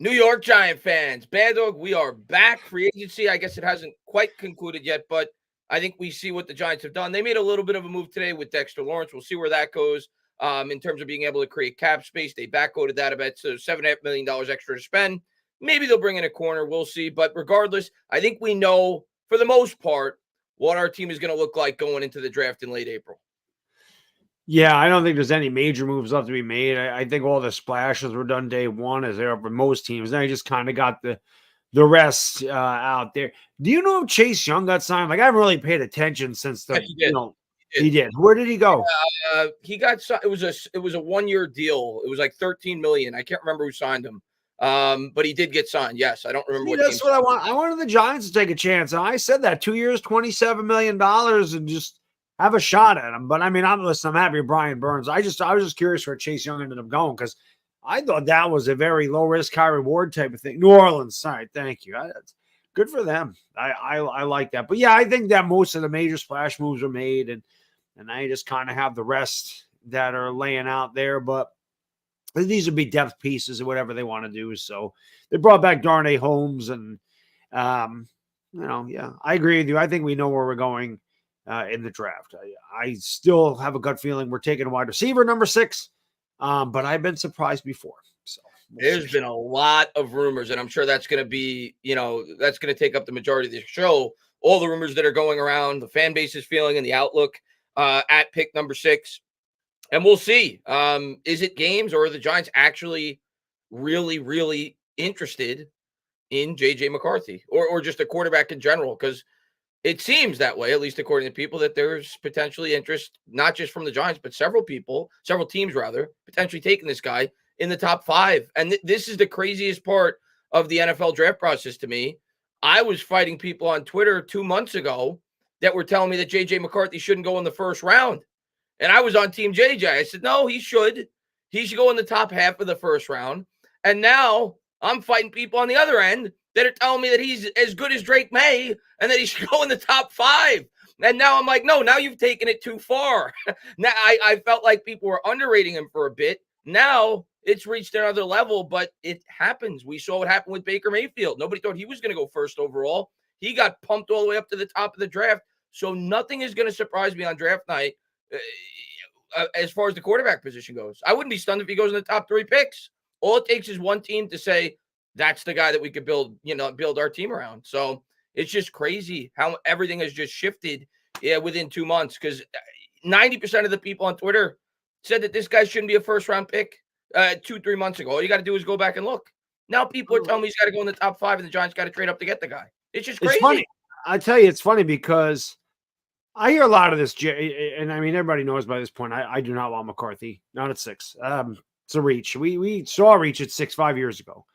New York Giant fans, Baddog, we are back. Free agency, I guess it hasn't quite concluded yet, but I think we see what the Giants have done. They made a little bit of a move today with Dexter Lawrence. We'll see where that goes in terms of being able to create cap space. They backcoated that a bit, so $7.5 million extra to spend. Maybe they'll bring in a corner. We'll see. But regardless, I think we know, for the most part, what our team is going to look like going into the draft in late April. Yeah, I don't think there's any major moves left to be made. I think all the splashes were done day one, as they are for most teams. Then I just kind of got the rest out there. Do you know if Chase Young got signed? Like, I haven't really paid attention since the he did. Where did he go? He got it was a 1-year deal. It was like $13 million. I can't remember who signed him. But he did get signed. Yes, I don't remember. That's what I want. I wanted the Giants to take a chance, and I said that 2 years, $27 million, and just have a shot at him. But I mean, I'm happy with Brian Burns. I was just curious where Chase Young ended up going, because I thought that was a very low risk, high reward type of thing. New Orleans, sorry, thank you. That's good for them. I like that. But yeah, I think that most of the major splash moves were made, and I just kind of have the rest that are laying out there. But these would be depth pieces or whatever they want to do. So they brought back Darnay Holmes, and yeah, I agree with you. I think we know where we're going in the draft. I still have a gut feeling we're taking a wide receiver, number 6, but I've been surprised before. So there's been a lot of rumors, and I'm sure that's going to be, that's going to take up the majority of the show. All the rumors that are going around, the fan base's feeling, and the outlook at pick number 6. And we'll see. Is it games, or are the Giants actually really, really interested in J.J. McCarthy or just a quarterback in general? Because it seems that way, at least according to people, that there's potentially interest, not just from the Giants, but several teams rather, potentially taking this guy in the top 5. And this is the craziest part of the NFL draft process to me. I was fighting people on Twitter 2 months ago that were telling me that J.J. McCarthy shouldn't go in the first round. And I was on Team JJ. I said, no, he should. He should go in the top half of the first round. And now I'm fighting people on the other end that are telling me that he's as good as Drake May and that he should go in the top 5. And now I'm like, no, now you've taken it too far. Now I felt like people were underrating him for a bit. Now it's reached another level, but it happens. We saw what happened with Baker Mayfield. Nobody thought he was going to go first overall. He got pumped all the way up to the top of the draft. So nothing is going to surprise me on draft night. As far as the quarterback position goes, I wouldn't be stunned if he goes in the top 3 picks. All it takes is one team to say that's the guy that we could build our team around. So it's just crazy how everything has just shifted within 2 months, because 90% of the people on Twitter said that this guy shouldn't be a first round pick 2-3 months ago. All you got to do is go back and look. Now people are telling me he's got to go in the top 5 and the Giants got to trade up to get the guy. It's just crazy. It's funny. I tell you, it's funny because I hear a lot of this, and I mean, everybody knows by this point, I do not want McCarthy, not at 6. It's a reach. We saw a reach at 6 5 years ago.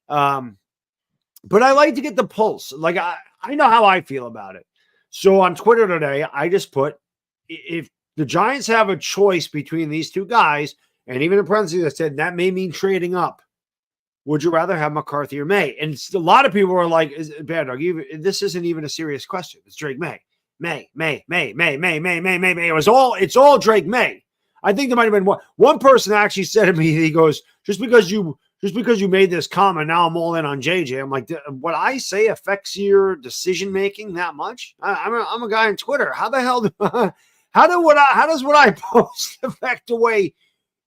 But I like to get the pulse. Like, I know how I feel about it. So on Twitter today, I just put, if the Giants have a choice between these 2 guys, and even in parentheses, I said that may mean trading up, would you rather have McCarthy or May? And a lot of people are like, Baddog, this isn't even a serious question. It's Drake May. May. It's all Drake May. I think there might have been one person actually said to me, he goes, just because you made this comment, now I'm all in on JJ. I'm like, what I say affects your decision making that much? I'm a guy on Twitter. How the hell how does what I post affect the way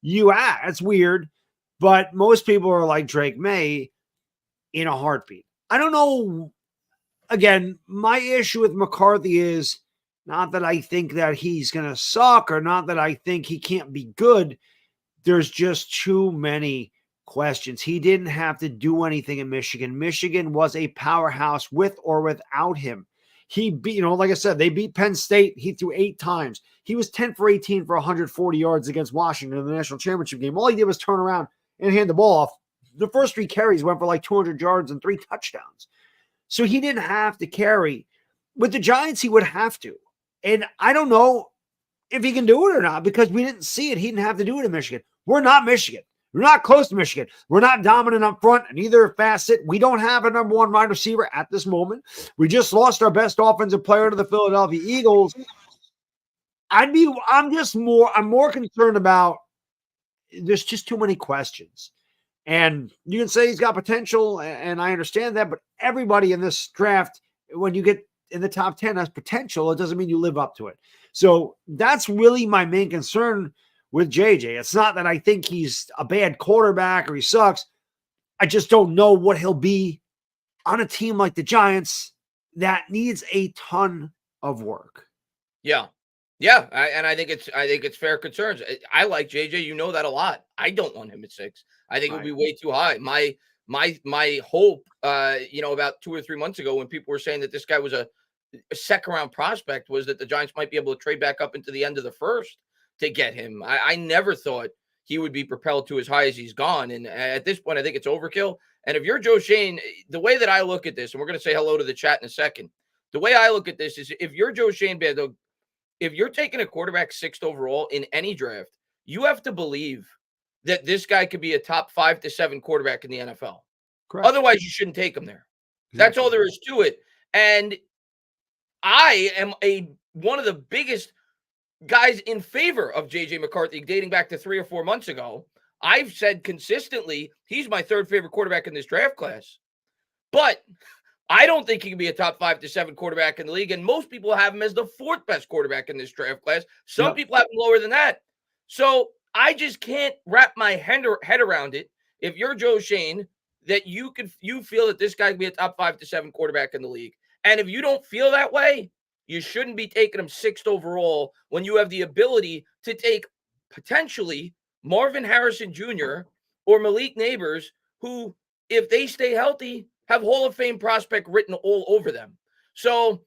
you act? That's weird. But most people are like Drake May in a heartbeat. I don't know. Again, my issue with McCarthy is not that I think that he's going to suck, or not that I think he can't be good. There's just too many questions. He didn't have to do anything in Michigan. Michigan was a powerhouse with or without him. He beat, like I said, they beat Penn State. He threw 8 times. He was 10 for 18 for 140 yards against Washington in the national championship game. All he did was turn around and hand the ball off. The first 3 carries went for like 200 yards and 3 touchdowns. So he didn't have to carry. With the Giants, he would have to. And I don't know if he can do it or not, because we didn't see it. He didn't have to do it in Michigan. We're not Michigan. We're not close to Michigan. We're not dominant up front in either facet. We don't have a number 1 wide receiver at this moment. We just lost our best offensive player to the Philadelphia Eagles. I'm more concerned about, there's just too many questions. And you can say he's got potential, and I understand that, but everybody in this draft, when you get in the top 10 has potential, it doesn't mean you live up to it. So that's really my main concern with JJ. It's not that I think he's a bad quarterback or he sucks. I just don't know what he'll be on a team like the Giants that needs a ton of work. Yeah. Yeah, I think it's fair concerns. I like JJ. You know that a lot. I don't want him at 6. I think it would be way too high. My hope, about 2 or 3 months ago when people were saying that this guy was a second round prospect was that the Giants might be able to trade back up into the end of the first to get him. I never thought he would be propelled to as high as he's gone. And at this point, I think it's overkill. And if you're Joe Shane, the way that I look at this, and we're going to say hello to the chat in a second. The way I look at this is if you're Joe Shane, Baddog, if you're taking a quarterback 6th overall in any draft, you have to believe that this guy could be a top 5 to 7 quarterback in the NFL. Correct. Otherwise, you shouldn't take him there. That's all there is to it. And I am one of the biggest guys in favor of J.J. McCarthy dating back to 3 or 4 months ago. I've said consistently he's my 3rd favorite quarterback in this draft class. But I don't think he can be a top 5 to 7 quarterback in the league, and most people have him as the 4th best quarterback in this draft class. Some people have him lower than that. So I just can't wrap my head around it. If you're Joe Shane, that you feel that this guy can be a top 5 to 7 quarterback in the league, and if you don't feel that way, you shouldn't be taking him 6th overall when you have the ability to take potentially Marvin Harrison Jr. or Malik Neighbors, who, if they stay healthy, have Hall of Fame prospect written all over them. So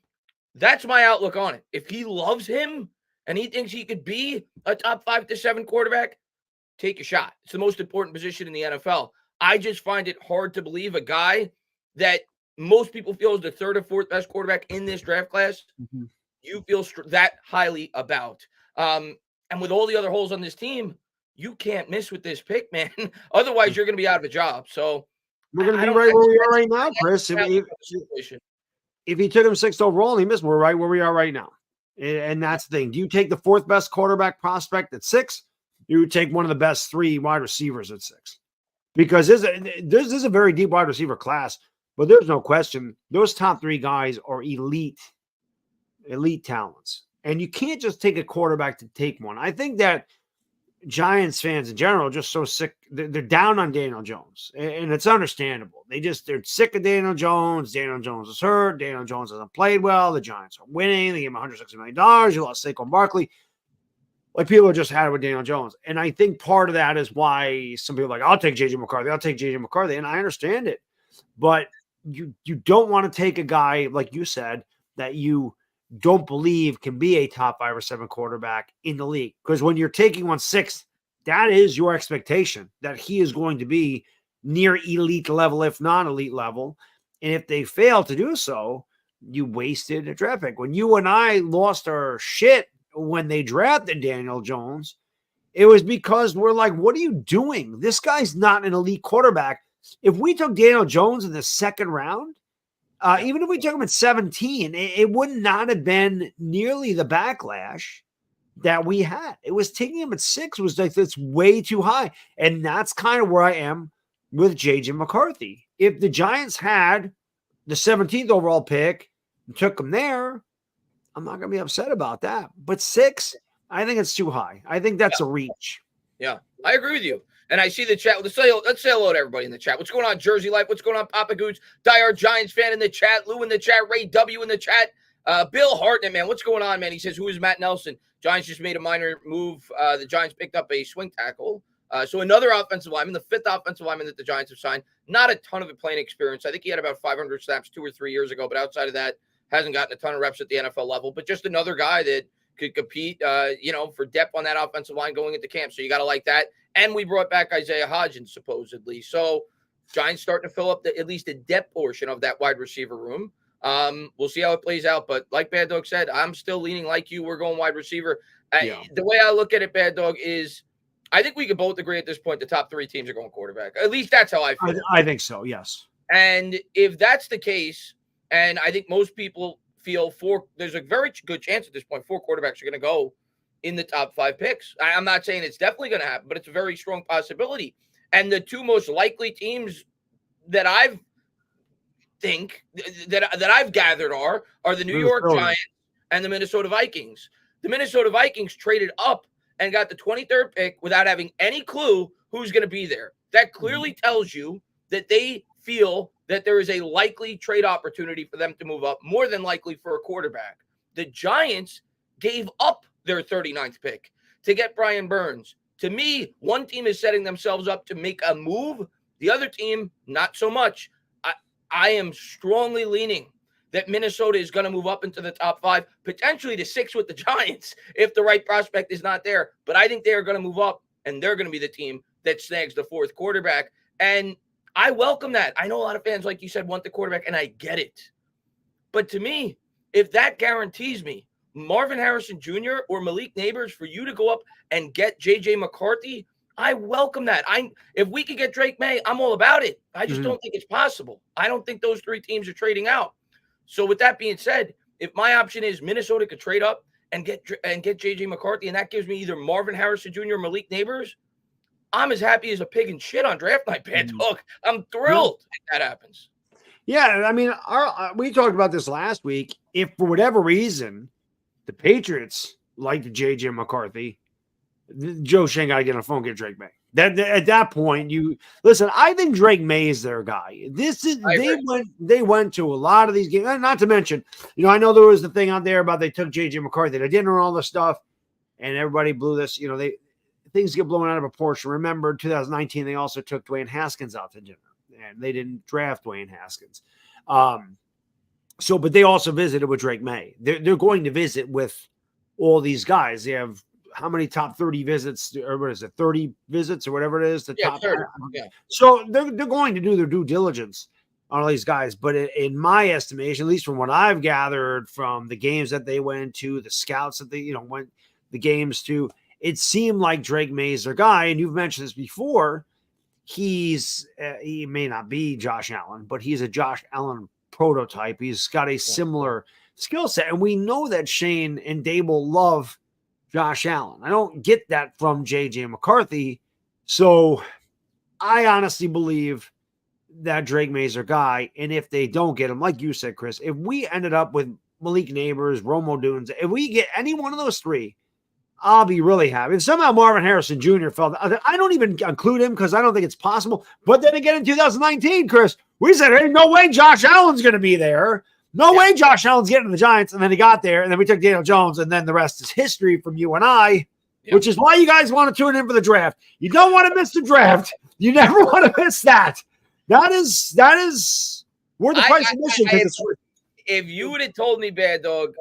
that's my outlook on it. If he loves him and he thinks he could be a top 5 to 7 quarterback, take a shot. It's the most important position in the NFL. I just find it hard to believe a guy that most people feel is the 3rd or 4th best quarterback in this draft class, you feel that highly about. And with all the other holes on this team, you can't miss with this pick, man. Otherwise, you're going to be out of a job. So we're going to be right where we are right now, Chris. If he took him 6th overall and he missed, we're right where we are right now. And that's the thing. Do you take the 4th best quarterback prospect at 6? You would take one of the best 3 wide receivers at 6. Because this is a very deep wide receiver class, but there's no question those top 3 guys are elite talents. And you can't just take a quarterback to take one. I think that Giants fans in general are just so sick. They're down on Daniel Jones, and it's understandable. They're sick of Daniel Jones. Daniel Jones is hurt. Daniel Jones hasn't played well. The Giants are winning. They gave him $160 million. You lost Saquon Barkley. Like, people are just had it with Daniel Jones. And I think part of that is why some people are like, I'll take J.J. McCarthy. I'll take J.J. McCarthy. And I understand it. But you don't want to take a guy, like you said, that you don't believe can be a top 5 or 7 quarterback in the league. Because when you're taking 1/6, that is your expectation that he is going to be near elite level, if not elite level. And if they fail to do so, you wasted a draft pick. When you and I lost our shit when they drafted Daniel Jones, it was because we're like, what are you doing? This guy's not an elite quarterback. If we took Daniel Jones in the 2nd round, even if we took him at 17, it would not have been nearly the backlash that we had. It was taking him at 6 was like, that's way too high. And that's kind of where I am with J.J. McCarthy. If the Giants had the 17th overall pick and took him there, I'm not going to be upset about that. But 6, I think it's too high. I think that's a reach. Yeah, I agree with you. And I see the chat. Let's say hello to everybody in the chat. What's going on, Jersey Life? What's going on, Papa Gooch? Diehard Giants fan in the chat. Lou in the chat. Ray W in the chat. Bill Hartnett, man. What's going on, man? He says, who is Matt Nelson? Giants just made a minor move. The Giants picked up a swing tackle. So another offensive lineman, the 5th offensive lineman that the Giants have signed. Not a ton of it playing experience. I think he had about 500 snaps 2 or 3 years ago. But outside of that, hasn't gotten a ton of reps at the NFL level. But just another guy that could compete, for depth on that offensive line going into camp. So you got to like that. And we brought back Isaiah Hodgins, supposedly. So Giants starting to fill up at least the depth portion of that wide receiver room. We'll see how it plays out. But like Bad Dog said, I'm still leaning like you. We're going wide receiver. The way I look at it, Bad Dog, is I think we could both agree at this point the top 3 teams are going quarterback. At least that's how I feel. I think so, yes. And if that's the case, and I think most people feel there's a very good chance at this point 4 quarterbacks are going to go in the top 5 picks. I'm not saying it's definitely going to happen, but it's a very strong possibility. And the two most likely teams that I've gathered are the New York Giants and the Minnesota Vikings. The Minnesota Vikings traded up and got the 23rd pick without having any clue who's going to be there. That clearly tells you that they feel that there is a likely trade opportunity for them to move up, more than likely for a quarterback. The Giants gave up their 39th pick to get Brian Burns. To me, one team is setting themselves up to make a move. The other team, not so much. I am strongly leaning that Minnesota is going to move up into the top 5, potentially to 6 with the Giants if the right prospect is not there. But I think they are going to move up, and they're going to be the team that snags the 4th quarterback. And I welcome that. I know a lot of fans, like you said, want the quarterback, and I get it. But to me, if that guarantees me Marvin Harrison Jr. or Malik Neighbors for you to go up and get J.J. McCarthy, I welcome that. If we could get Drake May, I'm all about it. I just don't think it's possible. I don't think those 3 teams are trading out. So with that being said, if my option is Minnesota could trade up and get J.J. McCarthy, and that gives me either Marvin Harrison Jr. or Malik Neighbors, I'm as happy as a pig in shit on draft night, Baddog. I'm thrilled if that happens. Yeah, I mean, we talked about this last week. If for whatever reason the Patriots liked J.J. McCarthy, Joe Shane got to get on the phone and get Drake May. At that point, you listen. I think Drake May is their guy. They went to a lot of these games. Not to mention, I know there was the thing out there about they took J.J. McCarthy to dinner and all this stuff, and everybody blew this. Things get blown out of proportion. Remember, 2019, they also took Dwayne Haskins out to dinner, and they didn't draft Dwayne Haskins. But they also visited with Drake May. They're going to visit with all these guys. They have how many top 30 visits, or what is it, 30 visits or whatever it is? Top 30. Yeah. So they're going to do their due diligence on all these guys. But in my estimation, at least from what I've gathered from the games that they went to, the scouts that they went the games to, it seemed like Drake May is their guy. And you've mentioned this before. He may not be Josh Allen, but he's a Josh Allen prototype. He's got a similar skill set. And we know that Shane and Dable love Josh Allen. I don't get that from J.J. McCarthy. So I honestly believe that Drake May's their guy. And if they don't get him, like you said, Chris, if we ended up with Malik Neighbors, Romo Dunes, if we get any one of those 3, I'll be really happy. If somehow Marvin Harrison Jr. fell, I don't even include him because I don't think it's possible. But then again, in 2019, Chris, we said, hey, no way Josh Allen's going to be there. No way Josh Allen's getting to the Giants. And then he got there, and then we took Daniel Jones, and then the rest is history from you and I, which is why you guys want to tune in for the draft. You don't want to miss the draft. You never want to miss that. That is worth the price of admission. If you would have told me, Baddog,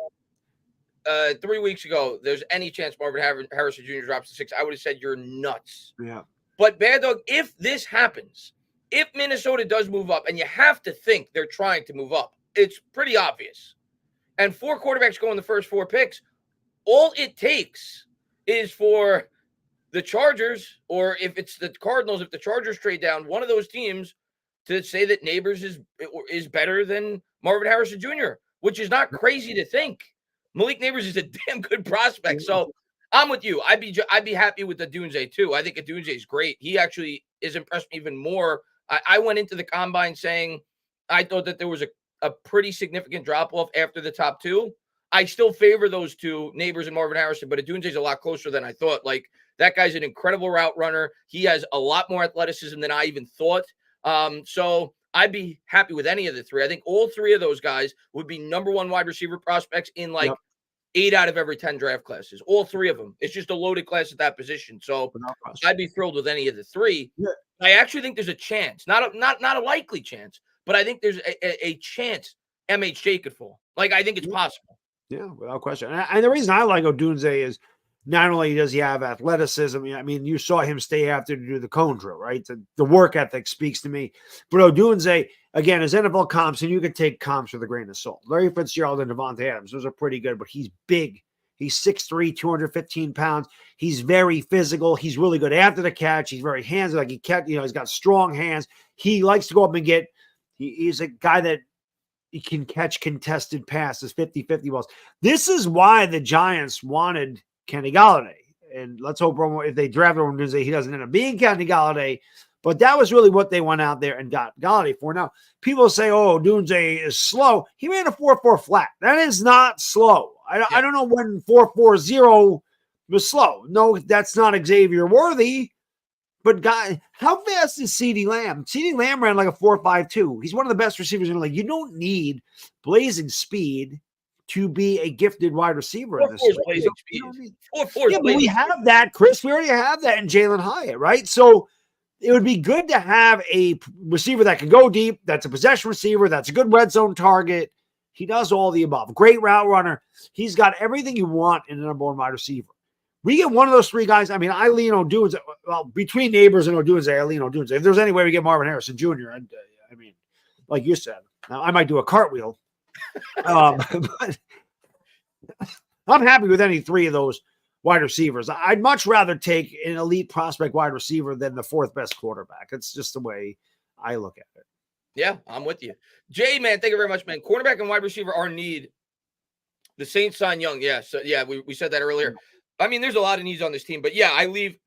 3 weeks ago, there's any chance Marvin Harrison Jr. drops to 6, I would have said you're nuts. Yeah. But Baddog, if this happens, if Minnesota does move up, and you have to think they're trying to move up, it's pretty obvious. And 4 quarterbacks go in the first 4 picks. All it takes is for the Chargers, or if it's the Cardinals, if the Chargers trade down, one of those teams to say that Neighbors is better than Marvin Harrison Jr., which is not crazy to think. Malik Neighbors is a damn good prospect. So I'm with you. I'd be happy with the Dunze too. I think a Dunze is great. He actually is impressed me even more. I went into the combine saying I thought that there was a pretty significant drop-off after the top 2. I still favor those 2, Neighbors and Marvin Harrison, but Adunze is a lot closer than I thought. Like, that guy's an incredible route runner. He has a lot more athleticism than I even thought. So I'd be happy with any of the 3. I think all 3 of those guys would be number 1 wide receiver prospects in 8 out of every 10 draft classes. All 3 of them. It's just a loaded class at that position. So I'd be thrilled with any of the 3. Yeah. I actually think there's a chance, not a likely chance, but I think there's a chance MHJ could fall. Like, I think it's possible. Yeah, without question. And the reason I like Odunze is not only does he have athleticism, I mean, you saw him stay after to do the cone drill, right? The work ethic speaks to me. But Odunze, again, his NFL comps, and you can take comps with a grain of salt. Larry Fitzgerald and Devontae Adams, those are pretty good, but he's big. He's 6'3", 215 pounds. He's very physical. He's really good after the catch. He's very handsy. Like, he's got strong hands. He likes to go up and get. He's a guy that he can catch contested passes, 50-50 balls. This is why the Giants wanted Kenny Golladay. And let's hope if they draft him, he doesn't end up being Kenny Golladay. But that was really what they went out there and got Galladay for. Now, people say, oh, Dunze is slow. He ran a 4.4 flat. That is not slow. I don't know when 4.40 was slow. No, that's not Xavier Worthy. But how fast is CeeDee Lamb? CeeDee Lamb ran like a 4.52. He's one of the best receivers in the league. You don't need blazing speed to be a gifted wide receiver in this league. Yeah, but we have that, Chris. We already have that in Jalen Hyatt, right? So it would be good to have a receiver that can go deep, that's a possession receiver, that's a good red zone target. He does all the above. Great route runner. He's got everything you want in a number one wide receiver. We get one of those three guys. I mean, I lean Odunze. Well, between Neighbors and Odunze, I lean Odunze. If there's any way we get Marvin Harrison Jr., I mean, like you said, now I might do a cartwheel. But I'm happy with any three of those wide receivers. I'd much rather take an elite prospect wide receiver than the fourth best quarterback. It's just the way I look at it. Yeah, I'm with you. Jay, man, thank you very much, man. Cornerback and wide receiver are need. The Saints sign Young. Yeah, so yeah, we said that earlier. I mean, there's a lot of needs on this team, but yeah, I leave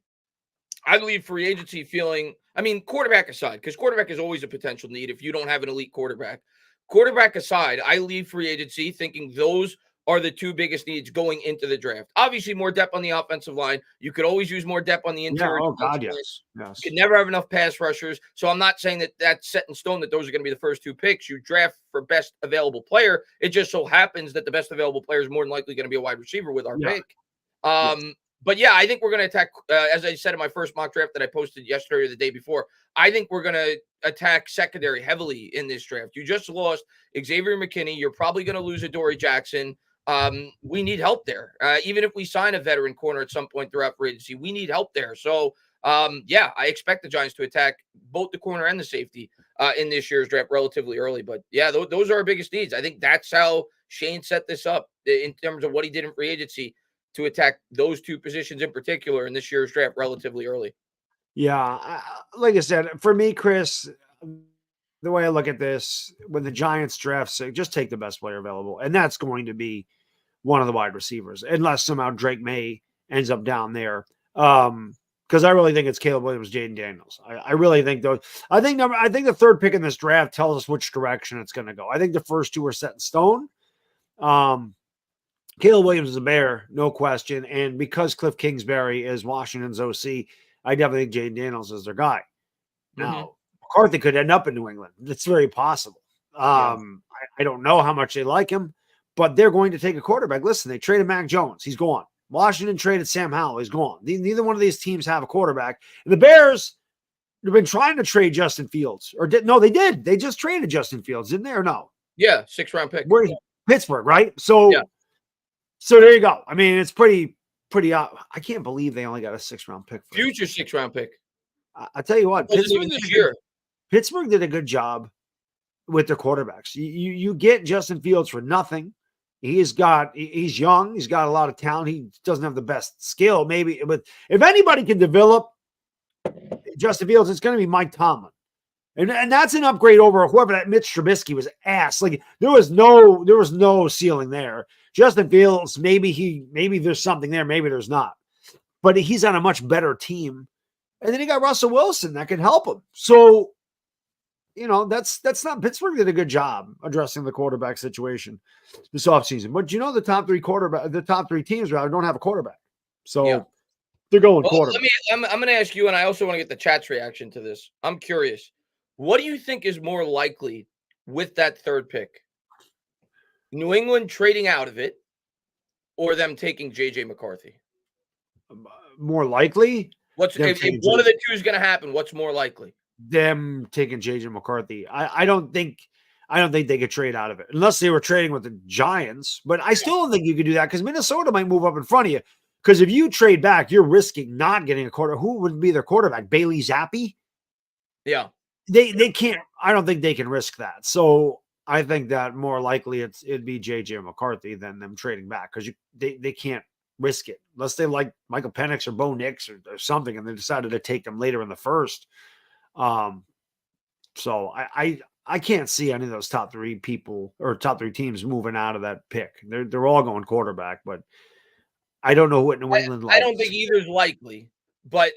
free agency feeling, I mean, quarterback aside, because quarterback is always a potential need if you don't have an elite quarterback. Quarterback aside, I leave free agency thinking those are the two biggest needs going into the draft. Obviously, more depth on the offensive line. You could always use more depth on the interior. Yeah, oh God, yes. You could never have enough pass rushers. So I'm not saying that that's set in stone that those are going to be the first two picks. You draft for best available player. It just so happens that the best available player is more than likely going to be a wide receiver with our pick. But yeah, I think we're going to attack, as I said in my first mock draft that I posted yesterday or the day before, I think we're going to attack secondary heavily in this draft. You just lost Xavier McKinney. You're probably going to lose Adoree Jackson. We need help there. Even if we sign a veteran corner at some point throughout free agency, we need help there. So, yeah, I expect the Giants to attack both the corner and the safety in this year's draft relatively early. But yeah, those are our biggest needs. I think that's how Shane set this up in terms of what he did in free agency to attack those two positions in particular in this year's draft relatively early. Yeah, like I said, for me, Chris, the way I look at this, when the Giants draft, just take the best player available, and that's going to be one of the wide receivers, unless somehow Drake May ends up down there. Because I really think it's Caleb Williams, Jaden Daniels. I really think those. I think the third pick in this draft tells us which direction it's going to go. I think the first two are set in stone. Caleb Williams is a Bear, no question. And because Cliff Kingsbury is Washington's OC, I definitely think Jaden Daniels is their guy. Now, McCarthy could end up in New England. It's very possible. I don't know how much they like him, but they're going to take a quarterback. Listen, they traded Mac Jones. He's gone. Washington traded Sam Howell. He's gone. Neither one of these teams have a quarterback. And the Bears have been trying to trade Justin Fields. No, they did. They just traded Justin Fields, didn't they, or no? Yeah, 6th-round pick. Pittsburgh, right? So, So there you go. I mean, it's pretty. I can't believe they only got a 6th-round pick. Future 6th-round pick. I tell you what, Pittsburgh did a good job with their quarterbacks. You get Justin Fields for nothing. He's young. He's got a lot of talent. He doesn't have the best skill, maybe, but if anybody can develop Justin Fields, it's going to be Mike Tomlin. And that's an upgrade over whoever that Mitch Trubisky was ass. Like there was no ceiling there. Justin Fields, maybe there's something there, maybe there's not. But he's on a much better team. And then you got Russell Wilson that can help him. So, that's not Pittsburgh did a good job addressing the quarterback situation this offseason. But the top three teams rather don't have a quarterback. So they're going quarterback. I'm going to ask you, and I also want to get the chat's reaction to this. I'm curious. What do you think is more likely with that third pick? New England trading out of it or them taking J.J. McCarthy? More likely? If one of the two is going to happen, what's more likely? Them taking J.J. McCarthy. I don't think they could trade out of it unless they were trading with the Giants. But I still don't think you could do that because Minnesota might move up in front of you. Because if you trade back, you're risking not getting a quarterback. Who would be their quarterback? Bailey Zappi? Yeah. They can't. I don't think they can risk that. So I think that more likely it'd be J.J. McCarthy than them trading back because they can't risk it unless they like Michael Penix or Bo Nix or something, and they decided to take them later in the first. So I can't see any of those top three people or top three teams moving out of that pick. They're all going quarterback, but I don't know what New England likes. I don't think either's likely. but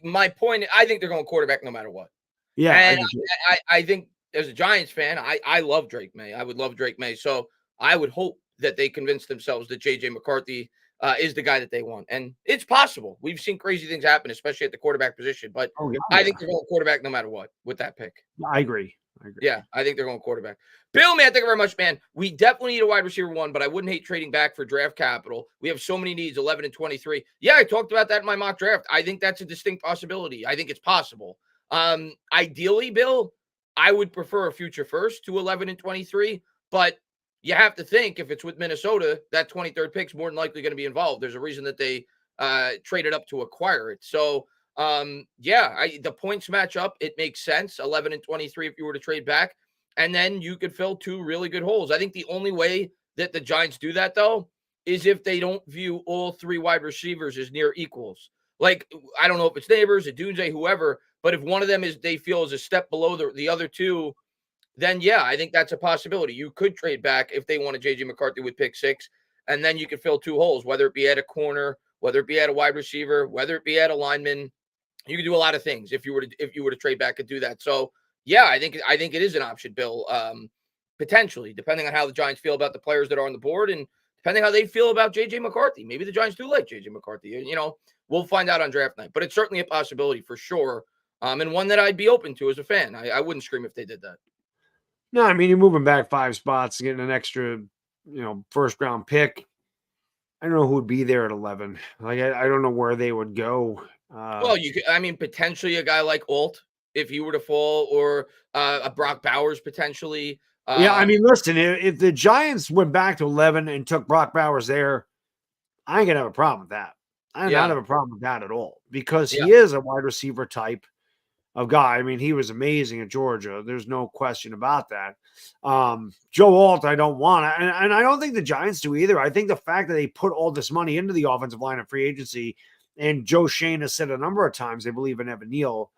my point, I think they're going quarterback no matter what. Yeah, I And do too. I think as a Giants fan, I love Drake May. I would love Drake May. So I would hope that they convince themselves that JJ McCarthy is the guy that they want. And it's possible. We've seen crazy things happen, especially at the quarterback position. But Oh, I think yeah. they're going quarterback no matter what with that pick. I agree. I agree. Yeah, I think they're going quarterback. Bill, man, thank you very much, man. We definitely need a wide receiver one, but I wouldn't hate trading back for draft capital. We have so many needs, 11 and 23. Yeah, I talked about that in my mock draft. I think that's a distinct possibility. I think it's possible. Ideally, Bill, I would prefer a future first to 11 and 23, but you have to think if it's with Minnesota, that 23rd pick's more than likely going to be involved. There's a reason that they traded up to acquire it. So yeah, the points match up. It makes sense. 11 and 23 if you were to trade back. And then you could fill two really good holes. I think the only way that the Giants do that, though, is if they don't view all three wide receivers as near equals. Like, I don't know if it's Neighbors, Adunze, whoever, but if one of them is they feel is a step below the other two, then yeah, I think that's a possibility. You could trade back if they wanted JJ McCarthy with pick 6, and then you could fill two holes, whether it be at a corner, whether it be at a wide receiver, whether it be at a lineman. You could do a lot of things if you were to trade back and do that. So yeah, I think it is an option, Bill. Potentially, depending on how the Giants feel about the players that are on the board, and depending how they feel about JJ McCarthy. Maybe the Giants do like JJ McCarthy. You know, we'll find out on draft night. But it's certainly a possibility for sure, and one that I'd be open to as a fan. I wouldn't scream if they did that. No, I mean you're moving back 5 spots, getting an extra, first round pick. I don't know who would be there at 11. Like I don't know where they would go. Well, you could, I mean, potentially a guy like Alt, if he were to fall, or a Brock Bowers potentially. Yeah, I mean, listen, if the Giants went back to 11 and took Brock Bowers there, I ain't gonna have a problem with that. I do not have a problem with that at all because he is a wide receiver type of guy. I mean, he was amazing at Georgia. There's no question about that. Joe Alt, I don't want, and I don't think the Giants do either. I think the fact that they put all this money into the offensive line of free agency, and Joe Shane has said a number of times they believe in Evan Neal.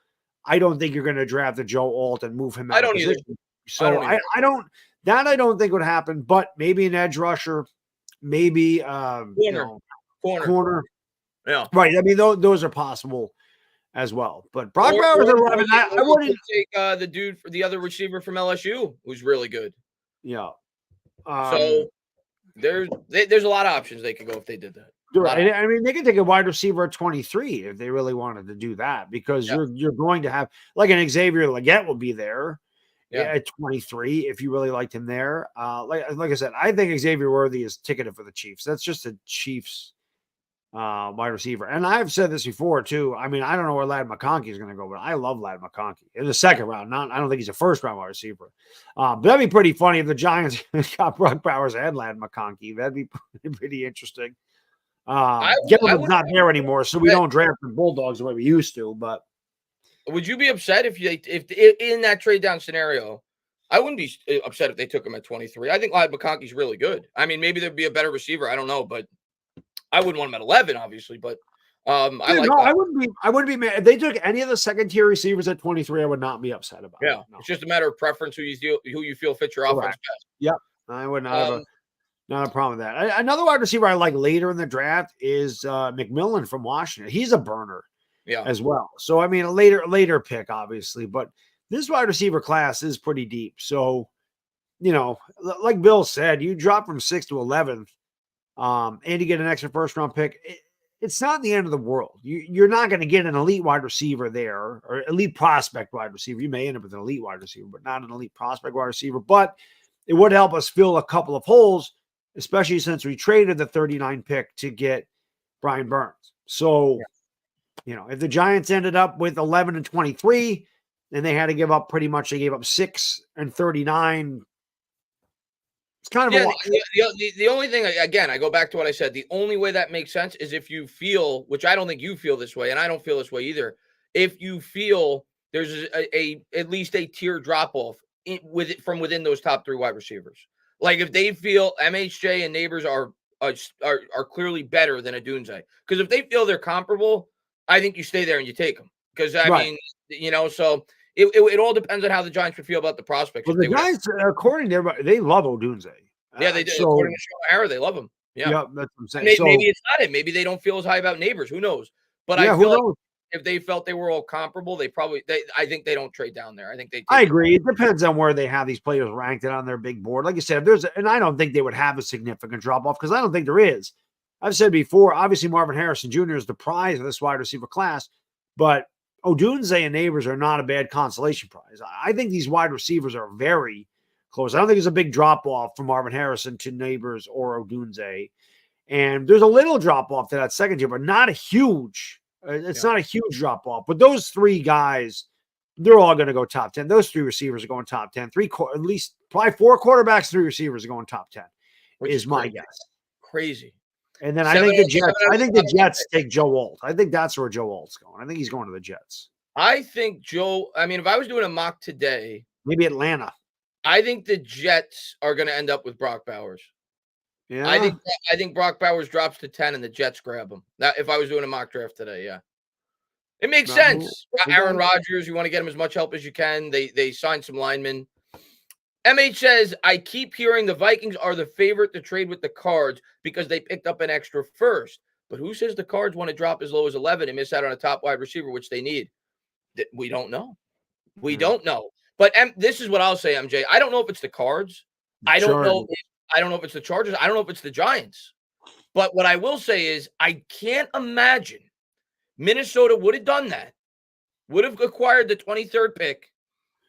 I don't think you're going to draft the Joe Alt and move him out of position. So I don't think would happen, but maybe an edge rusher, maybe corner. Yeah. Right. I mean, those are possible as well. But Brock Bowers at 11, I wouldn't take the dude for the other receiver from LSU who's really good. Yeah. So there's a lot of options they could go if they did that. Right. I mean, they could take a wide receiver at 23 if they really wanted to do that, because you're going to have like an Xavier Legette will be there at 23 if you really liked him there. Like I said, I think Xavier Worthy is ticketed for the Chiefs. That's just a Chiefs wide receiver. And I've said this before too. I mean, I don't know where Ladd McConkey is going to go, but I love Ladd McConkey in the second round. I don't think he's a first round wide receiver. But that'd be pretty funny if the Giants got Brock Bowers and Ladd McConkey. That'd be pretty interesting. Gettleman's not there anymore, so we don't draft the Bulldogs the way we used to. But would you be upset if in that trade down scenario? I wouldn't be upset if they took him at 23. I think Ladd McConkey's really good. I mean, maybe there'd be a better receiver. I don't know, but I wouldn't want him at 11, obviously. But I wouldn't be mad if they took any of the second tier receivers at 23. I would not be upset about. Yeah, it's just a matter of preference who you feel fits your offense best. Yep, I would not have not a problem with that. Another wide receiver I like later in the draft is McMillan from Washington. He's a burner as well. So, I mean, a later pick, obviously. But this wide receiver class is pretty deep. So, like Bill said, you drop from 6th to 11th and you get an extra first-round pick. It's not the end of the world. You're not going to get an elite wide receiver there or elite prospect wide receiver. You may end up with an elite wide receiver, but not an elite prospect wide receiver. But it would help us fill a couple of holes, especially since we traded the 39 pick to get Brian Burns. So, if the Giants ended up with 11 and 23, and they had to give up they gave up 6 and 39. It's kind of a lot. The only thing, again, I go back to what I said. The only way that makes sense is if you feel, which I don't think you feel this way, and I don't feel this way either. If you feel there's at least a tier drop off from within those top 3 wide receivers. Like if they feel MHJ and Neighbors are clearly better than Adunze, because if they feel they're comparable, I think you stay there and you take them. Because I mean, so it all depends on how the Giants would feel about the prospects. Well, the Giants, according to everybody, they love Odunze. Yeah, they do. According to Sean O'Hara, they love him. Yeah, that's what I'm saying. Maybe it's not it. Maybe they don't feel as high about Neighbors. Who knows? But I Yeah, who feel like knows? if they felt they were all comparable, I think they don't trade down there. I think they I take it. agree. It depends on where they have these players ranked and on their big board. Like you said, if there's, and I don't think they would have a significant drop off because I don't think there is. I've said before, obviously Marvin Harrison Jr. is the prize of this wide receiver class, but Odunze and Neighbors are not a bad consolation prize. I think these wide receivers are very close. I don't think there's a big drop off from Marvin Harrison to Neighbors or Odunze. And there's a little drop off to that second tier, but not a huge. It's not a huge drop off. But those three guys, they're all going to go top 10. Those three receivers are going top 10. At least probably 4 quarterbacks, 3 receivers are going top 10, Which is is my crazy. guess. Crazy. And then I think the Jets take Joe Alt. I think that's where Joe Alt's going. I think he's going to the Jets. I think if I was doing a mock today, maybe Atlanta. I think the Jets are going to end up with Brock Bowers. Yeah. I think Brock Bowers drops to 10 and the Jets grab him. That if I was doing a mock draft today, yeah. It makes sense. Aaron Rodgers, you want to get him as much help as you can. They signed some linemen. MH says, I keep hearing the Vikings are the favorite to trade with the Cards because they picked up an extra first. But who says the Cards want to drop as low as 11 and miss out on a top wide receiver, which they need? We don't know. We don't know. But this is what I'll say, MJ. I don't know if it's the Cards. I don't know if it's the Chargers. I don't know if it's the Giants. But what I will say is I can't imagine Minnesota would have done that, would have acquired the 23rd pick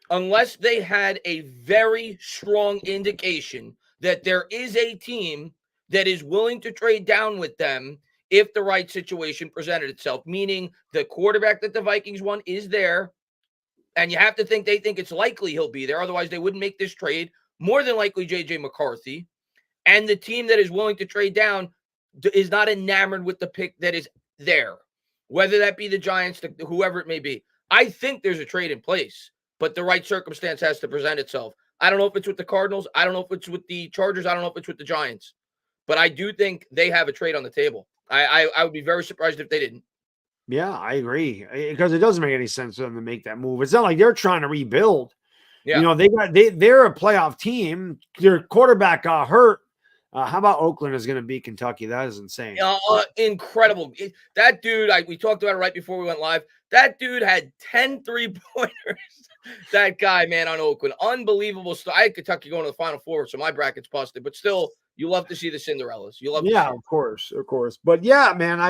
unless they had a very strong indication that there is a team that is willing to trade down with them if the right situation presented itself, meaning the quarterback that the Vikings want is there, and you have to think they think it's likely he'll be there. Otherwise, they wouldn't make this trade. More than likely, J.J. McCarthy. And the team that is willing to trade down is not enamored with the pick that is there, whether that be the Giants, whoever it may be. I think there's a trade in place, but the right circumstance has to present itself. I don't know if it's with the Cardinals. I don't know if it's with the Chargers. I don't know if it's with the Giants. But I do think they have a trade on the table. I would be very surprised if they didn't. Yeah, I agree. Because it doesn't make any sense for them to make that move. It's not like they're trying to rebuild. Yeah. You know, they're a playoff team. Their quarterback got hurt. How about Oakland is going to beat Kentucky? That is insane. Incredible. That dude, we talked about it right before we went live. That dude had 10 3-pointers. That guy, man, on Oakland. Unbelievable stuff. I had Kentucky going to the Final Four, so my bracket's busted. But still, you love to see the Cinderellas. You love to see it. Of course. But yeah, man,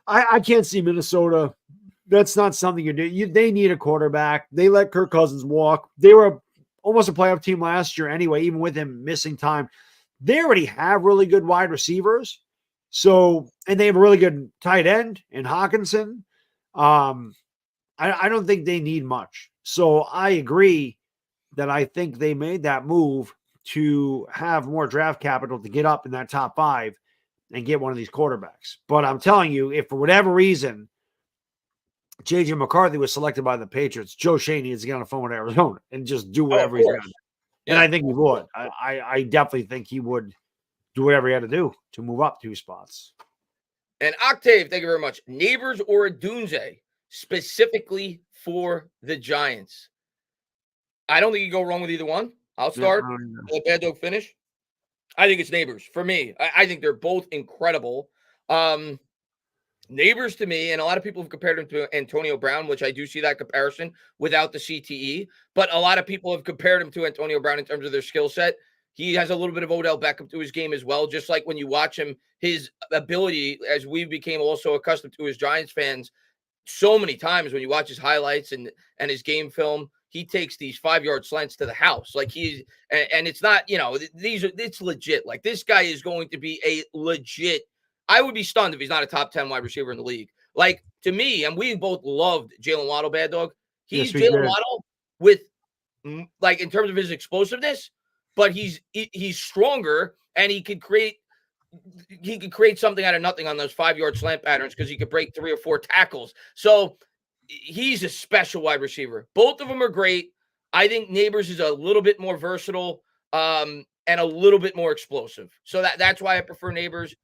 I can't see Minnesota. That's not something you do. They need a quarterback. They let Kirk Cousins walk. They were almost a playoff team last year anyway, even with him missing time. They already have really good wide receivers. So, and they have a really good tight end in Hawkinson. I don't think they need much. So I agree that I think they made that move to have more draft capital to get up in that top 5 and get one of these quarterbacks. But I'm telling you, if for whatever reason J.J. McCarthy was selected by the Patriots, Joe Shea needs to get on the phone with Arizona and just do whatever he's got. And I think he would. I definitely think he would do whatever he had to do to move up 2 spots. And Octave, thank you very much. Neighbors or Odunze, specifically for the Giants. I don't think you go wrong with either one. I'll start. Let Baddog finish. I think it's Neighbors for me. I think they're both incredible. Neighbors to me, and a lot of people have compared him to Antonio Brown, which I do see that comparison without the CTE. But a lot of people have compared him to Antonio Brown in terms of their skill set. He has a little bit of Odell Beckham to his game as well. Just like when you watch him, his ability, as we became also accustomed to as Giants fans, so many times when you watch his highlights and his game film, he takes these 5-yard slants to the house. Like and it's not, it's legit. Like this guy is going to be a legit. I would be stunned if he's not a top 10 wide receiver in the league. Like to me, and we both loved Jalen Waddle, Baddog. He's Jalen Waddle with like in terms of his explosiveness, but he's stronger and he could create something out of nothing on those 5-yard slant patterns because he could break 3 or 4 tackles. So he's a special wide receiver. Both of them are great. I think Neighbors is a little bit more versatile and a little bit more explosive. So that's why I prefer Neighbors.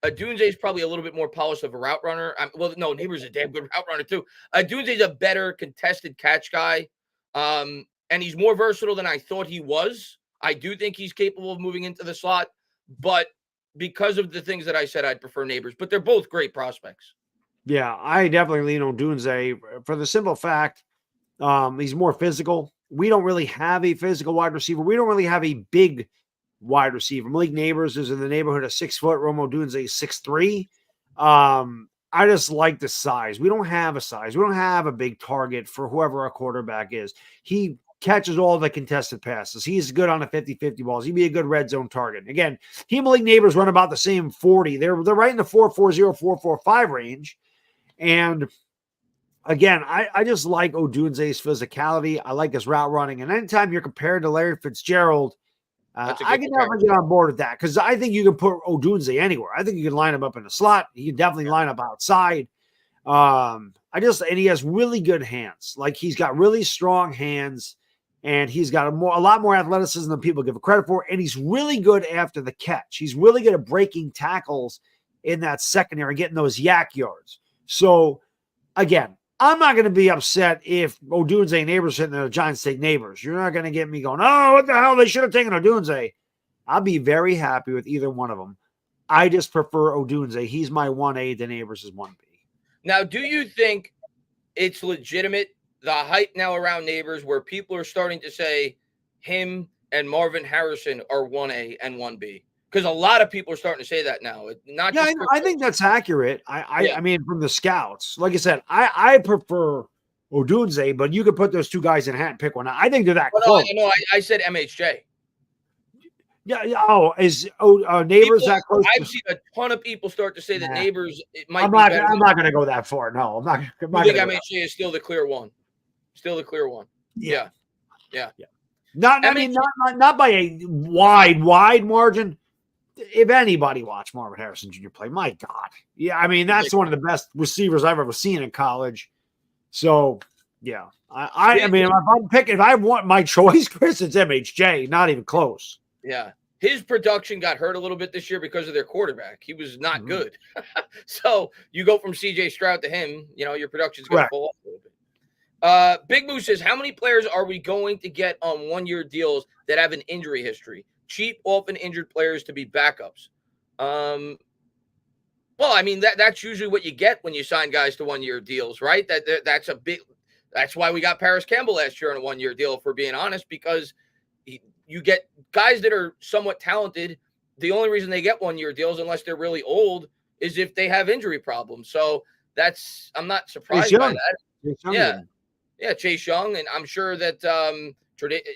Odunze is probably a little bit more polished of a route runner. Neighbors is a damn good route runner too. Odunze is a better contested catch guy, and he's more versatile than I thought he was. I do think he's capable of moving into the slot, but because of the things that I said, I'd prefer Neighbors. But they're both great prospects. Yeah, I definitely lean on Dunze for the simple fact he's more physical. We don't really have a physical wide receiver. We don't really have a big wide receiver. Malik Neighbors is in the neighborhood of 6 foot. Romo Dunze is 6'3". I just like the size. We don't have a size. We don't have a big target for whoever our quarterback is. He catches all the contested passes. He's good on the 50-50 balls. He'd be a good red zone target. Again, he and Malik Neighbors run about the same 40. They're right in the 4.40, 4.45 range. And again, I just like Odunze's physicality. I like his route running. And anytime you're compared to Larry Fitzgerald, That's a I good can definitely comparison. get on board with that because I think you can put Odunze anywhere. I think you can line him up in the slot. He can definitely line up outside. And he has really good hands. Like he's got really strong hands, and he's got a lot more athleticism than people give him credit for. And he's really good after the catch. He's really good at breaking tackles in that secondary, getting those yak yards. So again, I'm not going to be upset if Odunze Neighbors hitting the Giants take Neighbors. You're not going to get me going, oh, what the hell? They should have taken Odunze. I'll be very happy with either one of them. I just prefer Odunze. He's my 1A. The Neighbors is 1B. Now, do you think it's legitimate, the hype now around Neighbors, where people are starting to say him and Marvin Harrison are 1A and 1B? Because a lot of people are starting to say that now. Not Yeah, just I think that's accurate. yeah. I mean, from the scouts, like I said, I prefer Odunze, but you could put those two guys in a hat and pick one. I think they're that Well, close. no, I said MHJ. Yeah. Oh, Neighbors People, that close? I've seen a ton of people start to say that Nah, Neighbors it might I'm be not. better. I'm not going to go that far. No, I'm not. I'm You not think going to go that. MHJ is still the clear one? Still the clear one. Yeah. Yeah. Not. I mean, not by a wide margin. If anybody watched Marvin Harrison Jr. play, my God. Yeah, I mean, that's one of the best receivers I've ever seen in college. So, yeah. I mean, if I want my choice, Chris, it's MHJ, not even close. Yeah. His production got hurt a little bit this year because of their quarterback. He was not good. So you go from CJ Stroud to him, your production's going to fall off a little bit. Big Moose says, how many players are we going to get on 1-year deals that have an injury history? Cheap, often injured players to be backups. Well, I mean, that's usually what you get when you sign guys to 1-year deals, right? That's why we got Paris Campbell last year on a 1-year deal, if we're being honest, because you get guys that are somewhat talented. The only reason they get 1-year deals, unless they're really old, is if they have injury problems. So I'm not surprised by that. Yeah, Chase Young, and I'm sure that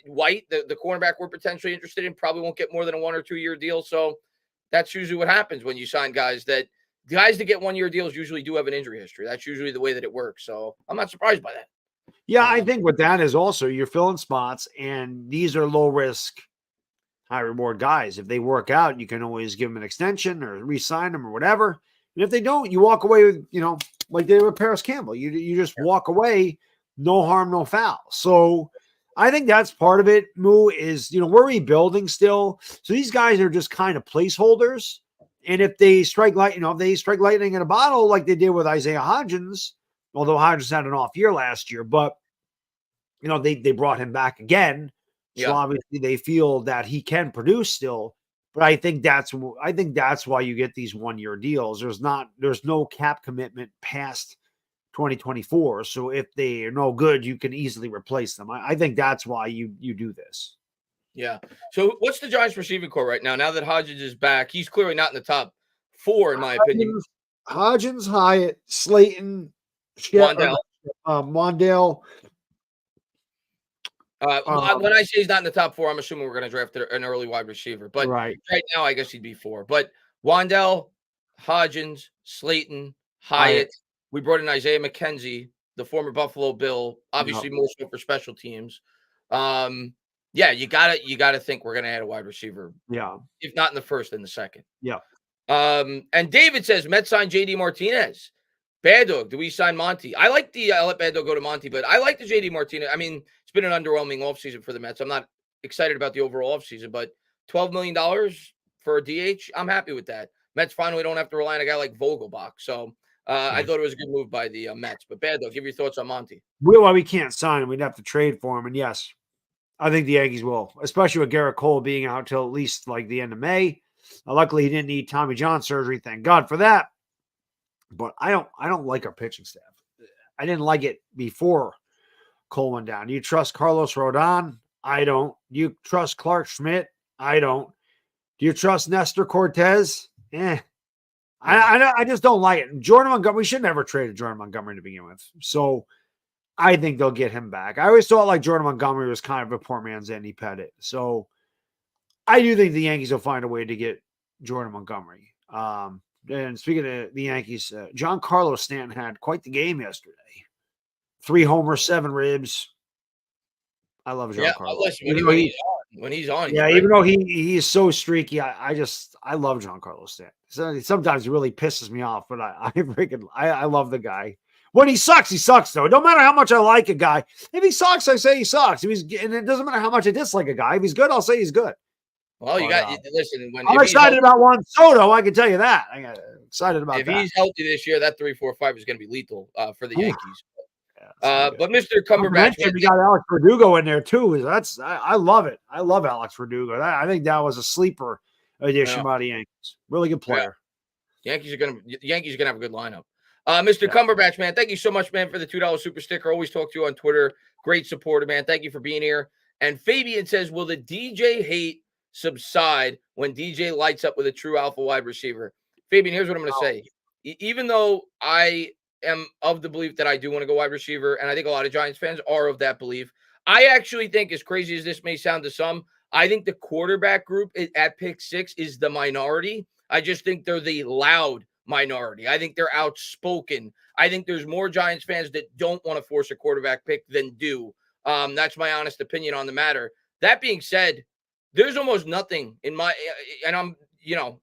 White, the cornerback we're potentially interested in, probably won't get more than a 1 or 2 year deal. So that's usually what happens when you sign guys that get 1-year deals usually do have an injury history. That's usually the way that it works. So I'm not surprised by that. Yeah, I think with that is also you're filling spots, and these are low risk, high reward guys. If they work out, you can always give them an extension or re-sign them or whatever. And if they don't, you walk away with, like they did with Paris Campbell. You just walk away, no harm, no foul. So I think that's part of it. Moo is, we're rebuilding still. So these guys are just kind of placeholders. And if they strike lightning in a bottle like they did with Isaiah Hodgins, although Hodgins had an off year last year, but they brought him back again. So obviously they feel that he can produce still. But I think that's why you get these 1-year deals. There's no cap commitment past 2024. So if they are no good, you can easily replace them. I think that's why you do this. Yeah. So what's the Giants receiving core right now? Now that Hodgins is back, he's clearly not in the top 4, in my opinion. Hodgins, Hyatt, Slayton, Wandell. Wandell. When I say he's not in the top 4, I'm assuming we're going to draft an early wide receiver. But right now, I guess he'd be 4. But Wandell, Hodgins, Slayton, Hyatt. We brought in Isaiah McKenzie, the former Buffalo Bill, obviously more so for special teams. Yeah, you gotta think we're gonna add a wide receiver. Yeah, if not in the first, then the second. Yeah. And David says Mets signed JD Martinez. Baddog, do we sign Monty? I let Baddog go to Monty, but I like the JD Martinez. I mean, it's been an underwhelming offseason for the Mets. I'm not excited about the overall offseason, but $12 million for a DH, I'm happy with that. Mets finally don't have to rely on a guy like Vogelbach. So I thought it was a good move by the Mets. But Baddog, give your thoughts on Monty. We can't sign him. We'd have to trade for him. And yes, I think the Yankees will, especially with Garrett Cole being out till at least like the end of May. Luckily, he didn't need Tommy John surgery. Thank God for that. but I don't like our pitching staff. I didn't like it before Cole went down. Do you trust Carlos Rodon? I don't. Do you trust Clark Schmidt? I don't. Do you trust Nestor Cortez? I just don't like it. Jordan Montgomery, we should never traded Jordan Montgomery to begin with. So I think they'll get him back. I always thought like Jordan Montgomery was kind of a poor man's Andy Pettit. So I do think the Yankees will find a way to get Jordan Montgomery. And speaking of the Yankees, Giancarlo Stanton had quite the game yesterday. 3 homers, 7 ribs. I love Giancarlo. Listen, when he's on, yeah, even though he is so streaky, I love Giancarlo Stanton. So sometimes it really pisses me off, but I love the guy. When he sucks though. No matter how much I like a guy, if he sucks, I say he sucks. And it doesn't matter how much I dislike a guy. If he's good, I'll say he's good. Well, listen. I'm excited about Juan Soto. I can tell you that. I got excited about if that. If he's healthy this year, that 3-4-5 is going to be lethal for the Yankees. Yeah, but Mr. Cumberbatch, we got Alex Verdugo in there too. I love it. I love Alex Verdugo. I think that was a sleeper addition by the Yankees. Really good player. Yeah. Yankees are gonna have a good lineup. Mr. Cumberbatch, man, thank you so much, man, for the $2 super sticker. Always talk to you on Twitter. Great supporter, man. Thank you for being here. And Fabian says, will the DJ hate subside when DJ lights up with a true alpha wide receiver? Fabian, here's what I'm going to say. Even though I am of the belief that I do want to go wide receiver, and I think a lot of Giants fans are of that belief, I actually think, as crazy as this may sound to some, I think the quarterback group at pick 6 is the minority. I just think they're the loud minority. I think they're outspoken. I think there's more Giants fans that don't want to force a quarterback pick than do. That's my honest opinion on the matter. That being said, there's almost nothing in my, and I'm,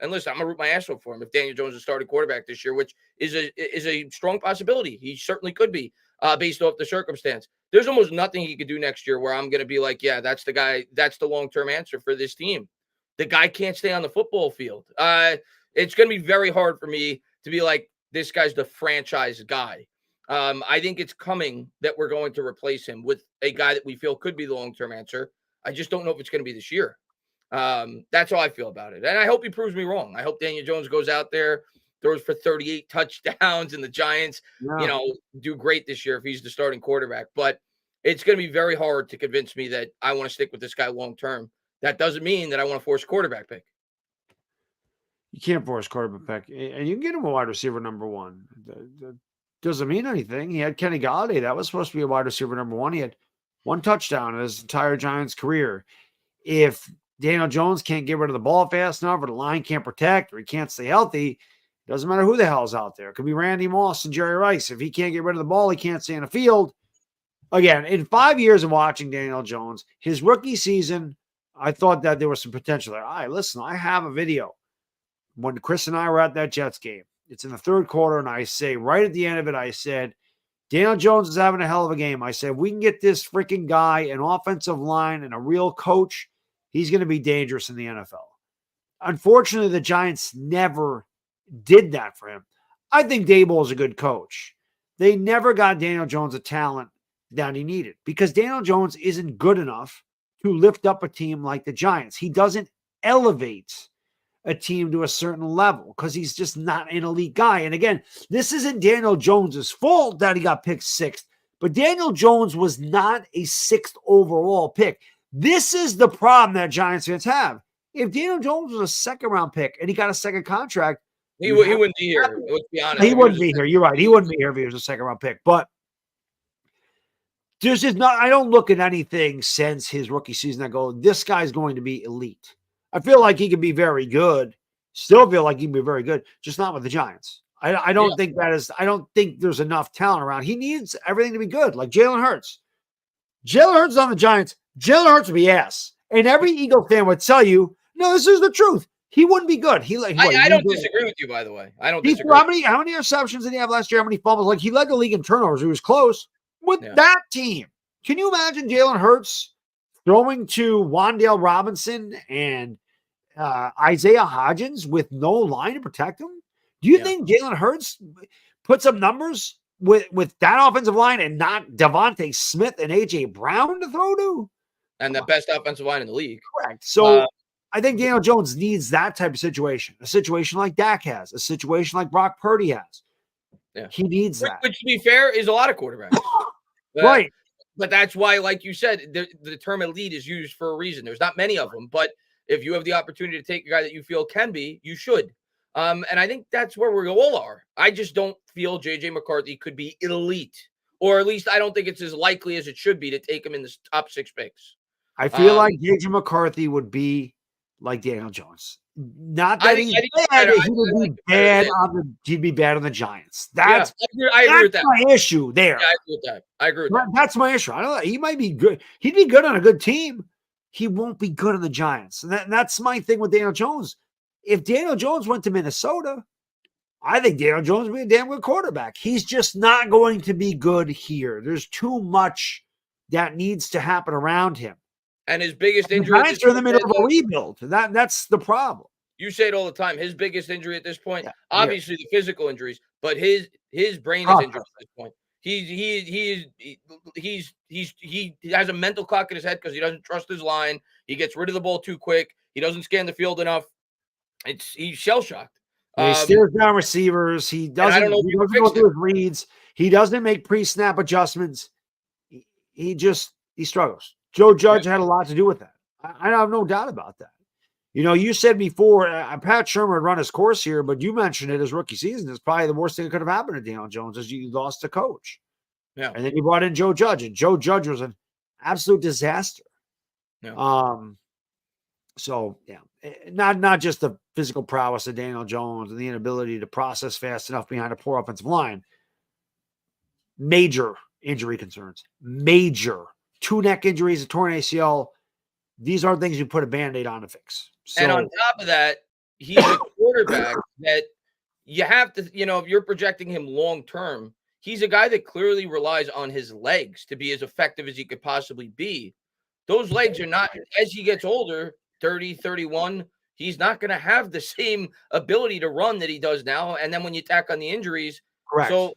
and listen, I'm gonna root my ass off for him if Daniel Jones is starting quarterback this year, which is a strong possibility. He certainly could be, based off the circumstance. There's almost nothing he could do next year where I'm gonna be like, yeah, that's the guy, that's the long-term answer for this team. The guy can't stay on the football field. It's gonna be very hard for me to be like, this guy's the franchise guy. I think it's coming that we're going to replace him with a guy that we feel could be the long-term answer. I just don't know if it's going to be this year. That's how I feel about it. And I hope he proves me wrong. I hope Daniel Jones goes out there, throws for 38 touchdowns, and the Giants, do great this year if he's the starting quarterback. But it's going to be very hard to convince me that I want to stick with this guy long-term. That doesn't mean that I want to force a quarterback pick. You can't force quarterback pick. And you can get him a wide receiver number 1. That doesn't mean anything. He had Kenny Golladay. That was supposed to be a wide receiver number 1. He had 1 touchdown in his entire Giants career. If Daniel Jones can't get rid of the ball fast enough, or the line can't protect, or he can't stay healthy, it doesn't matter who the hell's out there. It could be Randy Moss and Jerry Rice. If he can't get rid of the ball, he can't stay in the field. Again, in 5 years of watching Daniel Jones, his rookie season, I thought that there was some potential there. All right, listen, I have a video. When Chris and I were at that Jets game, it's in the 3rd quarter, and I say, right at the end of it, I said, Daniel Jones is having a hell of a game. I said, we can get this freaking guy an offensive line and a real coach. He's going to be dangerous in the NFL. Unfortunately, the Giants never did that for him. I think Daboll is a good coach. They never got Daniel Jones a talent that he needed because Daniel Jones isn't good enough to lift up a team like the Giants. He doesn't elevate a team to a certain level because he's just not an elite guy. And again, this isn't Daniel Jones's fault that he got picked 6th, but Daniel Jones was not a 6th overall pick. This is the problem that Giants fans have. If Daniel Jones was a 2nd round pick and he got a 2nd contract, he wouldn't be here. Let's be honest. He wouldn't be here. You're right. He wouldn't be here if he was a 2nd round pick. But there's just not, I don't look at anything since his rookie season that go, this guy's going to be elite. I feel like he can be very good. Still feel like he can be very good, just not with the Giants. I don't think I don't think there's enough talent around. He needs everything to be good, like Jalen Hurts. Jalen Hurts on the Giants. Jalen Hurts would be ass. And every Eagle fan would tell you, no, this is the truth. He wouldn't be good. I don't disagree with you, by the way. I don't disagree. How many interceptions did he have last year? How many fumbles? Like, he led the league in turnovers. He was close with that team. Can you imagine Jalen Hurts throwing to Wan'Dale Robinson and Isaiah Hodgins with no line to protect him? Do you think Jalen Hurts puts up numbers with that offensive line and not Devontae Smith and A.J. Brown to throw to? And the best offensive line in the league. Correct. So I think Daniel Jones needs that type of situation, a situation like Dak has, a situation like Brock Purdy has. Yeah. He needs that. Which, to be fair, is a lot of quarterbacks. Right. But that's why, like you said, the term elite is used for a reason. There's not many of them, but if you have the opportunity to take a guy that you feel can be, you should. And I think that's where we all are. I just don't feel JJ McCarthy could be elite, or at least I don't think it's as likely as it should be to take him in the top 6 picks. I feel like JJ McCarthy would be like Daniel Jones. Not that he's bad, he would be bad he'd be bad on the Giants. That's I agree with that. My issue there. Yeah, I agree with that. I agree with that. That's my issue. I don't know. He might be good. He'd be good on a good team. He won't be good on the Giants. And that's my thing with Daniel Jones. If Daniel Jones went to Minnesota, I think Daniel Jones would be a damn good quarterback. He's just not going to be good here. There's too much that needs to happen around him. And his biggest injury. The Giants are in the middle of a rebuild. That's the problem. You say it all the time. His biggest injury at this point, obviously the physical injuries, but his brain is injured at this point. He has a mental clock in his head because he doesn't trust his line. He gets rid of the ball too quick. He doesn't scan the field enough. He's shell shocked. He stares down receivers. He doesn't go through his reads. He doesn't make pre-snap adjustments. He struggles. Joe Judge had a lot to do with that. I have no doubt about that. You know, you said before, Pat Shermer had run his course here, but you mentioned it his rookie season. It's probably the worst thing that could have happened to Daniel Jones is you lost a coach. Yeah. And then you brought in Joe Judge, and Joe Judge was an absolute disaster. Yeah. So, not just the physical prowess of Daniel Jones and the inability to process fast enough behind a poor offensive line. Major injury concerns. Major. 2 neck injuries, a torn ACL. These are things you put a Band-Aid on to fix. So, and on top of that, he's a quarterback that you have to, if you're projecting him long-term, he's a guy that clearly relies on his legs to be as effective as he could possibly be. Those legs are not, as he gets older, 30, 31, he's not going to have the same ability to run that he does now. And then when you tack on the injuries, correct. So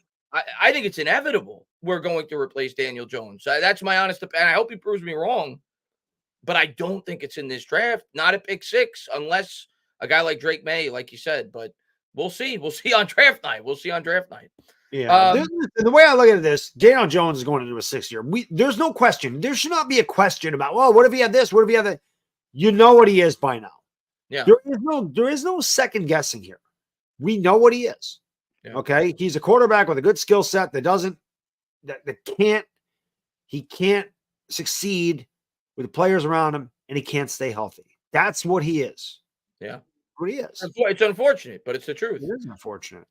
I think it's inevitable we're going to replace Daniel Jones. That's my honest opinion. I hope he proves me wrong, but I don't think it's in this draft. Not at pick 6, unless a guy like Drake May, like you said. But we'll see. We'll see on draft night. Yeah. The way I look at this, Daniel Jones is going into a 6th year. There's no question. There should not be a question about, well, what if he had this? What if he had that? You know what he is by now. Yeah. There is no second guessing here. We know what he is. Yeah. Okay. He's a quarterback with a good skill set he can't succeed with the players around him, and he can't stay healthy. That's what he is. Yeah. What he is. It's unfortunate, but it's the truth. It is unfortunate.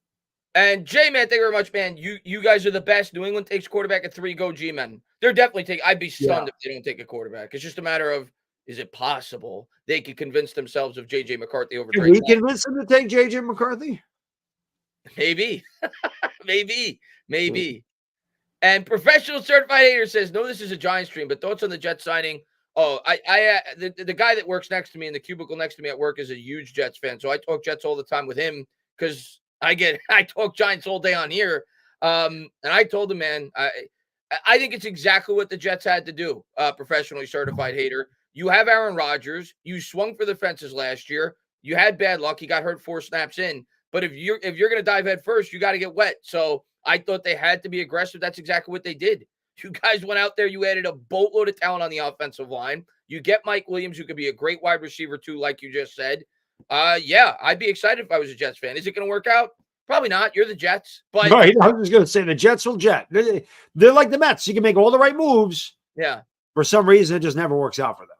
And J-Man, thank you very much, man. You guys are the best. New England takes quarterback at 3. Go G-Men. They're definitely taking. I'd be stunned if they don't take a quarterback. It's just a matter of, is it possible they could convince themselves of J.J. McCarthy over Drake? Can we convince them to take J.J. McCarthy? Maybe. Maybe. And Professional Certified Hater says, no, this is a Giants stream, but thoughts on the Jets signing? Oh, the guy that works next to me in the cubicle next to me at work is a huge Jets fan. So I talk Jets all the time with him because I talk Giants all day on here. And I told him, man, I think it's exactly what the Jets had to do. Professionally Certified Hater. You have Aaron Rodgers. You swung for the fences last year. You had bad luck. He got hurt 4 snaps in. But if you're going to dive head first, you got to get wet. So I thought they had to be aggressive. That's exactly what they did. You guys went out there. You added a boatload of talent on the offensive line. You get Mike Williams, who could be a great wide receiver too, like you just said. Yeah, I'd be excited if I was a Jets fan. Is it going to work out? Probably not. You're the Jets. But right, I was going to say the Jets will jet. They're like the Mets. You can make all the right moves. Yeah. For some reason, it just never works out for them.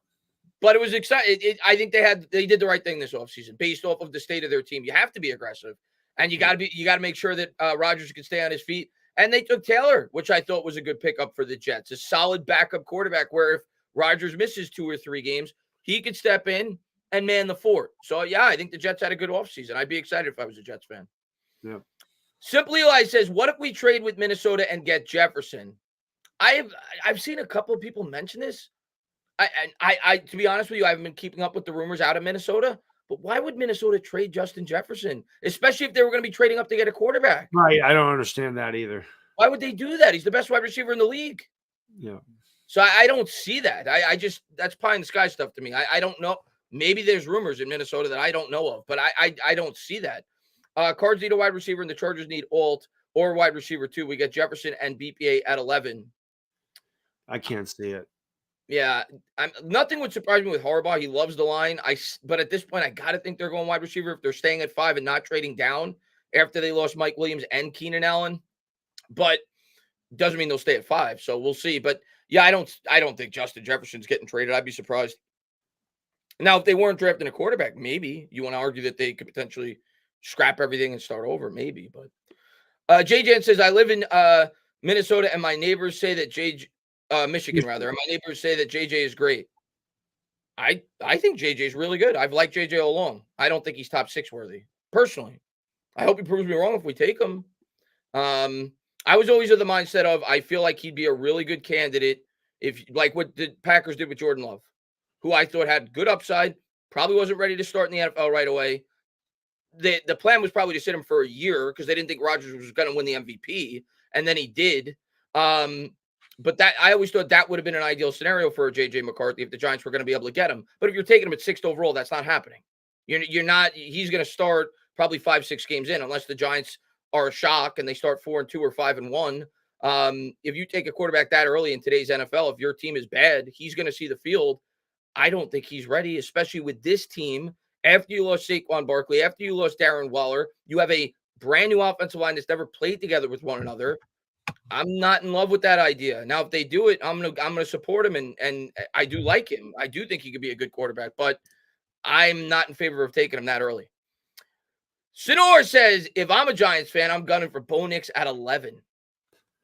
But it was exciting. I think they did the right thing this offseason based off of the state of their team. You have to be aggressive, and you got to make sure that Rodgers can stay on his feet. And they took Taylor, which I thought was a good pickup for the Jets, a solid backup quarterback where if Rodgers misses 2 or 3 games, he could step in and man the fort. So, yeah, I think the Jets had a good offseason. I'd be excited if I was a Jets fan. Yeah. Simply Eli says, what if we trade with Minnesota and get Jefferson? I've seen a couple of people mention this. I to be honest with you, I haven't been keeping up with the rumors out of Minnesota. But why would Minnesota trade Justin Jefferson, especially if they were going to be trading up to get a quarterback? Right. I don't understand that either. Why would they do that? He's the best wide receiver in the league. Yeah. So I don't see that. I just, that's pie in the sky stuff to me. I don't know. Maybe there's rumors in Minnesota that I don't know of, but I don't see that. Cards need a wide receiver and the Chargers need alt. or wide receiver 2. We got Jefferson and BPA at 11. I can't see it. Yeah, nothing would surprise me with Harbaugh. He loves the line. But at this point, I got to think they're going wide receiver if they're staying at 5 and not trading down after they lost Mike Williams and Keenan Allen. But doesn't mean they'll stay at 5. So we'll see. But yeah, I don't think Justin Jefferson's getting traded. I'd be surprised. Now, if they weren't drafting a quarterback, maybe you want to argue that they could potentially scrap everything and start over, maybe. But JJ says, I live in Minnesota, and my neighbors say that Michigan, rather, and my neighbors say that JJ is great. I think JJ is really good. I've liked JJ all along. I don't think he's top 6 worthy, personally. I hope he proves me wrong if we take him. I was always of the mindset of I feel like he'd be a really good candidate if, like what the Packers did with Jordan Love, who I thought had good upside, probably wasn't ready to start in the NFL right away. The plan was probably to sit him for a year because they didn't think Rodgers was going to win the MVP, and then he did. But that I always thought that would have been an ideal scenario for JJ McCarthy if the Giants were going to be able to get him. But if you're taking him at 6th overall, that's not happening. You're not. He's going to start probably 5-6 games in, unless the Giants are a shock and they start 4-2 or 5-1. If you take a quarterback that early in today's NFL, if your team is bad, he's going to see the field. I don't think he's ready, especially with this team. After you lost Saquon Barkley, after you lost Darren Waller, you have a brand new offensive line that's never played together with one another. I'm not in love with that idea. Now, if they do it, I'm gonna support him, and I do like him. I do think he could be a good quarterback, but I'm not in favor of taking him that early. Sinor says, if I'm a Giants fan, I'm gunning for Bo Nix at 11.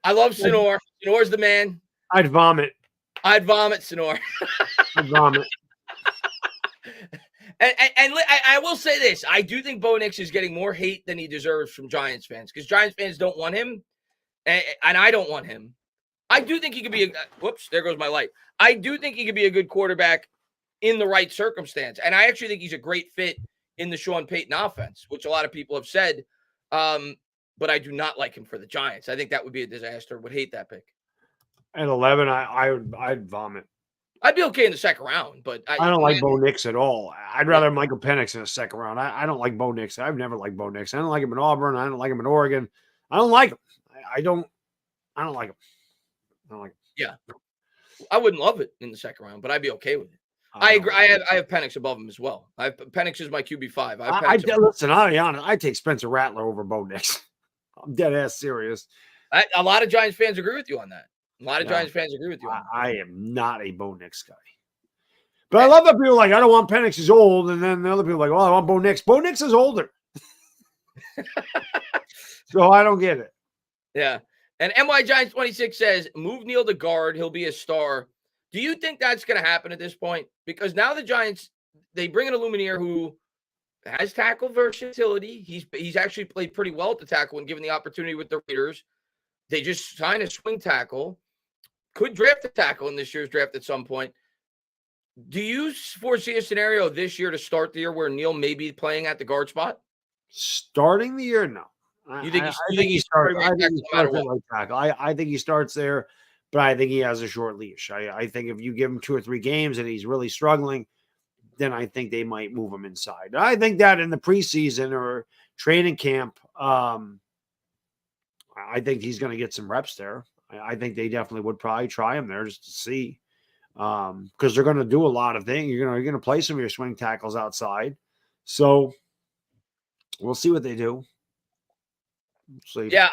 I love Sinor. Sinor's the man. I'd vomit. I'd vomit, Sinor. I'd vomit. And I will say this. I do think Bo Nix is getting more hate than he deserves from Giants fans because Giants fans don't want him, and I don't want him. I do think he could be whoops, there goes my light. I do think he could be a good quarterback in the right circumstance, and I actually think he's a great fit in the Sean Payton offense, which a lot of people have said, but I do not like him for the Giants. I think that would be a disaster. Would hate that pick. At 11, I'd vomit. I'd be okay in the second round, but I don't like Bo Nix at all. I'd rather Michael Penix in the second round. I don't like Bo Nix. I've never liked Bo Nix. I don't like him in Auburn. I don't like him in Oregon. I don't like him. I don't like him. I don't like him. Yeah. I wouldn't love it in the second round, but I'd be okay with it. I agree. I have Penix above him as well. Penix is my QB5. Listen, I'll be honest. I take Spencer Rattler over Bo Nix. I'm dead ass serious. A lot of Giants fans agree with you on that. A lot of Giants fans agree with you. I am not a Bo Nix guy. But I love that people are like, I don't want Penix, he's old. And then the other people are like, well, I want Bo Nix. Bo Nix is older. So I don't get it. Yeah. And NY Giants 26 says, move Neal to guard. He'll be a star. Do you think that's going to happen at this point? Because now the Giants, they bring in a Lumineer who has tackle versatility. He's actually played pretty well at the tackle when given the opportunity with the Raiders. They just signed a swing tackle. Could draft a tackle in this year's draft at some point. Do you foresee a scenario this year to start the year where Neal may be playing at the guard spot? Starting the year, no. You think he starts at right tackle? I think he starts there, but I think he has a short leash. I think if you give him 2 or 3 games and he's really struggling, then I think they might move him inside. I think that in the preseason or training camp, I think he's going to get some reps there. I think they definitely would probably try him there just to see, because they're going to do a lot of things. You're going to play some of your swing tackles outside, so we'll see what they do. Yeah,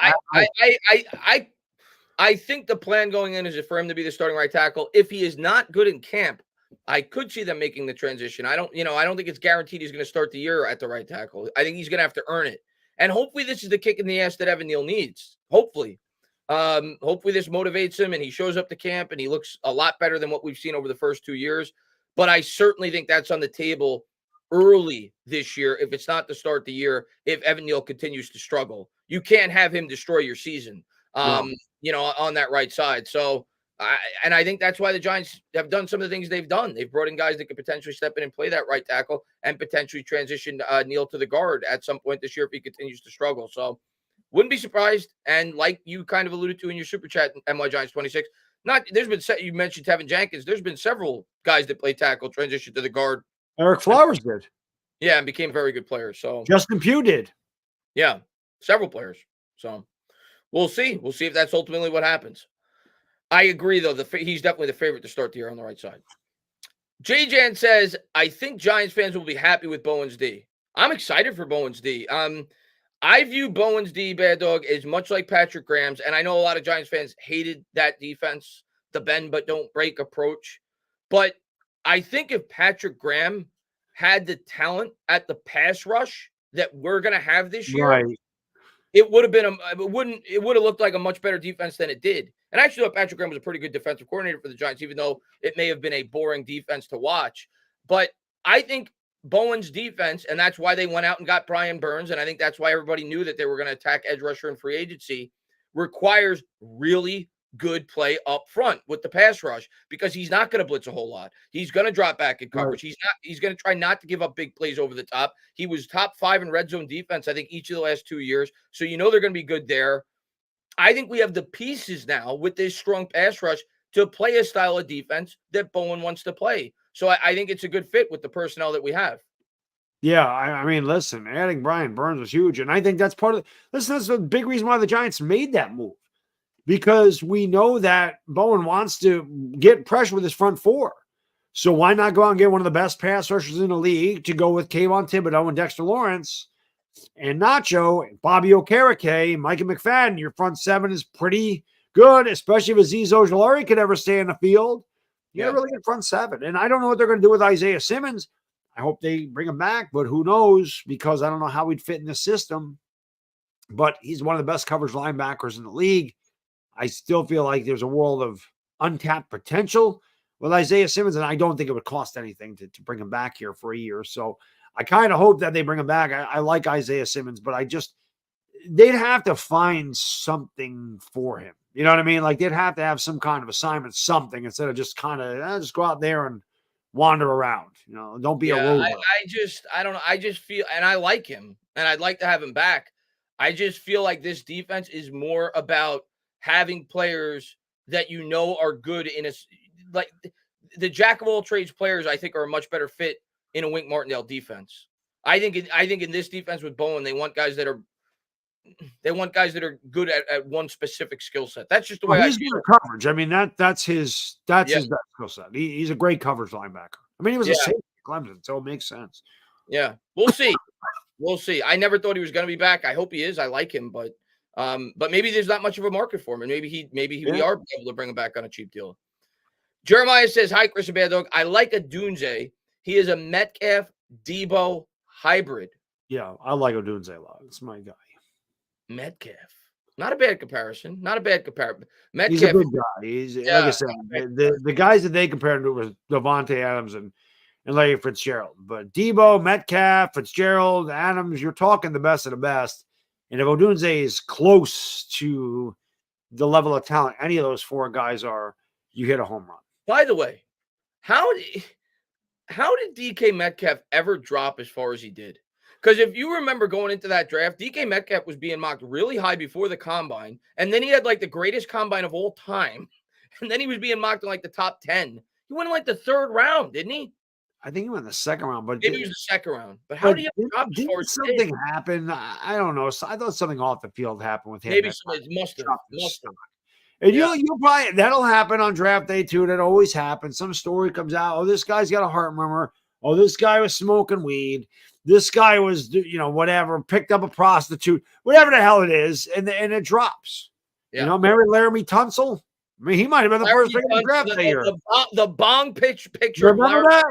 I think the plan going in is for him to be the starting right tackle. If he is not good in camp, I could see them making the transition. I don't think it's guaranteed he's going to start the year at the right tackle. I think he's going to have to earn it. And hopefully this is the kick in the ass that Evan Neal needs. Hopefully this motivates him and he shows up to camp and he looks a lot better than what we've seen over the first 2 years. But I certainly think that's on the table early this year. If it's not to start the year, if Evan Neal continues to struggle, you can't have him destroy your season, on that right side. So, I think that's why the Giants have done some of the things they've done. They've brought in guys that could potentially step in and play that right tackle and potentially transition Neal to the guard at some point this year if he continues to struggle. So wouldn't be surprised. And like you kind of alluded to in your super chat, NY Giants 26, you mentioned Tevin Jenkins. There's been several guys that play tackle transition to the guard. Eric Flowers did. Yeah, and became very good players. So Justin Pugh did. Yeah, several players. So We'll see. We'll see if that's ultimately what happens. I agree, though. He's definitely the favorite to start the year on the right side. JJan says, I think Giants fans will be happy with Bowens D. I'm excited for Bowens D. I view Bowens D, Bad Dog, as much like Patrick Graham's, and I know a lot of Giants fans hated that defense, the bend but don't break approach. But I think if Patrick Graham had the talent at the pass rush that we're going to have this year, Right. it would have been it would have looked like a much better defense than it did. And I actually thought Patrick Graham was a pretty good defensive coordinator for the Giants, even though it may have been a boring defense to watch. But I think Bowen's defense, and that's why they went out and got Brian Burns, and I think that's why everybody knew that they were going to attack edge rusher in free agency, requires really good play up front with the pass rush, because he's not going to blitz a whole lot. He's going to drop back in coverage. Right. He's going to try not to give up big plays over the top. He was top 5 in red zone defense, I think, each of the last 2 years. So they're going to be good there. I think we have the pieces now with this strong pass rush to play a style of defense that Bowen wants to play. So I think it's a good fit with the personnel that we have. Yeah, I mean, listen, adding Brian Burns was huge, and I think that's part of. Listen, that's the big reason why the Giants made that move, because we know that Bowen wants to get pressure with his front four. So why not go out and get one of the best pass rushers in the league to go with Kayvon Thibodeau and Dexter Lawrence and Nacho, Bobby Okereke, Micah McFadden? Your front seven is pretty good, especially if Azeez Ojulari could ever stay in the field. You got a really good front seven. And I don't know what they're going to do with Isaiah Simmons. I hope they bring him back, but who knows, because I don't know how he'd fit in the system. But he's one of the best coverage linebackers in the league. I still feel like there's a world of untapped potential with Isaiah Simmons, and I don't think it would cost anything to bring him back here for a year. So I kind of hope that they bring him back. I like Isaiah Simmons, but they'd have to find something for him. You know what I mean? Like, they'd have to have some kind of assignment, something, instead of just kind of just go out there and wander around. Don't be a robot. I don't know. I just feel, and I like him, and I'd like to have him back. I just feel like this defense is more about having players that are good in like the jack of all trades players. I think are a much better fit in a Wink Martindale defense. I think in this defense with Bowen, they want guys that are good at one specific skill set. That's just the way he's good at coverage. I mean, that's his best skill set. He's a great coverage linebacker. I mean, he was a safety at Clemson, so it makes sense. Yeah, we'll see. We'll see. I never thought he was going to be back. I hope he is. I like him, but maybe there's not much of a market for him, and maybe we are able to bring him back on a cheap deal. Jeremiah says, "Hi, Chris and Bad Dog. I like Odunze. He is a Metcalf Debo hybrid." Yeah, I like Odunze a lot. It's my guy. Metcalf, not a bad comparison. Metcalf, he's a good guy. He's like I said, the guys that they compared to was Devontae Adams and Larry Fitzgerald. But Debo, Metcalf, Fitzgerald, Adams, you're talking the best of the best. And if Odunze is close to the level of talent any of those four guys are, you hit a home run. By the way, how did DK Metcalf ever drop as far as he did? Because if you remember going into that draft, DK Metcalf was being mocked really high before the combine, and then he had like the greatest combine of all time, and then he was being mocked in like the top 10. He went in like the 3rd round, didn't he? I think he went in the 2nd round, but maybe it was the 2nd round. But how do you drop as far as something happen? I don't know. I thought something off the field happened with him. Maybe somebody must have. And you'll probably, that'll happen on draft day too. That always happens. Some story comes out. Oh, this guy's got a heart murmur. Oh, this guy was smoking weed. This guy was, whatever, picked up a prostitute, whatever the hell it is, and it drops. Yeah. Remember Laramie Tunsil? I mean, he might have been the first pick in the draft that year. The bong picture. Remember that?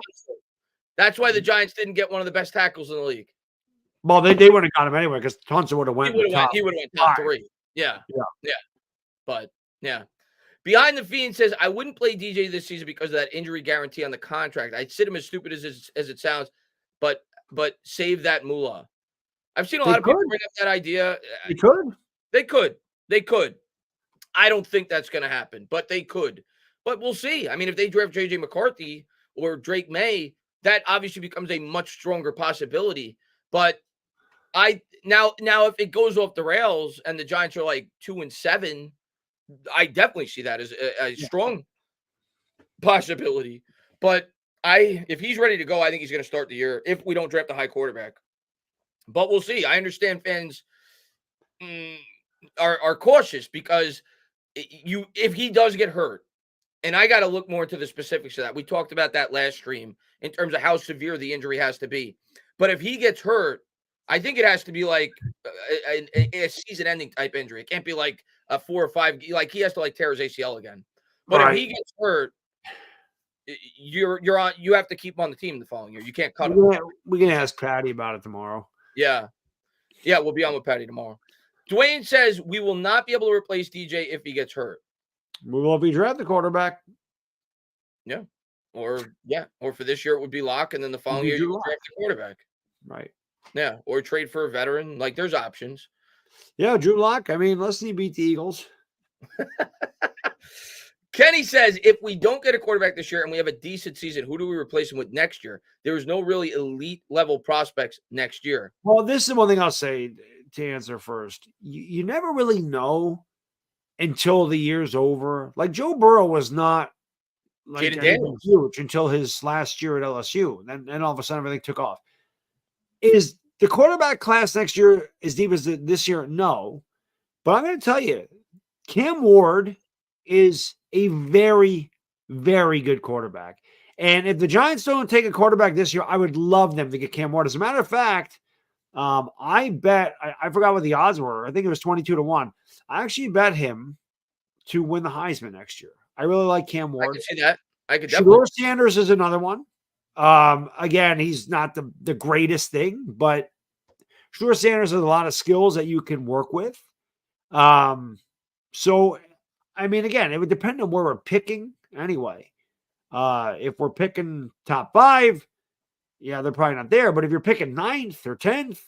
That's why the Giants didn't get one of the best tackles in the league. Well, they would have got him anyway because Tunsil would have went. He would have went top 3. Yeah. But yeah. Behind the Fiend says, I wouldn't play DJ this season because of that injury guarantee on the contract. I'd sit him as stupid as it sounds, but save that moolah. I've seen a lot of people bring up that idea. They could. I don't think that's going to happen, but they could. But we'll see. I mean, if they draft J.J. McCarthy or Drake May, that obviously becomes a much stronger possibility. But now if it goes off the rails and the Giants are like 2-7, I definitely see that as a strong possibility. But if he's ready to go, I think he's going to start the year if we don't draft a high quarterback. But we'll see. I understand fans are cautious because if he does get hurt, and I got to look more into the specifics of that. We talked about that last stream in terms of how severe the injury has to be. But if he gets hurt, I think it has to be like a season-ending type injury. It can't be like a 4 or 5. Like he has to like tear his ACL again. But if he gets hurt, you're on. You have to keep him on the team the following year. You can't cut him. We're gonna ask Patty about it tomorrow. Yeah, we'll be on with Patty tomorrow. Dwayne says we will not be able to replace DJ if he gets hurt. We will be draft the quarterback. Yeah. Or for this year it would be Lock, and then the following year you would draft the quarterback. Right. Yeah. Or trade for a veteran. Like there's options. Yeah, Drew Lock. I mean, let's see beat the Eagles. Kenny says if we don't get a quarterback this year and we have a decent season, who do we replace him with next year? There is no really elite level prospects next year. Well, this is one thing I'll say to answer first. You never really know until the year's over. Like Joe Burrow was not like huge until his last year at LSU. Then all of a sudden everything took off. Is the quarterback class next year as deep as this year? No. But I'm going to tell you, Cam Ward is a very, very good quarterback. And if the Giants don't take a quarterback this year, I would love them to get Cam Ward. As a matter of fact, I bet, I forgot what the odds were. I think it was 22-1. I actually bet him to win the Heisman next year. I really like Cam Ward. I can see that. I could definitely. Shedeur Sanders is another one. Again, he's not the greatest thing, but Shedeur Sanders has a lot of skills that you can work with. So, I mean, again, it would depend on where we're picking anyway. If we're picking top 5, yeah, they're probably not there. But if you're picking 9th or 10th,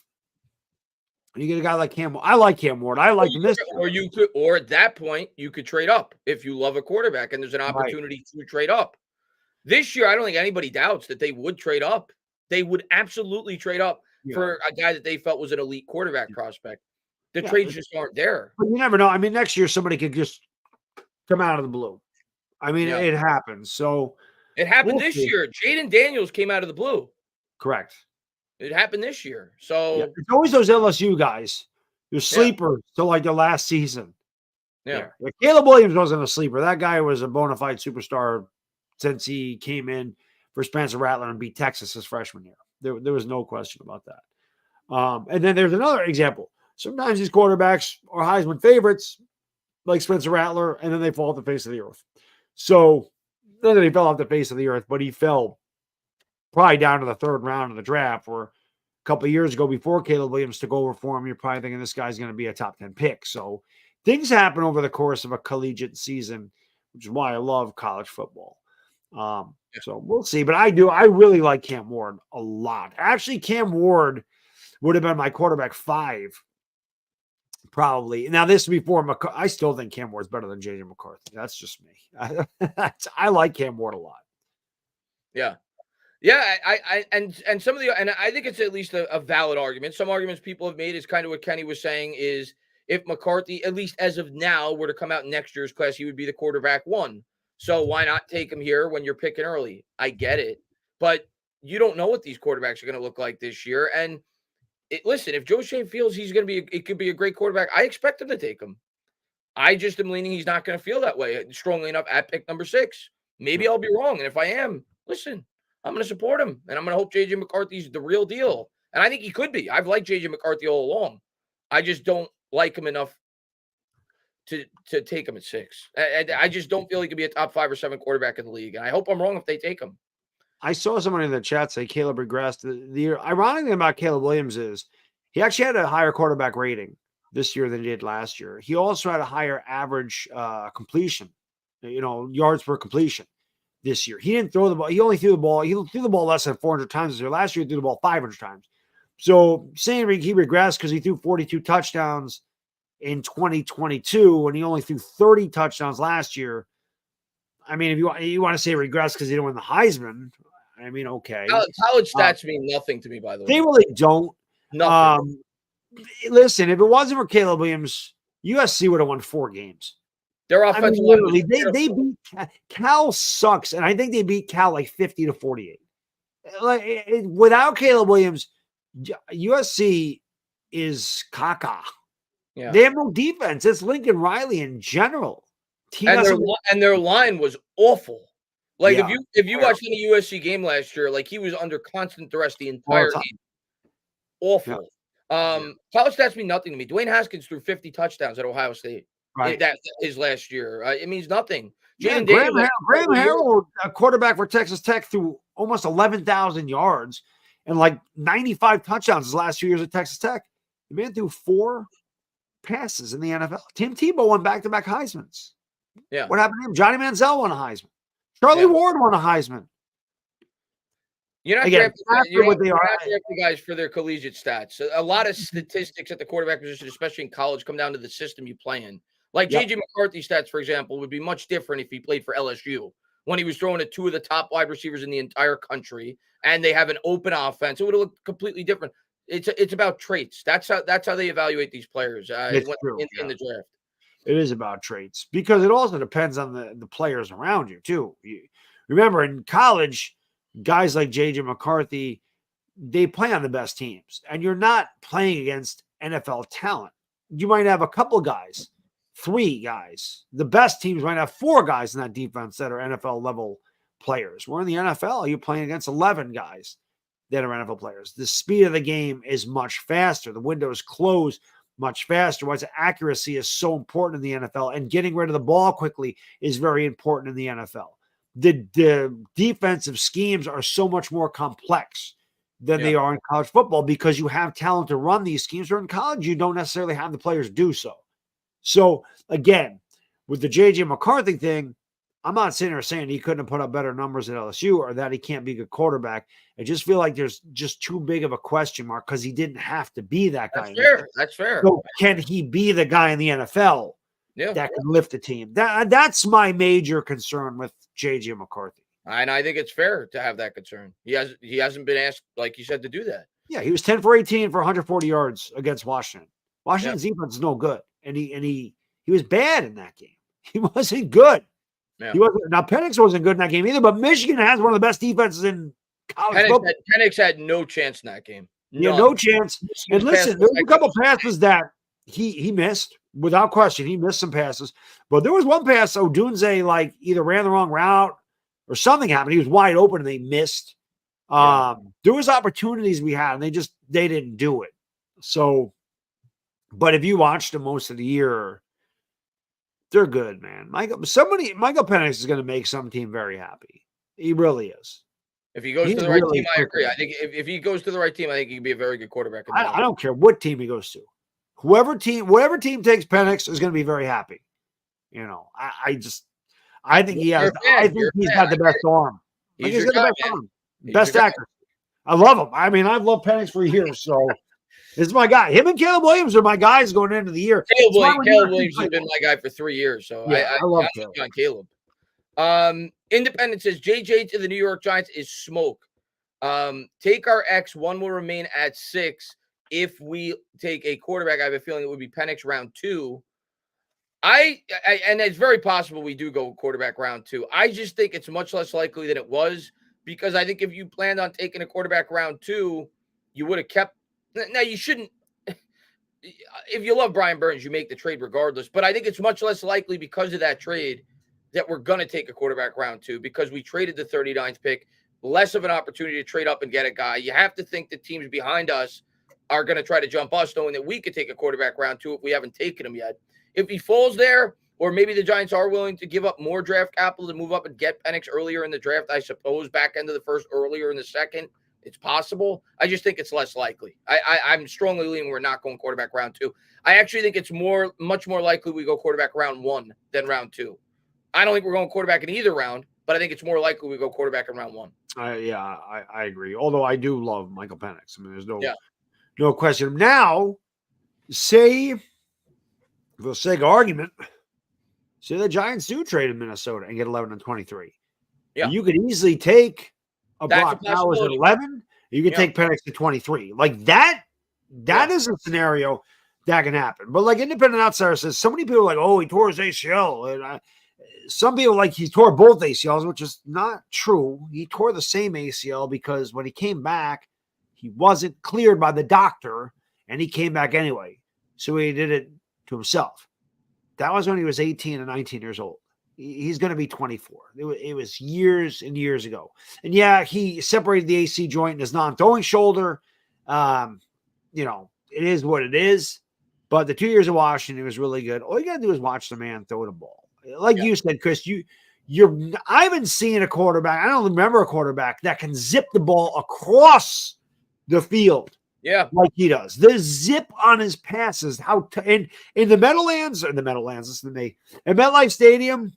you get a guy like Cam Ward. I like Cam Ward. I like him this year. Or at that point, you could trade up if you love a quarterback and there's an opportunity to trade up. This year, I don't think anybody doubts that they would trade up. They would absolutely trade up for a guy that they felt was an elite quarterback prospect. The trades just aren't there. But you never know. I mean, next year, somebody could just come out of the blue. I mean, it happens. So it happened this year. Jaden Daniels came out of the blue. Correct. It happened this year. So it's always those LSU guys. You're sleepers till like the last season. Yeah. Caleb Williams wasn't a sleeper. That guy was a bona fide superstar since he came in for Spencer Rattler and beat Texas his freshman year. There was no question about that. And then there's another example. Sometimes these quarterbacks are Heisman favorites, like Spencer Rattler, and then they fall off the face of the earth. So, not that he fell off the face of the earth, but he fell probably down to the 3rd round of the draft, where a couple of years ago before Caleb Williams took over for him, you're probably thinking this guy's going to be a top 10 pick. So, things happen over the course of a collegiate season, which is why I love college football. So, we'll see. But I really like Cam Ward a lot. Actually, Cam Ward would have been my quarterback 5. Probably. Now, this is before I still think Cam Ward's better than J.J. McCarthy. That's just me. I like Cam Ward a lot. Yeah. Yeah. And some of and I think it's at least a valid argument. Some arguments people have made is kind of what Kenny was saying is if McCarthy, at least as of now, were to come out in next year's class, he would be the quarterback 1. So why not take him here when you're picking early? I get it. But you don't know what these quarterbacks are going to look like this year. And listen, if Joe Shane feels he's going to it could be a great quarterback, I expect him to take him. I just am leaning he's not going to feel that way strongly enough at pick number 6. Maybe I'll be wrong. And if I am, listen, I'm going to support him. And I'm going to hope J.J. McCarthy's the real deal. And I think he could be. I've liked J.J. McCarthy all along. I just don't like him enough to take him at 6. I just don't feel he could be a top 5 or 7 quarterback in the league. And I hope I'm wrong if they take him. I saw someone in the chat say Caleb regressed. The ironic thing about Caleb Williams is he actually had a higher quarterback rating this year than he did last year. He also had a higher average completion, yards per completion this year. He didn't throw the ball. He only threw the ball. He threw the ball less than 400 times this year. Last year, he threw the ball 500 times. So saying he regressed because he threw 42 touchdowns in 2022 and he only threw 30 touchdowns last year. I mean, if you want to say regress because he didn't win the Heisman, I mean, okay. College stats mean nothing to me, by the way. They really don't. Nothing. Listen, if it wasn't for Caleb Williams, USC would have won 4 games. Their offensive literally, they beat Cal sucks, and I think they beat Cal like 50-48. Like without Caleb Williams, USC is caca. Yeah. They have no defense. It's Lincoln Riley in general. He And doesn't. their line was awful. Like Yeah, if you watched any USC game last year, like he was under constant duress the all the entire time. game. Yeah, Awful. yeah. College stats mean nothing to me. Dwayne Haskins threw 50 touchdowns at Ohio State. Right. That his last year. It means nothing. Yeah, Jaden Daniels had Graham a year. Harrell, a quarterback for Texas Tech, threw almost 11,000 yards and like 95 touchdowns his last 2 years at Texas Tech. The man threw 4 passes in the NFL. Tim Tebow won back-to-back Heismans. Yeah. What happened to him? Johnny Manziel won a Heisman. Charlie Yeah. Ward won a Heisman. You're not Again, drafting what they are. guys for their collegiate stats. A lot of statistics at the quarterback position, especially in college, come down to the system you play in. Like Yep. JJ McCarthy stats, for example, would be much different if he played for LSU when he was throwing to 2 of the top wide receivers in the entire country, and they have an open offense. It would have looked completely different. It's about traits. That's how they evaluate these players It's true, in the draft. It is about traits because it also depends on the players around you too. Remember, in college, guys like JJ McCarthy, they play on the best teams, and you're not playing against NFL talent. You might have a couple guys, 3 guys. The best teams might have 4 guys in that defense that are NFL level players. We're in the NFL, you're playing against 11 guys that are NFL players. The speed of the game is much faster. The windows close much faster. Why accuracy is so important in the NFL, and getting rid of the ball quickly is very important in the NFL. The defensive schemes are so much more complex than they are in college football because you have talent to run these schemes, or in college, you don't necessarily have the players do so. So again, with the JJ McCarthy thing, I'm not sitting here saying he couldn't have put up better numbers at LSU or that he can't be a good quarterback. I just feel like there's just too big of a question mark because he didn't have to be that guy. That's fair. So can he be the guy in the NFL that can lift the team? That's my major concern with JJ McCarthy. And I think it's fair to have that concern. He hasn't been asked, like you said, to do that. Yeah, he was 10 for 18 for 140 yards against Washington. Washington's defense is no good, and he was bad in that game. He wasn't good. Yeah. He wasn't. Now Penix wasn't good in that game either, but Michigan has one of the best defenses in college football. Penix had no chance in that game. Yeah, no chance. And listen, there was a couple passes that he missed without question. He missed some passes, but there was one pass Odunze like either ran the wrong route or something happened. He was wide open and they missed. There was opportunities we had, and they didn't do it. So, but if you watched them most of the year, they're good, man. Michael Penix is going to make some team very happy. He really is. If he goes to the right team, I agree. I think if he goes to the right team, I think he can be a very good quarterback. I don't care what team he goes to. Whatever team takes Penix is going to be very happy. You know, I think he has. I think he's got the best arm. He's got the best arm. Best actor. I love him. I mean, I've loved Penix for years, so this is my guy. Him and Caleb Williams are my guys going into the year. Caleb Williams has been my guy for 3 years, so yeah, I love Caleb. Independent says JJ to the New York Giants is smoke. Take our X. One will remain at 6. If we take a quarterback, I have a feeling it would be Penix round 2. And it's very possible we do go quarterback round 2. I just think it's much less likely than it was, because I think if you planned on taking a quarterback round 2, you would have kept. Now you shouldn't. If you love Brian Burns, you make the trade regardless. But I think it's much less likely because of that trade that we're going to take a quarterback round 2, because we traded the 39th pick. Less of an opportunity to trade up and get a guy. You have to think the teams behind us are going to try to jump us, knowing that we could take a quarterback round 2 if we haven't taken him yet. If he falls there, or maybe the Giants are willing to give up more draft capital to move up and get Penix earlier in the draft, I suppose, back end of the first, earlier in the second, it's possible. I just think it's less likely. I'm strongly leaning we're not going quarterback round 2. I actually think it's much more likely we go quarterback round 1 than round 2. I don't think we're going quarterback in either round, but I think it's more likely we go quarterback in round 1. I agree. Although I do love Michael Penix. I mean, there's no question. Now, say, for the sake of argument, say the Giants do trade in Minnesota and get 11 and 23. Yeah. You could easily take Brock Bowers at 11. You could take Penix at 23. Like that is a scenario that can happen. But like Independent Outsider says, so many people are like, oh, he tore his ACL. And some people like he tore both ACLs, which is not true. He tore the same ACL because when he came back, he wasn't cleared by the doctor, and he came back anyway. So he did it to himself. That was when he was 18 and 19 years old. He's going to be 24. It was years and years ago. And yeah, he separated the AC joint in his non-throwing shoulder. It is what it is. But the 2 years of Washington, it was really good. All you got to do is watch the man throw the ball. Like you said, Chris, I haven't seen a quarterback. I don't remember a quarterback that can zip the ball across the field. Yeah, like he does. The zip on his passes. In the Meadowlands, listen to me. At MetLife Stadium,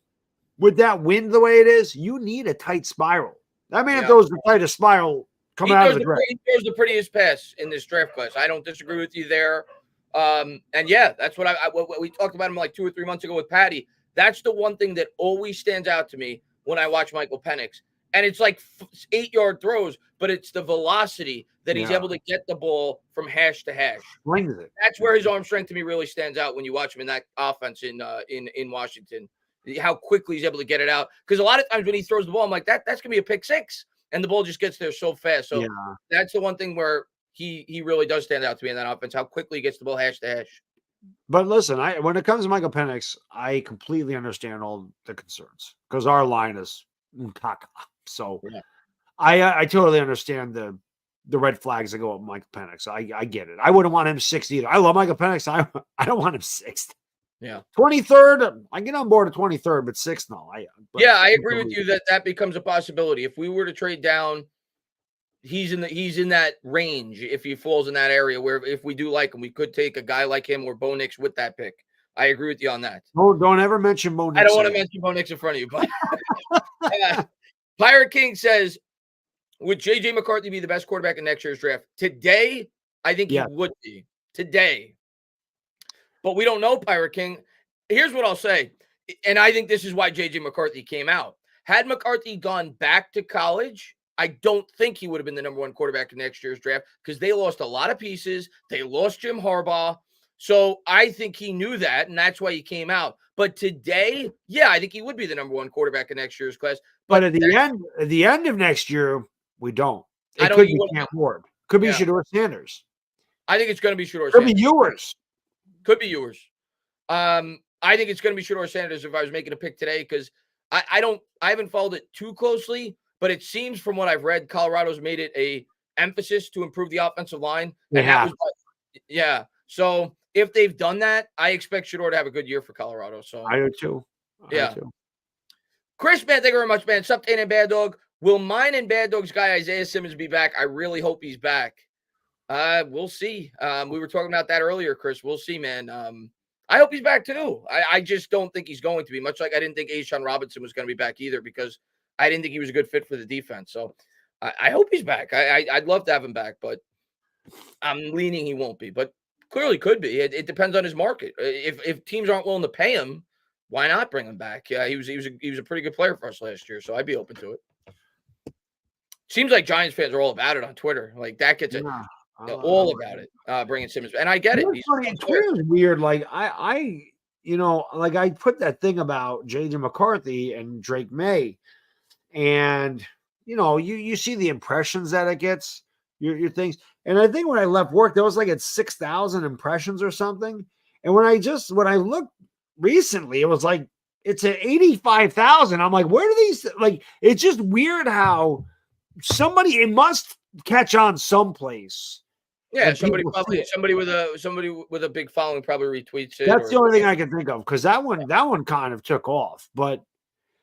with that wind the way it is, you need a tight spiral. That man throws the tightest spiral coming out of the draft. He throws the prettiest pass in this draft class. I don't disagree with you there. And yeah, that's what what we talked about him like 2 or 3 months ago with Patty. That's the one thing that always stands out to me when I watch Michael Penix. And it's like 8-yard throws, but it's the velocity that he's able to get the ball from hash to hash. That's where his arm strength to me really stands out when you watch him in that offense in Washington. How quickly he's able to get it out. Because a lot of times when he throws the ball, I'm like, that's going to be a pick six. And the ball just gets there so fast. So that's the one thing where he really does stand out to me in that offense, how quickly he gets the ball hash to hash. But listen, when it comes to Michael Penix, I completely understand all the concerns because our line is caca. So I totally understand the red flags that go up Michael Penix. I get it. I wouldn't want him sixth either. I love Michael Penix. I don't want him sixth. Yeah. 23rd, I get on board at 23rd, but sixth, no. I agree with you that becomes a possibility. If we were to trade down, he's in that range. If he falls in that area where if we do like him, we could take a guy like him or Bo Nix with that pick. I agree with you on that. Don't ever mention Bo Nix. I don't want to mention Bo Nix in front of you, but Pirate King says, would J.J. McCarthy be the best quarterback in next year's draft? Today, I think he would be. Today. But we don't know, Pirate King. Here's what I'll say, and I think this is why J.J. McCarthy came out. Had McCarthy gone back to college, I don't think he would have been the number one quarterback in next year's draft because they lost a lot of pieces. They lost Jim Harbaugh. So I think he knew that, and that's why he came out. But today, I think he would be the number one quarterback in next year's class. But at the end of next year, we don't. It could be Cam Ward. Could be Shedeur Sanders. I think it's going to be Shedeur Sanders. Could be yours. Could be yours. I think it's going to be Shedeur Sanders if I was making a pick today because I haven't followed it too closely, but it seems from what I've read, Colorado's made it a emphasis to improve the offensive line. So if they've done that, I expect Shedeur to have a good year for Colorado. So I do too. Chris, man, thank you very much, man. Sup, Tane and Baddog. Will mine and Baddog's guy Isaiah Simmons be back? I really hope he's back. We'll see. We were talking about that earlier, Chris. We'll see, man. I hope he's back too. I just don't think he's going to be. Much like I didn't think A'Shawn Robinson was going to be back either because I didn't think he was a good fit for the defense. So I hope he's back. I'd love to have him back, but I'm leaning he won't be. But clearly could be. It depends on his market. If teams aren't willing to pay him, why not bring him back? Yeah, he was a pretty good player for us last year, so I'd be open to it. Seems like Giants fans are all about it on Twitter. Like that gets it. All about it, bringing Simmons, and I get it. Twitter's weird. Like I put that thing about J.J. McCarthy and Drake May, and you see the impressions that it gets, your things. And I think when I left work, there was like at 6,000 impressions or something. And when I looked recently, it was like it's at 85,000. I'm like, where do these? Like, it's just weird how it must catch on someplace. Yeah, somebody with a big following probably retweets it. That's the only thing I can think of because that one kind of took off. But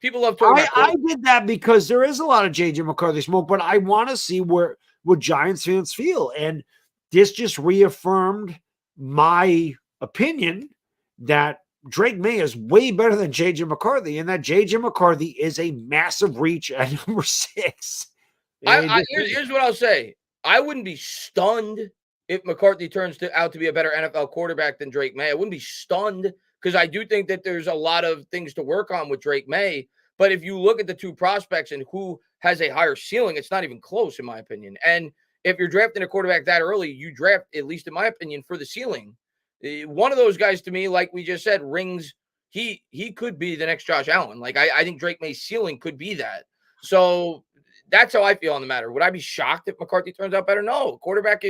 people love talking about I did that because there is a lot of JJ McCarthy smoke, but I want to see what Giants fans feel, and this just reaffirmed my opinion that Drake May is way better than JJ McCarthy, and that JJ McCarthy is a massive reach at number 6. Here's what I'll say. I wouldn't be stunned if McCarthy turns out to be a better NFL quarterback than Drake May. I wouldn't be stunned because I do think that there's a lot of things to work on with Drake May. But if you look at the two prospects and who has a higher ceiling, it's not even close, in my opinion. And if you're drafting a quarterback that early, you draft, at least in my opinion, for the ceiling. One of those guys, to me, like we just said, rings. He could be the next Josh Allen. Like I think Drake May's ceiling could be that. So that's how I feel on the matter. Would I be shocked if McCarthy turns out better? No. Quarterback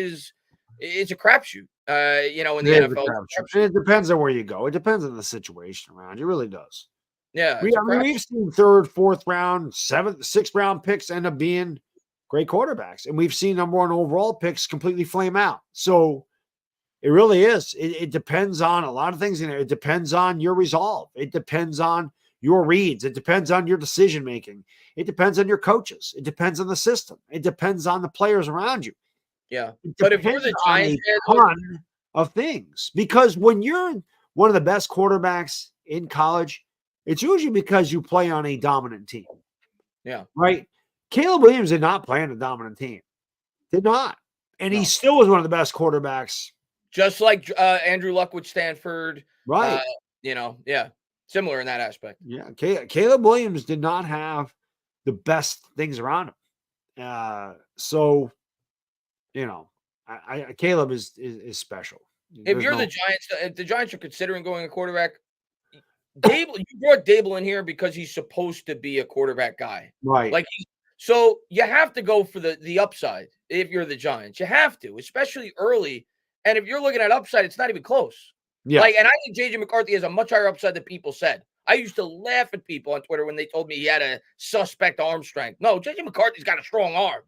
it's a crapshoot. In the It is a NFL. crapshoot. It depends on where you go. It depends on the situation around. It really does. Yeah, it's a crap. We've seen third, fourth round, seventh, sixth round picks end up being great quarterbacks, and we've seen number one overall picks completely flame out. So it really is. It depends on a lot of things in there. It depends on your resolve. It depends on your reads. It depends on your decision making. It depends on your coaches. It depends on the system. It depends on the players around you. Yeah. It But if you're depends the on Giants a ton of things. Because when you're one of the best quarterbacks in college, it's usually because you play on a dominant team. Yeah. Right? Caleb Williams did not play on a dominant team. Did not. And he still was one of the best quarterbacks. Just like Andrew Luck with Stanford. Right. Yeah. Similar in that aspect. Yeah. Caleb Williams did not have the best things around him. So, Caleb is special. If you're the Giants, if the Giants are considering going a quarterback, Dable, you brought Dable in here because he's supposed to be a quarterback guy. Right. So you have to go for the upside if you're the Giants. You have to, especially early. And if you're looking at upside, it's not even close. Yeah. And I think JJ McCarthy has a much higher upside than people said. I used to laugh at people on Twitter when they told me he had a suspect arm strength. No, JJ McCarthy's got a strong arm,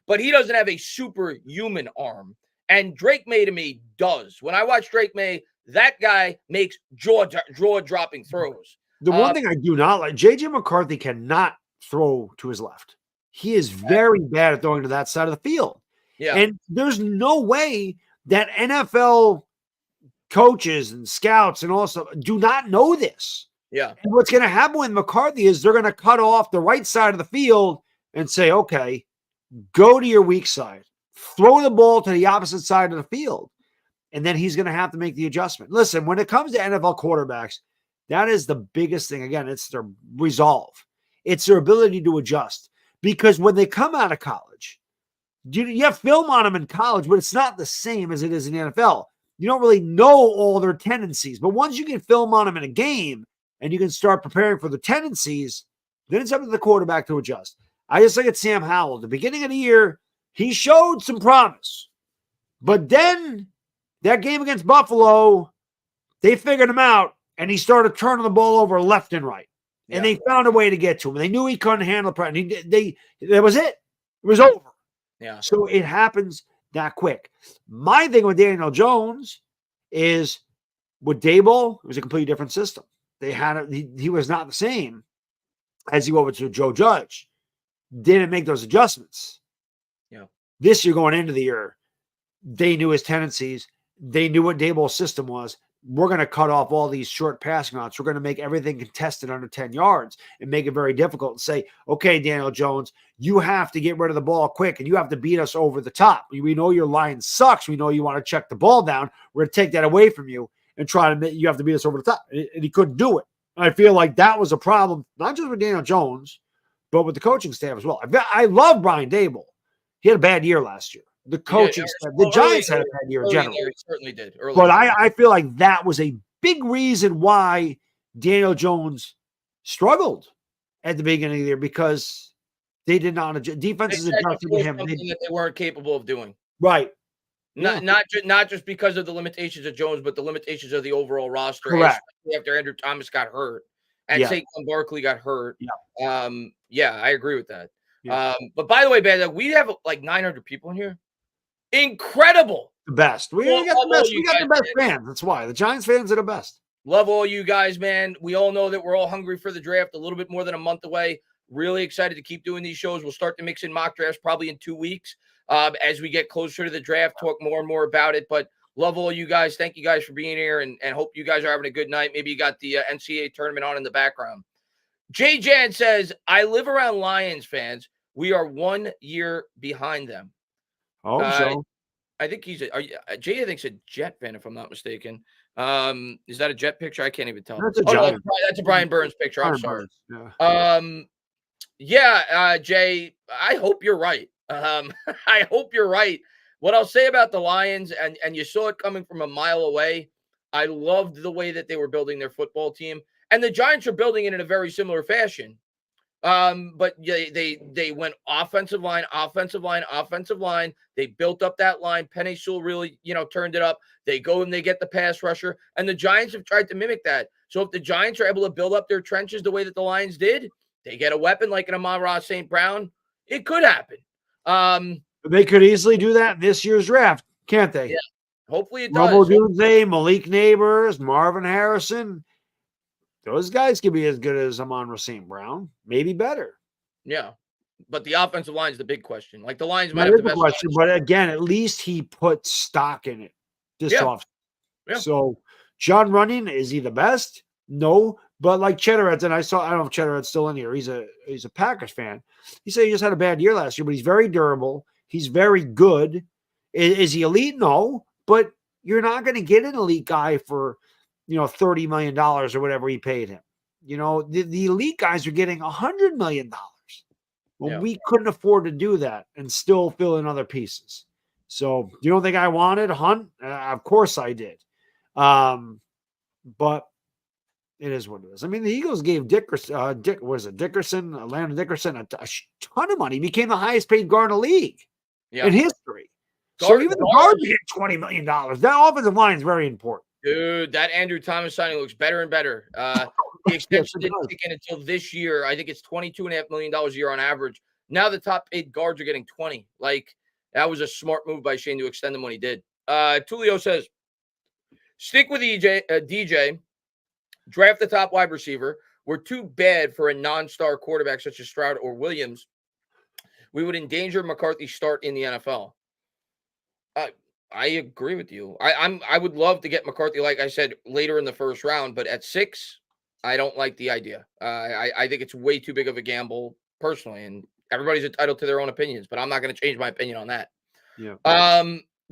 but he doesn't have a superhuman arm. And Drake May to me does. When I watch Drake May, that guy makes jaw-dropping throws. The one thing I do not like, JJ McCarthy cannot throw to his left. He is very bad at throwing to that side of the field. Yeah. And there's no way that NFL coaches and scouts and also do not know this. Yeah. And what's going to happen with McCarthy is they're going to cut off the right side of the field and say, okay, go to your weak side, throw the ball to the opposite side of the field. And then he's going to have to make the adjustment. Listen, when it comes to NFL quarterbacks, that is the biggest thing. Again, it's their resolve. It's their ability to adjust. Because when they come out of college, you have film on them in college, but it's not the same as it is in the NFL. You don't really know all their tendencies. But once you get film on them in a game and you can start preparing for the tendencies, then it's up to the quarterback to adjust. I just look at Sam Howell. At the beginning of the year, he showed some promise. But then that game against Buffalo, they figured him out, and he started turning the ball over left and right. Yeah. And they found a way to get to him. They knew he couldn't handle pressure. That was it. It was over. Yeah. So it happens that quick. My thing with Daniel Jones is with Dable, it was a completely different system. He was not the same as he was with Joe Judge. Didn't make those adjustments. Yeah. This year going into the year, they knew his tendencies. They knew what Dable's system was. We're going to cut off all these short passing routes. We're going to make everything contested under 10 yards and make it very difficult and say, okay, Daniel Jones, you have to get rid of the ball quick and you have to beat us over the top. We know your line sucks. We know you want to check the ball down. We're going to take that away from you and try to you have to beat us over the top. And he couldn't do it. And I feel like that was a problem, not just with Daniel Jones, but with the coaching staff as well. I love Brian Dable. He had a bad year last year. The coaching staff, the Giants had a bad year in general. He certainly did. But I feel like that was a big reason why Daniel Jones struggled at the beginning of the year because they did not adjust. Defenses adjusted to him. Something that they weren't capable of doing. Right. Not just because of the limitations of Jones, but the limitations of the overall roster. Correct. After Andrew Thomas got hurt and Saquon Barkley got hurt. Yeah. I agree with that. Yeah. But by the way, Baddog, we have like 900 people in here. Incredible. The best. We got the best. We got the best fans. That's why the Giants fans are the best. Love all you guys, man. We all know that we're all hungry for the draft. A little bit more than a month away. Really excited to keep doing these shows. We'll start to mix in mock drafts probably in 2 weeks as we get closer to the draft. Talk more and more about it. But love all you guys. Thank you guys for being here, and hope you guys are having a good night. Maybe you got the NCAA tournament on in the background. Jay Jan says, "I live around Lions fans. We are 1 year behind them." Oh, so I think he's Jay. I think's a Jet fan, if I'm not mistaken. Is that a Jet picture? I can't even tell. That's a that's a Brian Burns picture. I'm sorry. Yeah. Jay. I hope you're right. I hope you're right. What I'll say about the Lions, and you saw it coming from a mile away. I loved the way that they were building their football team, and the Giants are building it in a very similar fashion. But yeah, they went offensive line, offensive line, offensive line. They built up that line. Penei Sewell really, turned it up. They go and they get the pass rusher, and the Giants have tried to mimic that. So if the Giants are able to build up their trenches the way that the Lions did, they get a weapon like an Amon-Ra St. Brown. It could happen. They could easily do that in this year's draft, can't they? Yeah, hopefully it Romo does. Doomsday, Malik Neighbors, Marvin Harrison. Those guys could be as good as Amon-Ra St. Brown, maybe better. Yeah. But the offensive line is the big question. Like the Lions might That have is the a best question, line. but again, at least he put stock in it this off. Yeah. So John Runyon, is he the best? No, but like Cheddarheads, and I don't know if Cheddarhead's still in here. He's a Packers fan. He said he just had a bad year last year, but he's very durable. He's very good. Is he elite? No, but you're not going to get an elite guy for $30 million or whatever he paid him. The elite guys are getting $100 million. Well, we couldn't afford to do that and still fill in other pieces. So, you don't think I wanted Hunt? Of course I did. But it is what it is. I mean, the Eagles gave Dickerson, Landon Dickerson, a ton of money. He became the highest paid guard in the league in history. So even the guards get $20 million. That offensive line is very important. Dude, that Andrew Thomas signing looks better and better. The extension didn't kick in until this year. I think it's $22.5 million a year on average. Now the top 8 guards are getting 20. Like, that was a smart move by Shane to extend them when he did. Tulio says, stick with DJ, draft the top wide receiver. We're too bad for a non-star quarterback such as Stroud or Williams. We would endanger McCarthy's start in the NFL. I agree with you. I would love to get McCarthy, like I said, later in the first round, but at 6, I don't like the idea. I think it's way too big of a gamble personally, and everybody's entitled to their own opinions, but I'm not going to change my opinion on that. Yeah.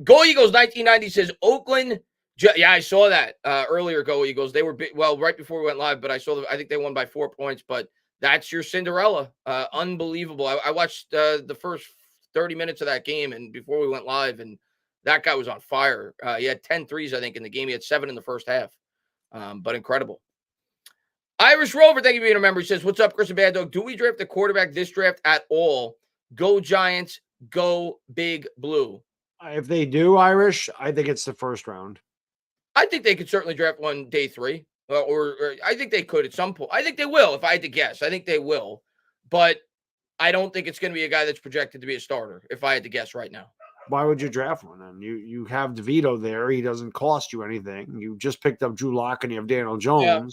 Go Eagles 1990 says Oakland. Yeah, I saw that earlier. Go Eagles. They were right before we went live, but I think they won by 4 points. But that's your Cinderella. Unbelievable. I watched the first 30 minutes of that game, and before we went live, and that guy was on fire. He had 10 threes, I think, in the game. He had 7 in the first half. But incredible. Irish Rover, thank you for being a member. He says, what's up, Chris and Baddog? Do we draft a quarterback this draft at all? Go Giants. Go Big Blue. If they do, Irish, I think it's the first round. I think they could certainly draft one day 3. Or I think they could at some point. I think they will, if I had to guess. I think they will. But I don't think it's going to be a guy that's projected to be a starter, if I had to guess right now. Why would you draft one? And you have DeVito there. He doesn't cost you anything. You just picked up Drew Lock and you have Daniel Jones. Yeah.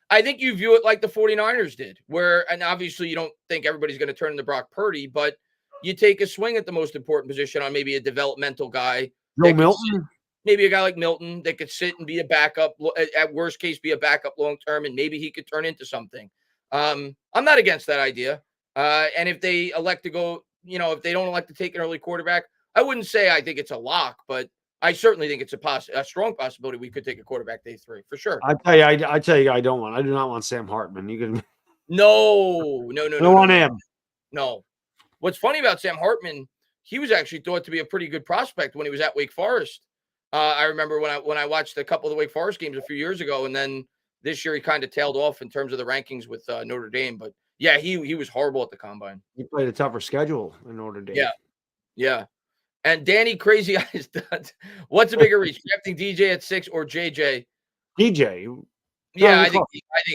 I think you view it like the 49ers did, and obviously you don't think everybody's going to turn into Brock Purdy, but you take a swing at the most important position on maybe a developmental guy. Joe Milton? Maybe a guy like Milton that could sit and be a backup, at worst case, be a backup long-term, and maybe he could turn into something. I'm not against that idea. And if they elect to go, if they don't elect to take an early quarterback, I wouldn't say I think it's a lock, but I certainly think it's a strong possibility we could take a quarterback day 3 for sure. I tell you, I do not want Sam Hartman. You can no. I don't want him. No. What's funny about Sam Hartman, he was actually thought to be a pretty good prospect when he was at Wake Forest. I remember when I watched a couple of the Wake Forest games a few years ago, and then this year he kind of tailed off in terms of the rankings with Notre Dame. But yeah, he was horrible at the combine. He played a tougher schedule in Notre Dame. Yeah. And Danny Crazy Eyes, what's a bigger reach, drafting DJ at 6 or JJ? DJ. Yeah, I think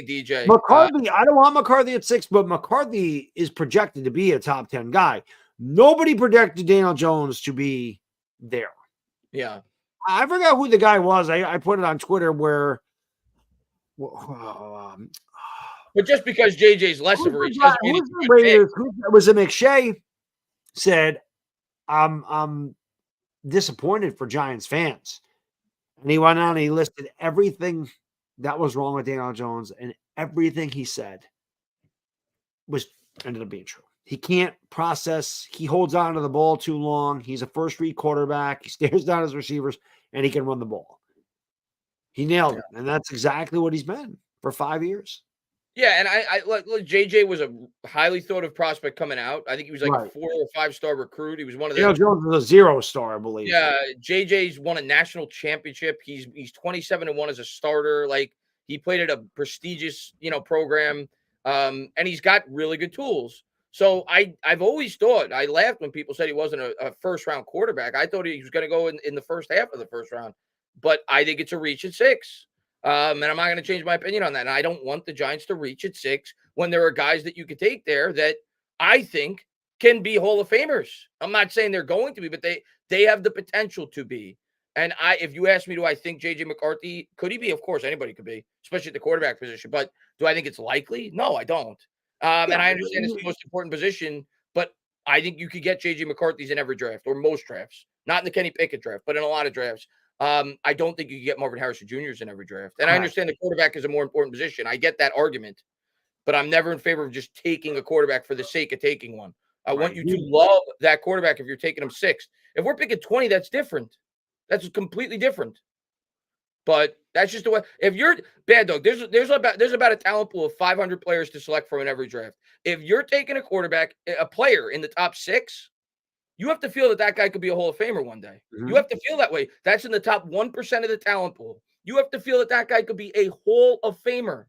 DJ. McCarthy, I don't want McCarthy at 6, but McCarthy is projected to be a top 10 guy. Nobody projected Daniel Jones to be there. Yeah. I forgot who the guy was. I put it on Twitter where but just because JJ's less of a reach doesn't mean was a McShay said, I'm disappointed for Giants fans. And he went on and he listed everything that was wrong with Daniel Jones, and everything he said ended up being true. He can't process. He holds on to the ball too long. He's a first-read quarterback. He stares down his receivers, and he can run the ball. He nailed it, and that's exactly what he's been for 5 years. Yeah, and I look, JJ was a highly thought of prospect coming out. I think he was like a 4 or 5 star recruit. He was one of the. Daniel Jones was a 0 star, I believe. Yeah, JJ's won a national championship. He's 27-1 as a starter. Like, he played at a prestigious program. And he's got really good tools. So I've always thought, I laughed when people said he wasn't a first round quarterback. I thought he was going to go in the first half of the first round, but I think it's a reach at 6. And I'm not going to change my opinion on that. And I don't want the Giants to reach at 6 when there are guys that you could take there that I think can be Hall of Famers. I'm not saying they're going to be, but they have the potential to be. And if you ask me, do I think JJ McCarthy, could he be? Of course, anybody could be, especially at the quarterback position. But do I think it's likely? No, I don't. And I understand it's the most important position, but I think you could get JJ McCarthy's in every draft or most drafts, not in the Kenny Pickett draft, but in a lot of drafts. I don't think you can get Marvin Harrison Jr.'s in every draft. And I understand the quarterback is a more important position. I get that argument, but I'm never in favor of just taking a quarterback for the sake of taking one. I want you to love that quarterback if you're taking him 6th. If we're picking 20, that's different. That's completely different. But that's just the way. If you're Baddog, there's about a talent pool of 500 players to select from in every draft. If you're taking a quarterback, a player in the top 6, you have to feel that guy could be a Hall of Famer one day. You have to feel that way. That's in the top 1% of the talent pool. You have to feel that guy could be a Hall of Famer.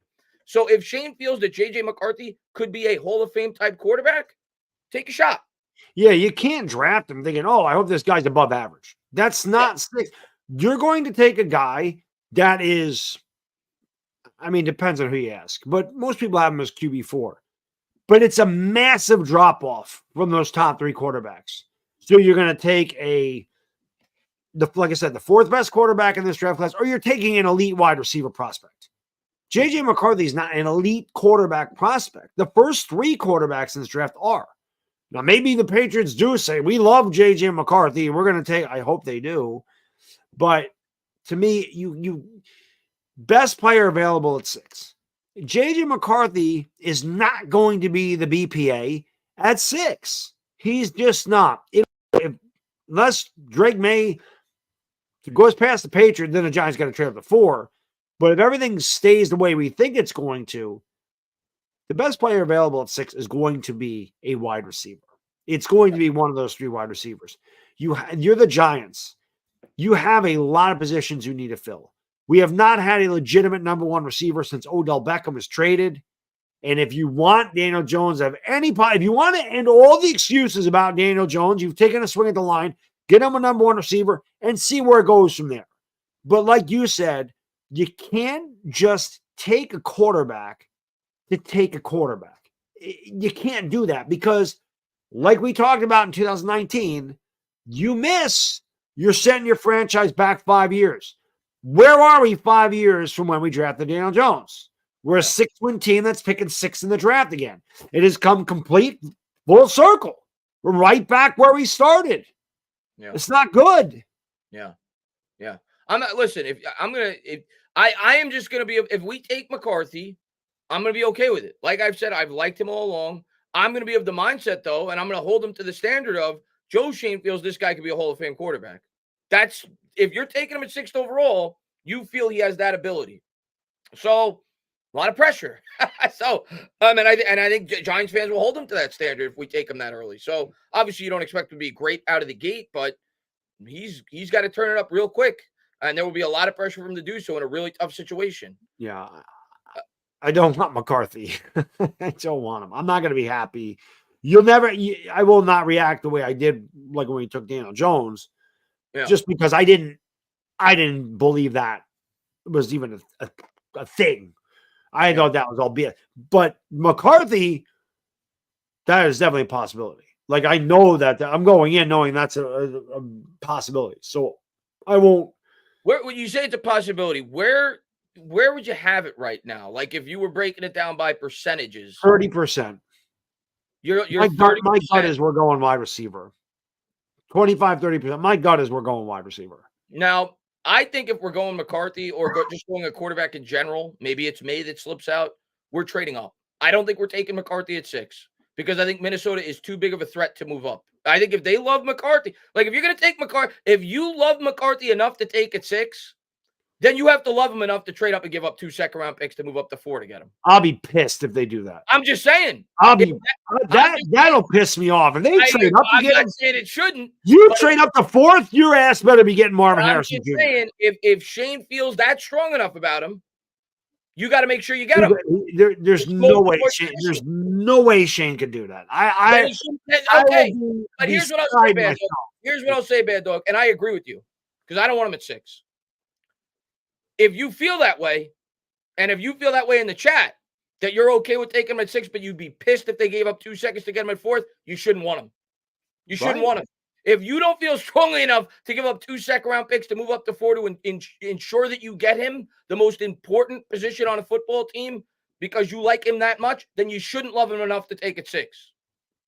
So if Shane feels that JJ McCarthy could be a Hall of Fame type quarterback, take a shot. Yeah, you can't draft him thinking, oh, I hope this guy's above average. That's not 6. You're going to take a guy that is, I mean, depends on who you ask, but most people have him as QB4. But it's a massive drop-off from those top 3 quarterbacks. So you're going to take like I said, the 4th best quarterback in this draft class, or you're taking an elite wide receiver prospect. JJ McCarthy is not an elite quarterback prospect. The first 3 quarterbacks in this draft are. Now, maybe the Patriots do say, we love JJ McCarthy. We're going to take, I hope they do. But to me, you best player available at 6. JJ McCarthy is not going to be the BPA at 6. He's just not. Unless Drake May goes past the Patriots, then the Giants got to trade up to 4. But if everything stays the way we think it's going to, the best player available at 6 is going to be a wide receiver. It's going to be one of those 3 wide receivers. You're the Giants. You have a lot of positions you need to fill. We have not had a legitimate number 1 receiver since Odell Beckham was traded. And if you want Daniel Jones, if you want to end all the excuses about Daniel Jones, you've taken a swing at the line, get him a number 1 receiver, and see where it goes from there. But like you said, you can't just take a quarterback to take a quarterback. You can't do that because, like we talked about in 2019, you're setting your franchise back 5 years. Where are we 5 years from when we drafted Daniel Jones? We're a 6-win team that's picking 6th in the draft again. It has come complete full circle. We're right back where we started. Yeah. It's not good. Yeah. I'm not, listen, I am just going to be, if we take McCarthy, I'm going to be okay with it. Like I've said, I've liked him all along. I'm going to be of the mindset, though, and I'm going to hold him to the standard of Joe Shane feels this guy could be a Hall of Fame quarterback. That's, if you're taking him at 6th overall, you feel he has that ability. So, a lot of pressure. And I think Giants fans will hold him to that standard if we take him that early. So, obviously, you don't expect him to be great out of the gate, but he's got to turn it up real quick. And there will be a lot of pressure for him to do so in a really tough situation. Yeah. I don't want McCarthy. I don't want him. I'm not going to be happy. I will not react the way I did like when we took Daniel Jones, just because I didn't believe that was even a thing. I thought that was all BS. But McCarthy, that is definitely a possibility. Like I know that I'm going in knowing that's a possibility. So I won't. When you say it's a possibility, where would you have it right now? Like if you were breaking it down by percentages, 30%. My gut is we're going wide receiver. 25-30%. My gut is we're going wide receiver. Now, I think if we're going McCarthy or just going a quarterback in general, maybe it's May that slips out, we're trading up. I don't think we're taking McCarthy at 6 because I think Minnesota is too big of a threat to move up. I think if they love McCarthy, like if you're going to take McCarthy, if you love McCarthy enough to take at 6, then you have to love him enough to trade up and give up 2 second-round picks to move up to 4 to get him. I'll be pissed if they do that. I'm just saying. That'll piss me off. If they trade up, I'm not saying it shouldn't. You trade up to 4th, your ass better be getting Marvin Harrison Jr. I'm just saying, if Shane feels that strong enough about him, you got to make sure you get him. There's no way. There's no way Shane could do that. Okay, but here's what I'll say, Bad Dog. Here's what I'll say, Bad Dog, and I agree with you because I don't want him at 6. If you feel that way, and if you feel that way in the chat that you're okay with taking him at 6, but you'd be pissed if they gave up 2 seconds to get him at 4th, you shouldn't want him. You shouldn't want him. If you don't feel strongly enough to give up 2 second-round picks to move up to 4 to ensure that you get him the most important position on a football team because you like him that much, then you shouldn't love him enough to take it 6.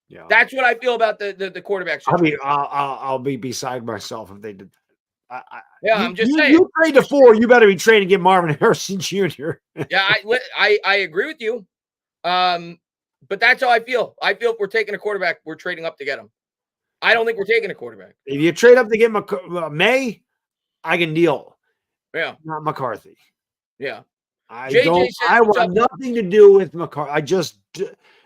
Yeah, that's what I feel about the quarterback situation. I'll be beside myself if they did that. I'm just saying. You trade to 4, you better be trading to get Marvin Harrison Jr. Yeah, I agree with you. But that's how I feel. I feel if we're taking a quarterback, we're trading up to get him. I don't think we're taking a quarterback. If you trade up to get May, I can deal. Yeah. Not McCarthy. Yeah. I want nothing to do with McCarthy.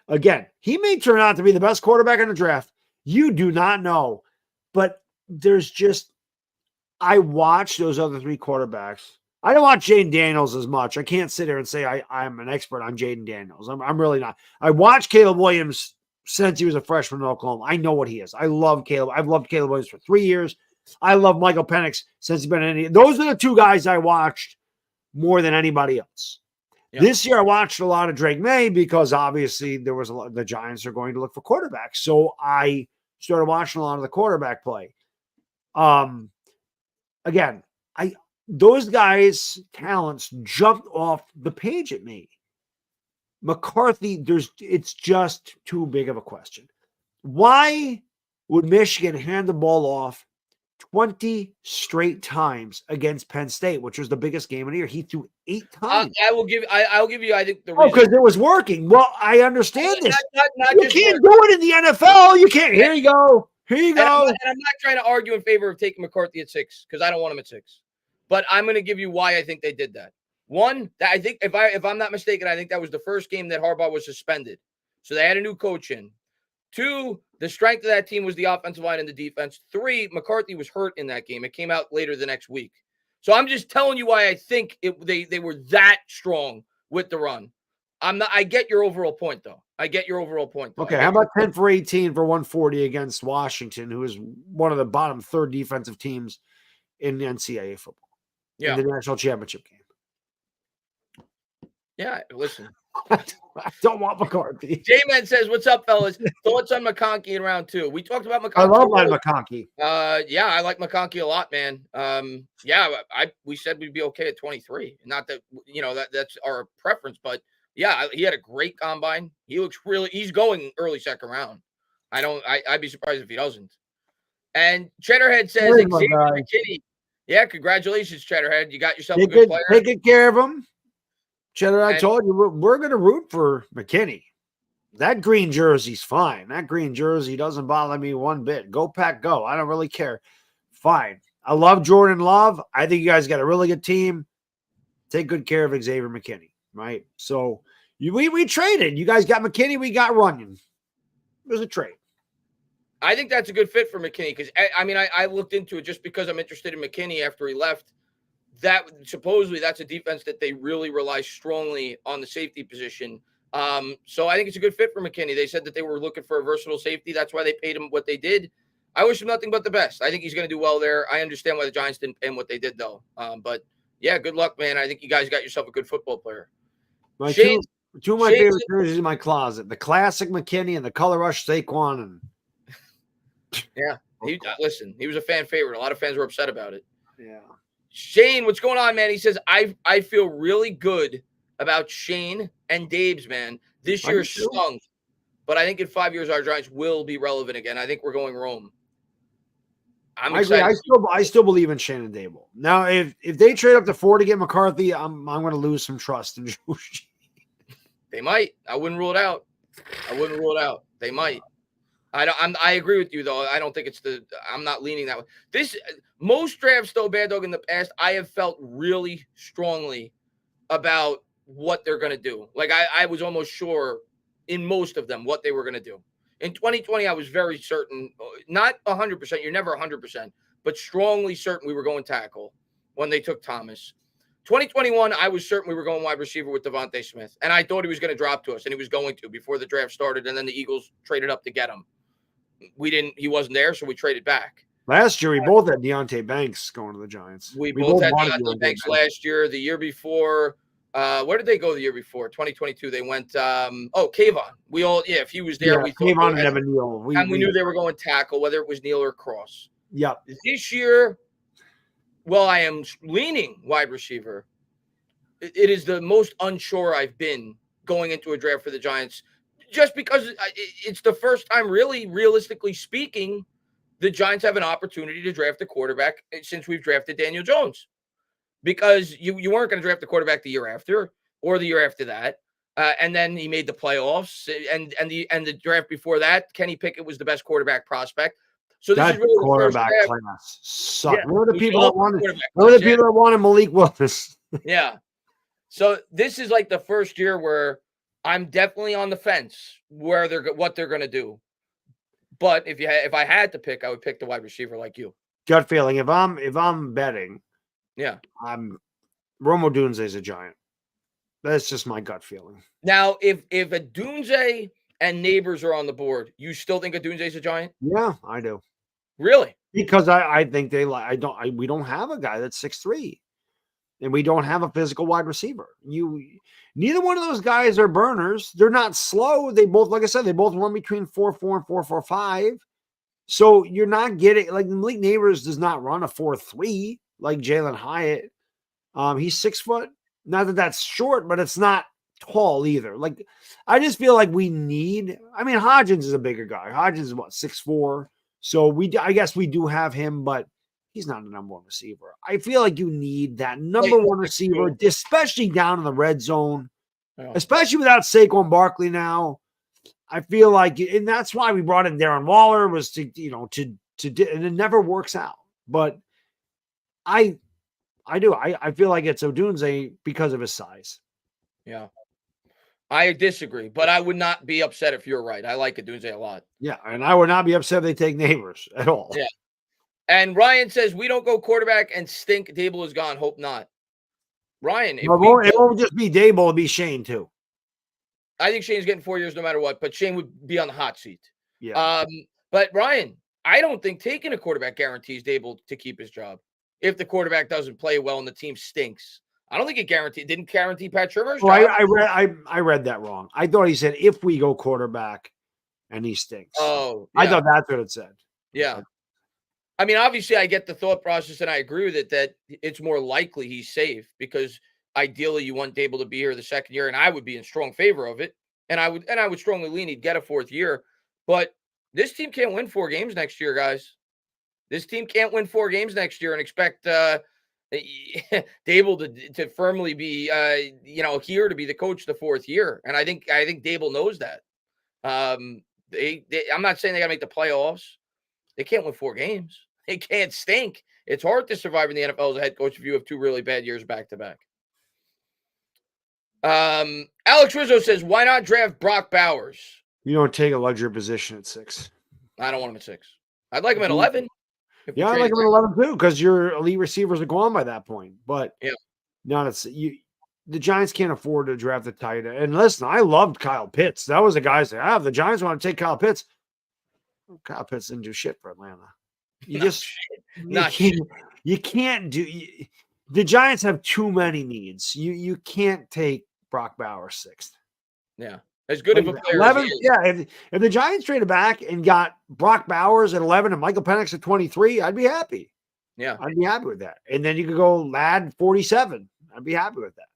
Again, he may turn out to be the best quarterback in the draft. You do not know. But I watch those other 3 quarterbacks. I don't watch Jaden Daniels as much. I can't sit there and say I'm an expert on Jaden Daniels. I'm really not. I watch Caleb Williams since he was a freshman in Oklahoma. I know what he is. I love Caleb. I've loved Caleb Williams for 3 years. I love Michael Penix since he's been in. Those are the 2 guys I watched more than anybody else. Yep. This year I watched a lot of Drake May because obviously there was the Giants are going to look for quarterbacks. So I started watching a lot of the quarterback play. Again, those guys' talents jumped off the page at me. McCarthy, it's just too big of a question. Why would Michigan hand the ball off 20 straight times against Penn State, which was the biggest game of the year? He threw 8 times. I'll give you. I think the reason because it was working. Well, I understand this. You can't do it in the NFL. You can't. Here you go. Here you go. And I'm not trying to argue in favor of taking McCarthy at 6 because I don't want him at 6. But I'm going to give you why I think they did that. One, that I think if I'm not mistaken, I think that was the first game that Harbaugh was suspended. So they had a new coach in. 2, the strength of that team was the offensive line and the defense. 3, McCarthy was hurt in that game. It came out later the next week. So I'm just telling you why I think they were that strong with the run. I get your overall point, though. Okay, how about 10 for 18 for 140 against Washington, who is one of the bottom 3rd defensive teams in the NCAA football in the national championship game? Yeah, listen. I don't want McCarthy. J-Man says, what's up, fellas? Thoughts on McConkey in round 2? We talked about McConkey. I love my McConkey. Yeah, I like McConkey a lot, man. We said we'd be okay at 23. Not that, that's our preference, but yeah, he had a great combine. He looks he's going early 2nd round. I'd be surprised if he doesn't. And Cheddarhead says, McKinney. Yeah, congratulations, Cheddarhead. You got yourself a good player. Take good care of him. Cheddar, I told you, we're going to root for McKinney. That green jersey's fine. That green jersey doesn't bother me one bit. Go Pack, go. I don't really care. Fine. I love Jordan Love. I think you guys got a really good team. Take good care of Xavier McKinney, right? So we traded. You guys got McKinney. We got Runyon. It was a trade. I think that's a good fit for McKinney because, I looked into it just because I'm interested in McKinney after he left. That supposedly that's a defense that they really rely strongly on the safety position. So I think it's a good fit for McKinney. They said that they were looking for a versatile safety. That's why they paid him what they did. I wish him nothing but the best. I think he's going to do well there. I understand why the Giants didn't pay him what they did, though. But yeah, good luck, man. I think you guys got yourself a good football player. Two of my favorite jerseys in my closet: the classic McKinney and the color rush Saquon. And yeah, listen, he was a fan favorite. A lot of fans were upset about it. Yeah. Shane, what's going on, man? He says, I feel really good about Shane and Dave's, man. This year stunk, but I think in 5 years our Giants will be relevant again. I think we're going Rome. I'm excited. I still believe in Shane and Dave. Now, if they trade up to 4 to get McCarthy, I'm going to lose some trust in Joe. They might. I wouldn't rule it out. They might. I agree with you, though. I don't think I'm not leaning that way. Most drafts, though, Bad Dog, in the past, I have felt really strongly about what they're going to do. Like, I was almost sure in most of them what they were going to do. In 2020, I was very certain, not 100%, you're never 100%, but strongly certain we were going tackle when they took Thomas. 2021, I was certain we were going wide receiver with Devontae Smith, and I thought he was going to drop to us, and he was going to before the draft started, and then the Eagles traded up to get him. We didn't. He wasn't there, so we traded back. Last year, we both had Deontay Banks going to the Giants. We both had wanted Deontay Banks last year. The year before, where did they go the year before? 2022, they went, Kayvon. We all, if he was there, we thought. Kayvon and Evan Neal. We knew they were going tackle, whether it was Neal or Cross. Yep. This year, well, I am leaning wide receiver. It is the most unsure I've been going into a draft for the Giants, just because it's the first time, really, realistically speaking, the Giants have an opportunity to draft a quarterback since we've drafted Daniel Jones, because you weren't going to draft the quarterback the year after or the year after that. And then he made the playoffs, and the draft before that, Kenny Pickett was the best quarterback prospect. So this is really quarterback the first class sucked. Yeah, One of the people that wanted Malik Willis. Yeah. So this is like the first year where I'm definitely on the fence what they're going to do. But if I had to pick, I would pick the wide receiver like you. Gut feeling. If I'm betting, yeah, Rome Odunze is a Giant. That's just my gut feeling. Now, if Odunze and Neighbors are on the board, you still think Odunze is a Giant? Yeah, I do. Really? Because I think we don't have a guy that's 6'3", and we don't have a physical wide receiver. Neither one of those guys are burners. They're not slow. They both, like I said, they both run between 4.4 and 4.45. So you're not getting, like, Malik Neighbors does not run a 4.3 like Jalen Hyatt. He's 6 foot. Not that that's short, but it's not tall either. Like, I just feel like we need. I mean, Hodgins is a bigger guy. Hodgins is what, 6'4". So I guess we do have him, but he's not a number one receiver. I feel like you need that number one receiver, especially down in the red zone, especially without Saquon Barkley now. I feel like, and that's why we brought in Darren Waller, was to and it never works out. But I feel like it's Odunze because of his size. Yeah. I disagree, but I would not be upset if you're right. I like Odunze a lot. Yeah, and I would not be upset if they take Neighbors at all. Yeah. And Ryan says, we don't go quarterback and stink. Dable is gone. Hope not. Ryan. It won't just be Dable. It'll be Shane, too. I think Shane's getting 4 years no matter what, but Shane would be on the hot seat. Yeah. But Ryan, I don't think taking a quarterback guarantees Dable to keep his job. If the quarterback doesn't play well and the team stinks, I don't think it didn't guarantee Pat Shurmur's job. I read that wrong. I thought he said if we go quarterback and he stinks. Oh, yeah. I thought that's what it said. Yeah. I mean, obviously, I get the thought process, and I agree with it, that it's more likely he's safe, because ideally you want Dable to be here the second year, and I would be in strong favor of it. And I would strongly lean he'd get a fourth year. But this team can't win 4 games next year, guys. This team can't win 4 games next year and expect Dable to firmly be here to be the coach the 4th year. And I think Dable knows that. I'm not saying they got to make the playoffs. They can't win 4 games. They can't stink. It's hard to survive in the NFL as a head coach if you have 2 really bad years back to back. Alex Rizzo says, why not draft Brock Bowers? You don't take a luxury position at 6. I don't want him at 6. I'd like him at 11. Yeah, I like him at 11 too, because your elite receivers are gone by that point. But the Giants can't afford to draft a tight end. And listen, I loved Kyle Pitts. That was the guy that the Giants want to take Kyle Pitts. Kyle Pitts didn't do shit for Atlanta. You can't do. The Giants have too many needs. You can't take Brock Bowers 6th. Yeah. As good of a player 11, if the Giants traded back and got Brock Bowers at 11 and Michael Penix at 23, I'd be happy. Yeah. I'd be happy with that. And then you could go Ladd 47. I'd be happy with that.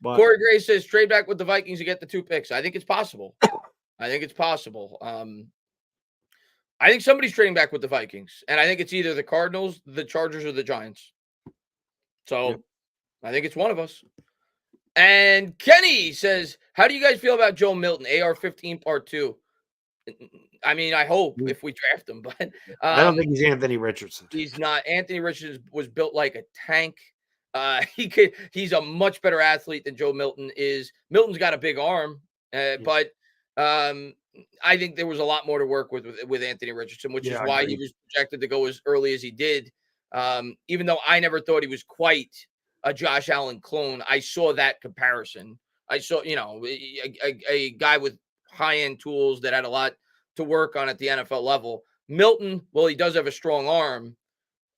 But Corey Gray says trade back with the Vikings to get the 2 picks. I think it's possible. I think somebody's trading back with the Vikings, and I think it's either the Cardinals, the Chargers, or the Giants. So I think it's one of us. And Kenny says, how do you guys feel about Joe Milton, AR-15 Part 2? I mean, I hope if we draft him, but I don't think he's Anthony Richardson. He's not. Anthony Richardson was built like a tank. He's a much better athlete than Joe Milton is. Milton's got a big arm, but I think there was a lot more to work with Anthony Richardson, which is why he was projected to go as early as he did. Even though I never thought he was quite a Josh Allen clone. I saw that comparison. I saw, a guy with high-end tools that had a lot to work on at the NFL level. Milton, well, he does have a strong arm.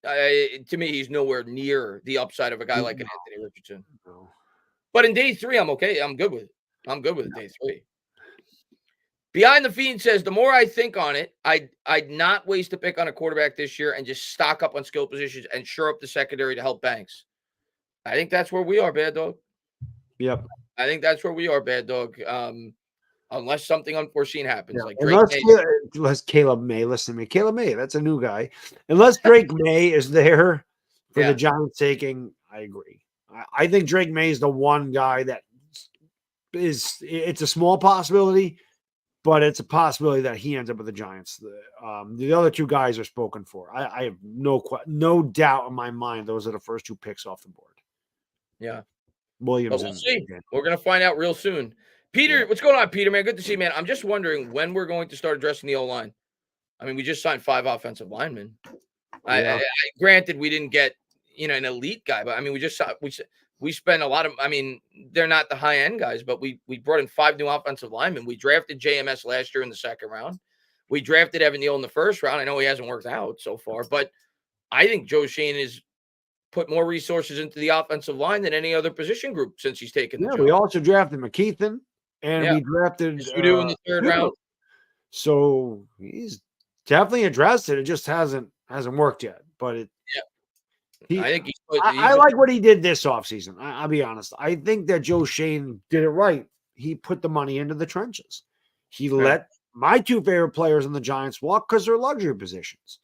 To me, he's nowhere near the upside of a guy like an Anthony Richardson. No. But in day 3, I'm okay. I'm good with it. I'm good with day 3. Behind the Fiend says, the more I think on it, I'd not waste a pick on a quarterback this year and just stock up on skill positions and shore up the secondary to help Banks. I think that's where we are, Bad Dog. Yep. I think that's where we are, Bad Dog. Unless something unforeseen happens, Yeah. like Drake unless Caleb May, listen to me. Caleb May, that's a new guy. Unless Drake May is there for the Giants taking, I agree. I think Drake May is the one guy that it's a small possibility, but it's a possibility that he ends up with the Giants. The other 2 guys are spoken for. I have no doubt in my mind those are the first 2 picks off the board. Yeah. Williams. But we'll see. We're going to find out real soon. Peter, what's going on, Peter, man? Good to see you, man. I'm just wondering when we're going to start addressing the O-line. I mean, we just signed 5 offensive linemen. Granted, we didn't get, an elite guy, but I mean, we spent a lot of, I mean, they're not the high-end guys, but we brought in 5 new offensive linemen. We drafted JMS last year in the 2nd round. We drafted Evan Neal in the 1st round. I know he hasn't worked out so far, but I think Joe Schoen has put more resources into the offensive line than any other position group since he's taken the job. We also drafted McKeithen, and we drafted Sudu in the 3rd round. So he's definitely addressed it. It just hasn't worked yet. But I think I like what he did this offseason. I'll be honest. I think that Joe Schoen did it right. He put the money into the trenches. He let my 2 favorite players in the Giants walk because they're luxury positions.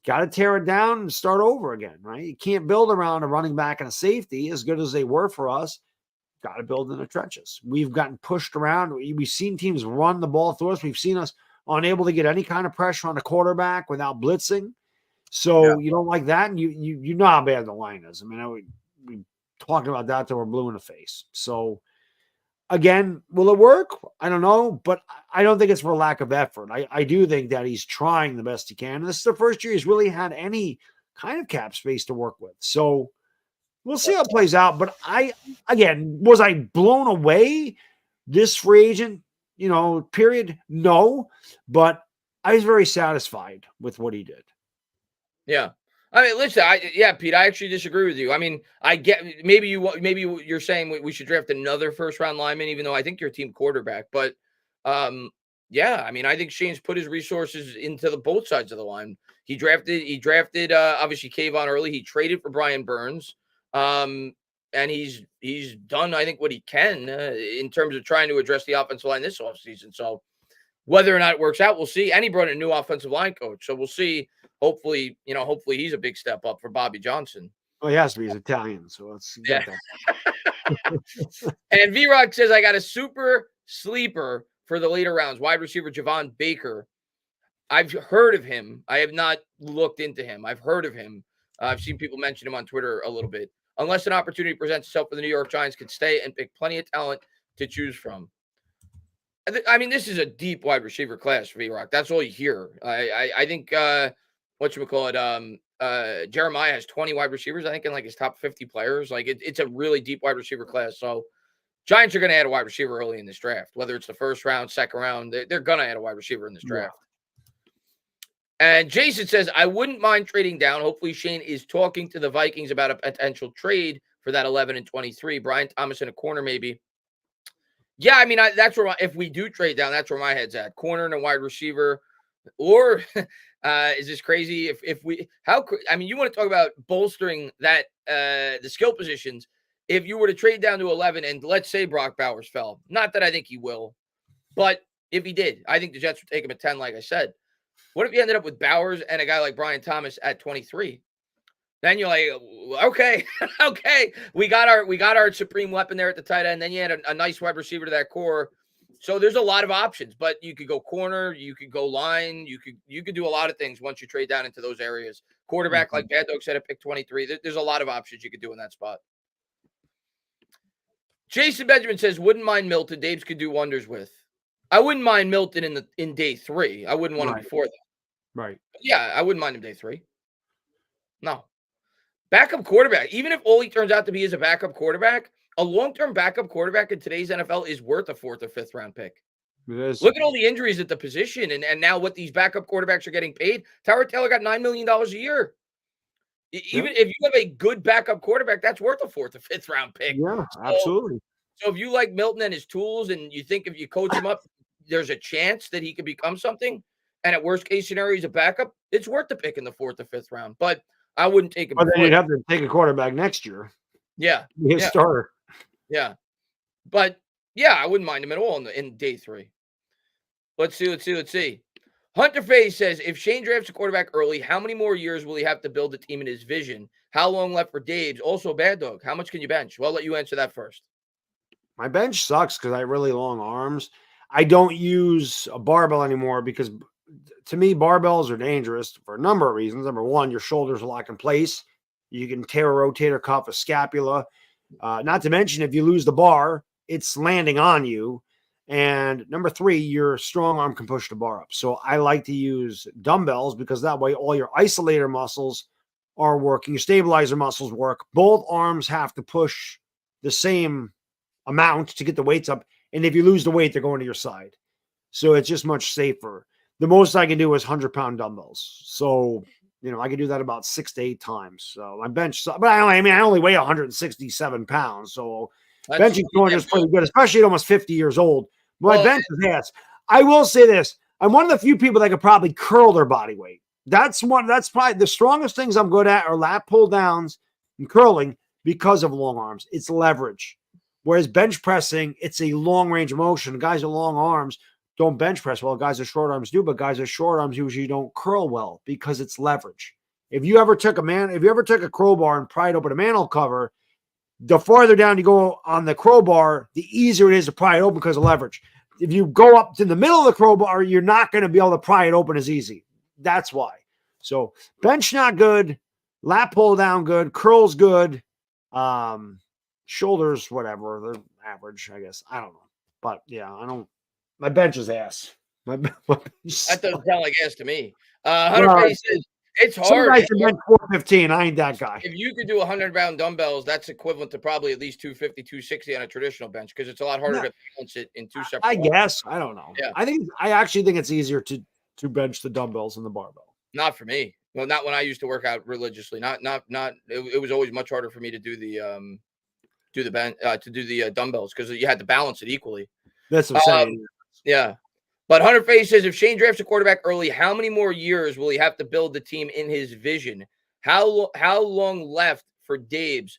Got to tear it down and start over again, right? You can't build around a running back and a safety as good as they were for us. Got to build in the trenches. We've gotten pushed around. We've seen teams run the ball through us. We've seen us unable to get any kind of pressure on the quarterback without blitzing. So you don't like that, and you know how bad the line is. I mean, we talked about that till we're blue in the face. So again, will it work? I don't know, but I don't think it's for lack of effort. I do think that he's trying the best he can. And this is the first year he's really had any kind of cap space to work with. So we'll see how it plays out. But was I blown away this free agent, period? No, but I was very satisfied with what he did. Yeah. I mean, listen, Pete, I actually disagree with you. I mean, I get maybe you're saying we should draft another 1st round lineman, even though I think you're team quarterback. But I mean, I think Shane's put his resources into both sides of the line. He drafted obviously Kayvon early. He traded for Brian Burns. And he's done, I think, what he can in terms of trying to address the offensive line this offseason. So whether or not it works out, we'll see. And he brought in a new offensive line coach. So we'll see. Hopefully he's a big step up for Bobby Johnson. Well, he has to be. He's Italian, so let's get that. And V-Rock says, I got a super sleeper for the later rounds. Wide receiver Javon Baker. I've heard of him. I have not looked into him. I've heard of him. I've seen people mention him on Twitter a little bit. Unless an opportunity presents itself for the New York Giants, could stay and pick plenty of talent to choose from. I mean, this is a deep wide receiver class, V-Rock. That's all you hear. I think Jeremiah has 20 wide receivers, I think, in like his top 50 players. Like it's a really deep wide receiver class. So Giants are going to add a wide receiver early in this draft, whether it's the 1st round, 2nd round. They're going to add a wide receiver in this draft. And Jason says, I wouldn't mind trading down. Hopefully Shane is talking to the Vikings about a potential trade for that 11 and 23. Brian Thomas in a corner, maybe. Yeah, I mean, that's where if we do trade down, that's where my head's at. Corner and a wide receiver. Or is this crazy? You want to talk about bolstering that the skill positions. If you were to trade down to 11 and let's say Brock Bowers fell, not that I think he will, but if he did, I think the Jets would take him at 10, like I said. What if you ended up with Bowers and a guy like Brian Thomas at 23? Then you're like, okay, we got our supreme weapon there at the tight end. Then you had a nice wide receiver to that core. So there's a lot of options, but you could go corner, you could go line, you could do a lot of things once you trade down into those areas. Quarterback, like Baddog said, at pick 23. There's a lot of options you could do in that spot. Jason Benjamin says, wouldn't mind Milton. Daves could do wonders with. I wouldn't mind Milton in day 3. I wouldn't want him before that. Right. But yeah, I wouldn't mind him day 3. No. backup quarterback, even if all he turns out to be is a backup quarterback, a long-term backup quarterback in today's NFL is worth a 4th or 5th round pick. It is. Look at all the injuries at the position and now what these backup quarterbacks are getting paid. Tyrod Taylor got $9 million a year. Even if you have a good backup quarterback, that's worth a 4th or 5th round pick. Yeah, So, absolutely. so if you like Milton and his tools and you think if you coach him up, there's a chance that he could become something, and at worst case scenario, he's a backup, it's worth the pick in the 4th or 5th round. But I wouldn't take him. But then you'd have to take a quarterback next year. Yeah. His starter. Yeah. But yeah, I wouldn't mind him at all in day 3. Let's see. Hunter Faye says, if Shane drafts a quarterback early, how many more years will he have to build a team in his vision? How long left for Dave's? Also, Baddog, how much can you bench? Well, I'll let you answer that first. My bench sucks because I have really long arms. I don't use a barbell anymore because to me, barbells are dangerous for a number of reasons. Number one, your shoulders are locked in place. You can tear a rotator cuff, a scapula. Not to mention, if you lose the bar, it's landing on you. And number 3, your strong arm can push the bar up. So I like to use dumbbells because that way all your isolator muscles are working. Your stabilizer muscles work. Both arms have to push the same amount to get the weights up. And if you lose the weight, they're going to your side. So it's just much safer. The most I can do is 100-pound dumbbells. So, I can do that about 6 to 8 times. So my bench, but I only weigh 167 pounds. So benching 200 is pretty good, especially at almost 50 years old. My bench is ass. I will say this. I'm one of the few people that could probably curl their body weight. That's probably the strongest things I'm good at are lat pull downs and curling because of long arms. It's leverage. Whereas bench pressing, it's a long range of motion. Guys with long arms don't bench press well. Guys with short arms do, but guys with short arms usually don't curl well because it's leverage. If you ever took a crowbar and pried open a manhole cover, the farther down you go on the crowbar, the easier it is to pry it open because of leverage. If you go up to the middle of the crowbar, you're not going to be able to pry it open as easy. That's why. So bench not good, lat pull down good, curls good, shoulders whatever, they're average, I guess. I don't know, but yeah, my bench is ass. My bench that doesn't sound like ass to me. Hunter Face says it's hard. Some guys can bench 415. I ain't that guy. If you could do 100-pound dumbbells, that's equivalent to probably at least 250, 260 on a traditional bench because it's a lot harder to balance it in 2 separate. I guess. I don't know. Yeah. I actually think it's easier to bench the dumbbells than the barbell. Not for me. Well, not when I used to work out religiously. Not. It was always much harder for me to do the dumbbells because you had to balance it equally. That's what I'm saying. Yeah. But Hunter Face says, if Shane drafts a quarterback early, how many more years will he have to build the team in his vision? How long left for Dave's?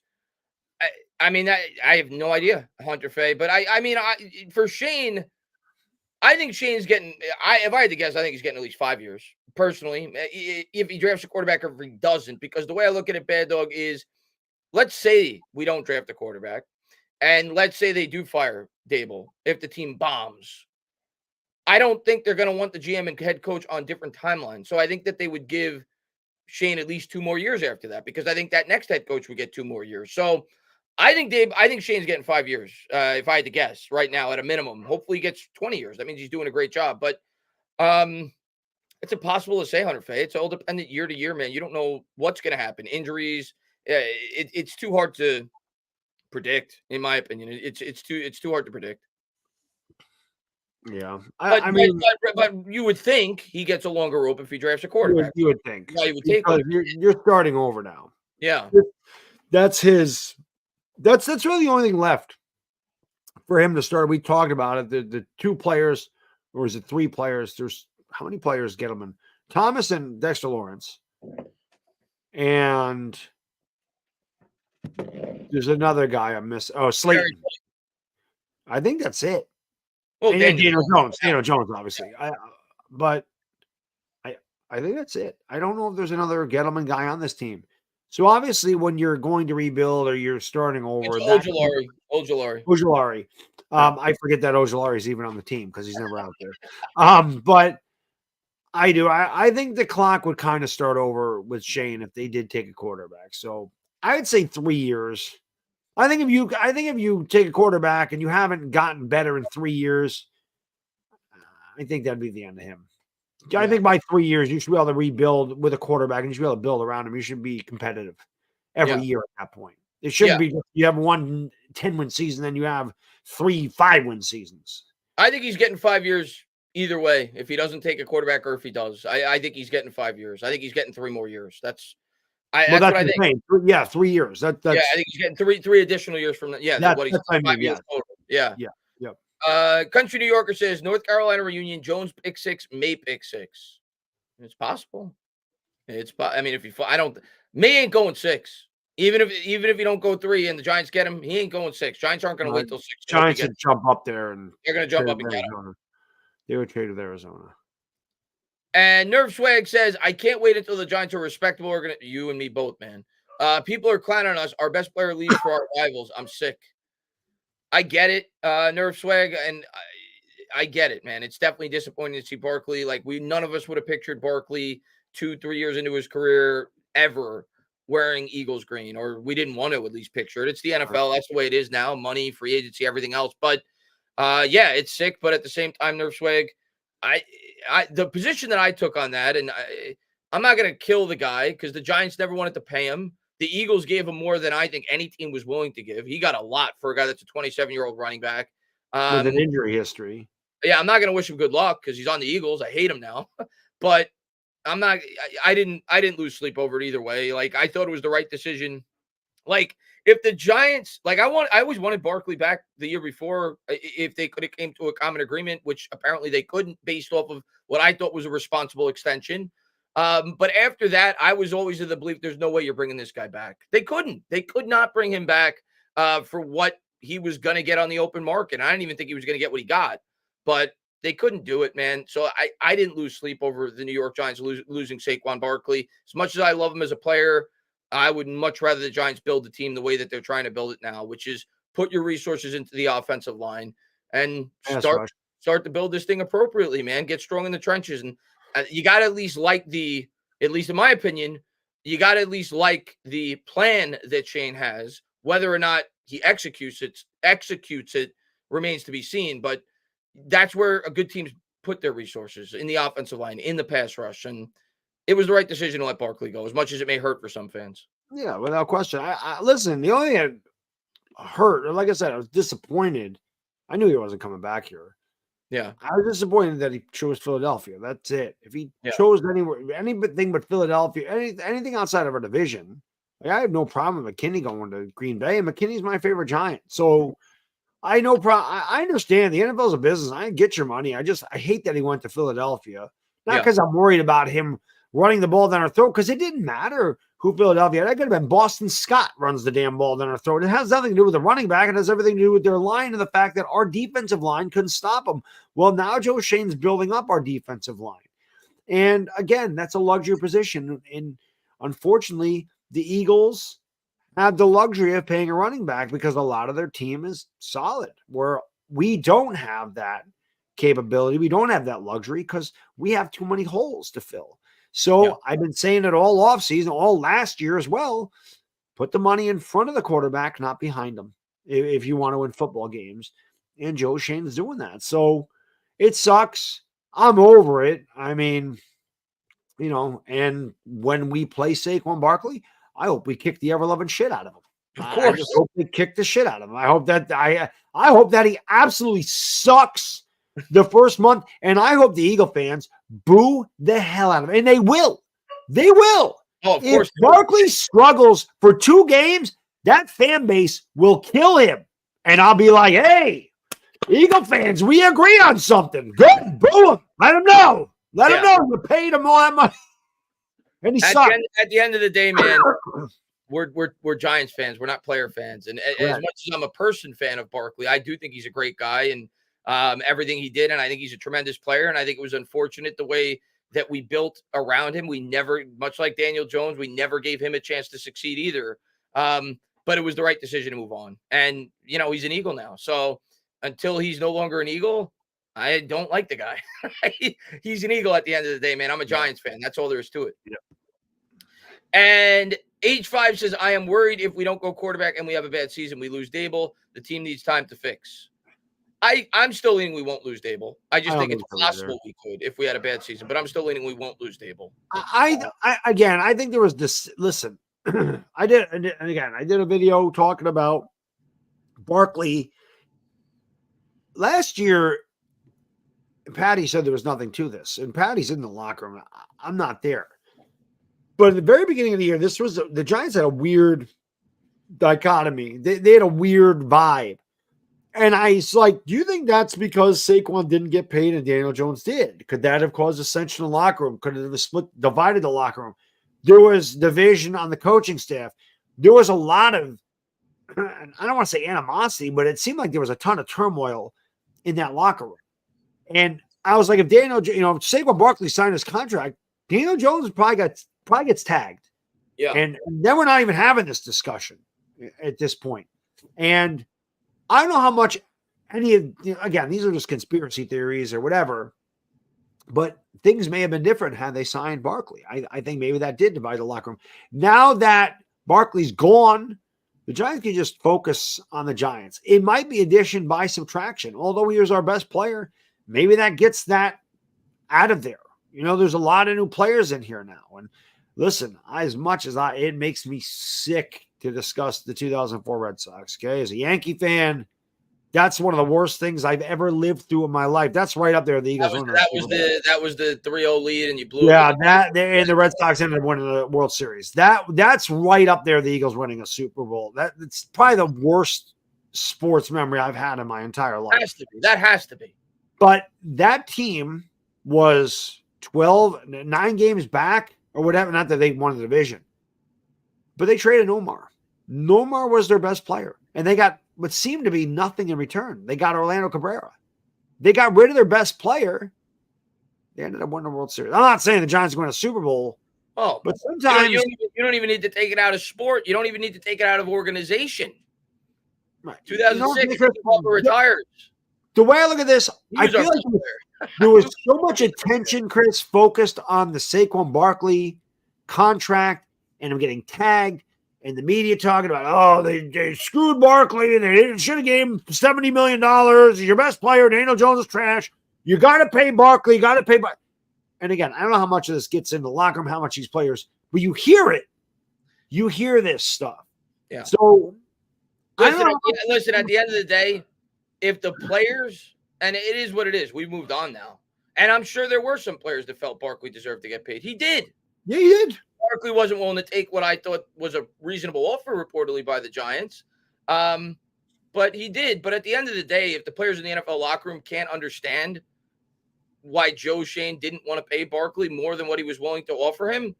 I have no idea, Hunter Faye. But for Shane, I think Shane's getting. If I had to guess, I think he's getting at least 5 years personally. If he drafts a quarterback, or if he doesn't, because the way I look at it, Baddog, is let's say we don't draft a quarterback, and let's say they do fire Dable if the team bombs. I don't think they're going to want the GM and head coach on different timelines. So I think that they would give Shane at least 2 more years after that because I think that next head coach would get 2 more years. So I think Shane's getting 5 years if I had to guess right now at a minimum. Hopefully he gets 20 years. That means he's doing a great job. But it's impossible to say, Hunter Faye. It's all dependent year to year, man. You don't know what's going to happen. Injuries. It's too hard to predict, in my opinion. It's too hard to predict. Yeah, but you would think he gets a longer rope if he drafts a quarterback. You would think. Yeah, you would take. You're starting over now. Yeah, that's his. That's really the only thing left for him to start. We talked about it. The 2 players, or is it 3 players? There's how many players? Gettleman, Thomas, and Dexter Lawrence, and there's another guy I miss. Oh, Slayton. I think that's it. Well, Daniel Jones, obviously. I think that's it. I don't know if there's another Gettleman guy on this team. So obviously, when you're going to rebuild or you're starting over, Ojulari. I forget that Ojulari's even on the team because he's never out there. But I do. I think the clock would kind of start over with Shane if they did take a quarterback. So I would say 3 years. I think if you take a quarterback and you haven't gotten better in 3 years, I think that'd be the end of him. Yeah. I think by 3 years you should be able to rebuild with a quarterback and you should be able to build around him. You should be competitive. every Yeah. year at that point. It shouldn't Yeah. be you have one 10-win season, then you have 3 5-win seasons. I think he's getting 5 years either way. If he doesn't take a quarterback or if he does, I think he's getting 5 years. I think he's getting 3 more years. That's Well, that's that's what I what think. I'm saying. 3 years. Yeah, I think he's getting three additional years from that. Yeah, what he's that's what I 5 mean. years Yeah. total. Yeah. Yeah. Yep. Country New Yorker says North Carolina reunion. Jones pick six. May pick six. It's possible. I mean, if you, I don't. May ain't going 6. Even if you don't go 3 and the Giants get him, he ain't going 6. Giants aren't going to wait till 6 to hope he Giants gets. would jump up there and They're going to jump trade up and with get him. Arizona. They would trade with Arizona. And Nerve Swag says, I can't wait until the Giants are respectable. You and me both, man. People are clowning on us. Our best player leaves for our rivals. I'm sick. I get it, Nerve Swag, and I get it, man. It's definitely disappointing to see Barkley. Like none of us would have pictured Barkley 2-3 years into his career ever wearing Eagles green, or we didn't want to at least picture it. It's the NFL. That's the way it is now. Money, free agency, everything else. But yeah, it's sick. But at the same time, Nerve Swag, the position that I took on that, and I'm not going to kill the guy because the Giants never wanted to pay him. The Eagles gave him more than I think any team was willing to give. He got a lot for a guy that's a 27-year-old running back. With an injury history. Yeah, I'm not going to wish him good luck because he's on the Eagles. I hate him now. But I'm not I didn't lose sleep over it either way. Like I thought it was the right decision. Like if the Giants, like I always wanted Barkley back the year before if they could have came to a common agreement, which apparently they couldn't based off of what I thought was a responsible extension. But after that, I was always of the belief there's no way you're bringing this guy back. They could not bring him back for what he was going to get on the open market. I didn't even think he was going to get what he got, but they couldn't do it, man. So I didn't lose sleep over the New York Giants losing Saquon Barkley. As much as I love him as a player, I would much rather the Giants build the team the way that they're trying to build it now, which is put your resources into the offensive line and start to build this thing appropriately, man. Get strong in the trenches. And you got to at least at least in my opinion, you got to at least like the plan that Shane has. Whether or not he executes it remains to be seen. But that's where a good teams put their resources in the offensive line, in the pass rush. And it was the right decision to let Barkley go, as much as it may hurt for some fans. Yeah, without question. I listen, the only thing that hurt, like I said, I was disappointed. I knew he wasn't coming back here. Yeah. I was disappointed that he chose Philadelphia. That's it. If he Yeah. chose anything but Philadelphia, anything outside of our division, like I have no problem with McKinney going to Green Bay. And McKinney's my favorite Giant. So I understand the NFL's a business. I get your money. I hate that he went to Philadelphia. Not because I'm worried about him running the ball down our throat, because it didn't matter who Philadelphia. That could have been Boston Scott runs the damn ball down our throat. It has nothing to do with the running back. It has everything to do with their line and the fact that our defensive line couldn't stop them. Well, now Joe Shane's building up our defensive line. And again, that's a luxury position. And unfortunately, the Eagles have the luxury of paying a running back because a lot of their team is solid, where we don't have that capability. We don't have that luxury because we have too many holes to fill. So I've been saying it all offseason, all last year as well. Put the money in front of the quarterback, not behind him, if you want to win football games. And Joe Shane's doing that. So it sucks. I'm over it. I mean, and when we play Saquon Barkley, I hope we kick the ever-loving shit out of him. Of course. I just hope we kick the shit out of him. I hope that he absolutely sucks the first month, and I hope the Eagle fans boo the hell out of him. And they will. They will. Oh, of course. If Barkley struggles for 2 games, that fan base will kill him. And I'll be like, hey, Eagle fans, we agree on something. Good. Boo him. Let him know. Let him know you paid him all that money. And he sucked. At the end of the day, man, we're Giants fans. We're not player fans. And as much as I'm a person fan of Barkley, I do think he's a great guy and everything he did. And I think he's a tremendous player. And I think it was unfortunate the way that we built around him. We never, much like Daniel Jones, we never gave him a chance to succeed either. But it was the right decision to move on. And, he's an Eagle now. So until he's no longer an Eagle, I don't like the guy. He's an Eagle at the end of the day, man. I'm a Giants fan. That's all there is to it. Yeah. And H5 says, I am worried if we don't go quarterback and we have a bad season, we lose Dable. The team needs time to fix. I'm still leaning we won't lose Dable. I just think it's possible we could if we had a bad season, but I'm still leaning we won't lose Dable. I think there was this. Listen, I did, and again, I did a video talking about Barkley last year. Patty said there was nothing to this, and Patty's in the locker room. I'm not there. But at the very beginning of the year, this was the Giants had a weird dichotomy. They had a weird vibe. And I was like, do you think that's because Saquon didn't get paid and Daniel Jones did? Could that have caused ascension in the locker room? Could it have divided the locker room? There was division on the coaching staff. There was a lot of, I don't want to say animosity, but it seemed like there was a ton of turmoil in that locker room. And I was like, if Saquon Barkley signed his contract, Daniel Jones probably gets tagged. Yeah. And then we're not even having this discussion at this point. And I don't know how much again, these are just conspiracy theories or whatever, but things may have been different had they signed Barkley. I think maybe that did divide the locker room. Now that Barkley's gone, the Giants can just focus on the Giants. It might be addition by subtraction. Although he was our best player, maybe that gets that out of there. There's a lot of new players in here now. And listen, it makes me sick to discuss the 2004 Red Sox. Okay, as a Yankee fan, that's one of the worst things I've ever lived through in my life. That's right up there. The Eagles. That was the 3-0 lead, and you blew. Yeah, and the Red Sox ended up winning the World Series. That's right up there. The Eagles winning a Super Bowl. It's probably the worst sports memory I've had in my entire life. That has to be. But that team was 9 games back or whatever. Not that they won the division, but they traded Nomar. Nomar was their best player, and they got what seemed to be nothing in return. They got Orlando Cabrera. They got rid of their best player. They ended up winning the World Series. I'm not saying the Giants win a Super Bowl. Oh, but sometimes you don't even need to take it out of sport. You don't even need to take it out of organization. Right. 2006, Walker retires. The way I look at this, I feel like there was so much attention, Chris, focused on the Saquon Barkley contract and him getting tagged. And the media talking about, they screwed Barkley and they should have gave him $70 million. He's your best player. Daniel Jones is trash. You got to pay Barkley. You got to pay. And again, I don't know how much of this gets in the locker room, how much these players, but you hear it. You hear this stuff. Yeah. So, listen, at the end of the day, if the players, and it is what it is, we've moved on now. And I'm sure there were some players that felt Barkley deserved to get paid. He did. Yeah, he did. Barkley wasn't willing to take what I thought was a reasonable offer reportedly by the Giants. But he did. But at the end of the day, if the players in the NFL locker room can't understand why Joe Schoen didn't want to pay Barkley more than what he was willing to offer him,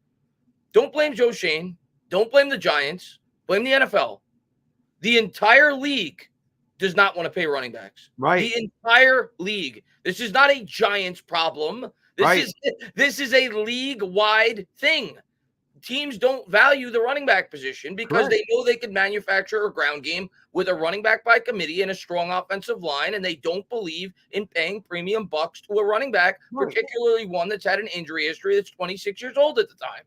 don't blame Joe Schoen. Don't blame the Giants. Blame the NFL. The entire league does not want to pay running backs. Right. The entire league. This is not a Giants problem. This is a league-wide thing. Teams don't value the running back position because they know they can manufacture a ground game with a running back by committee and a strong offensive line, and they don't believe in paying premium bucks to a running back, particularly one that's had an injury history that's 26 years old at the time.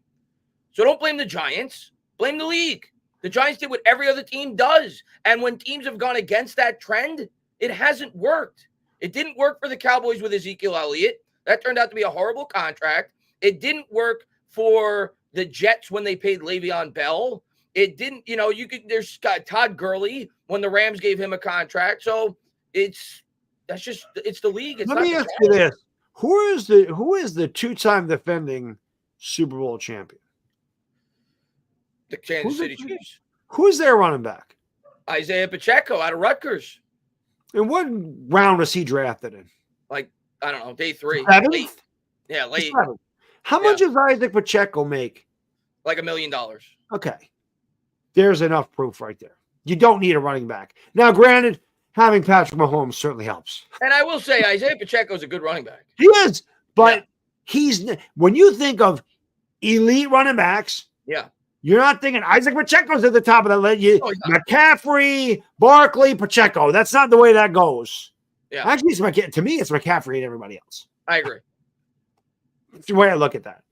So don't blame the Giants. Blame the league. The Giants did what every other team does, and when teams have gone against that trend, it hasn't worked. It didn't work for the Cowboys with Ezekiel Elliott. That turned out to be a horrible contract. It didn't work for the Jets when they paid Le'Veon Bell. It didn't, there's Todd Gurley when the Rams gave him a contract. So it's the league. Let me ask you this. Who is the 2-time defending Super Bowl champion? The Kansas City Chiefs. Who's their running back? Isaiah Pacheco out of Rutgers. In what round was he drafted in? Like, I don't know, day 3. Late. Yeah, late. How much does Isaac Pacheco make? Like $1 million. Okay. There's enough proof right there. You don't need a running back. Now, granted, having Patrick Mahomes certainly helps. And I will say, Isaiah Pacheco is a good running back. He is, but when you think of elite running backs, you're not thinking Isaac Pacheco's at the top of the list. McCaffrey, Barkley, Pacheco. That's not the way that goes. Yeah. Actually, to me, it's McCaffrey and everybody else. I agree. That's the way I look at that.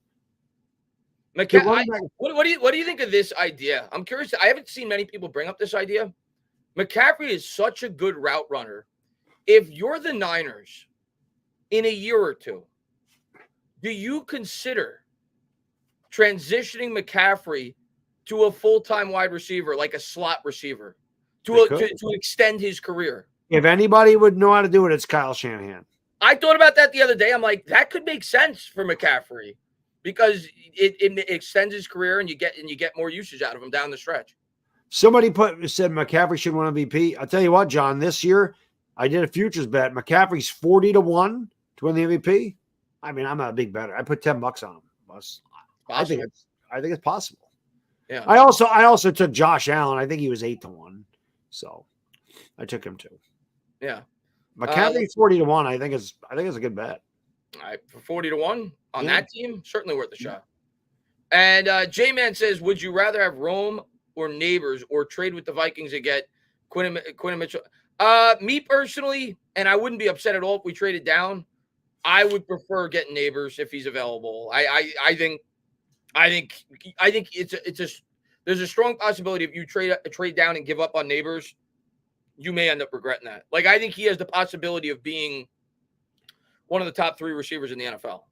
What do you think of this idea? I'm curious. I haven't seen many people bring up this idea. McCaffrey is such a good route runner. If you're the Niners in a year or two, do you consider transitioning McCaffrey to a full-time wide receiver, like a slot receiver, They to extend his career. If anybody would know how to do it, it's Kyle Shanahan. I thought about that the other day. I'm like, that could make sense for McCaffrey because it extends his career and you get more usage out of him down the stretch. Somebody said McCaffrey should win MVP. I'll tell you what, John, this year I did a futures bet. McCaffrey's 40-1 to win the MVP. I mean, I'm not a big better. I put $10 on him. I think it's possible. Yeah. I also took Josh Allen. I think he was 8-1. So I took him too. Yeah. McCaffrey 40-1. I think it's a good bet. All right, for 40-1 on that team, certainly worth a shot. And J-Man says, would you rather have Rome or Neighbors or trade with the Vikings and get Quinn Mitchell? Me personally, and I wouldn't be upset at all if we traded down. I would prefer getting Neighbors if he's available. I think there's a strong possibility if you trade down and give up on Neighbors, you may end up regretting that. Like, I think he has the possibility of being one of the top 3 receivers in the NFL.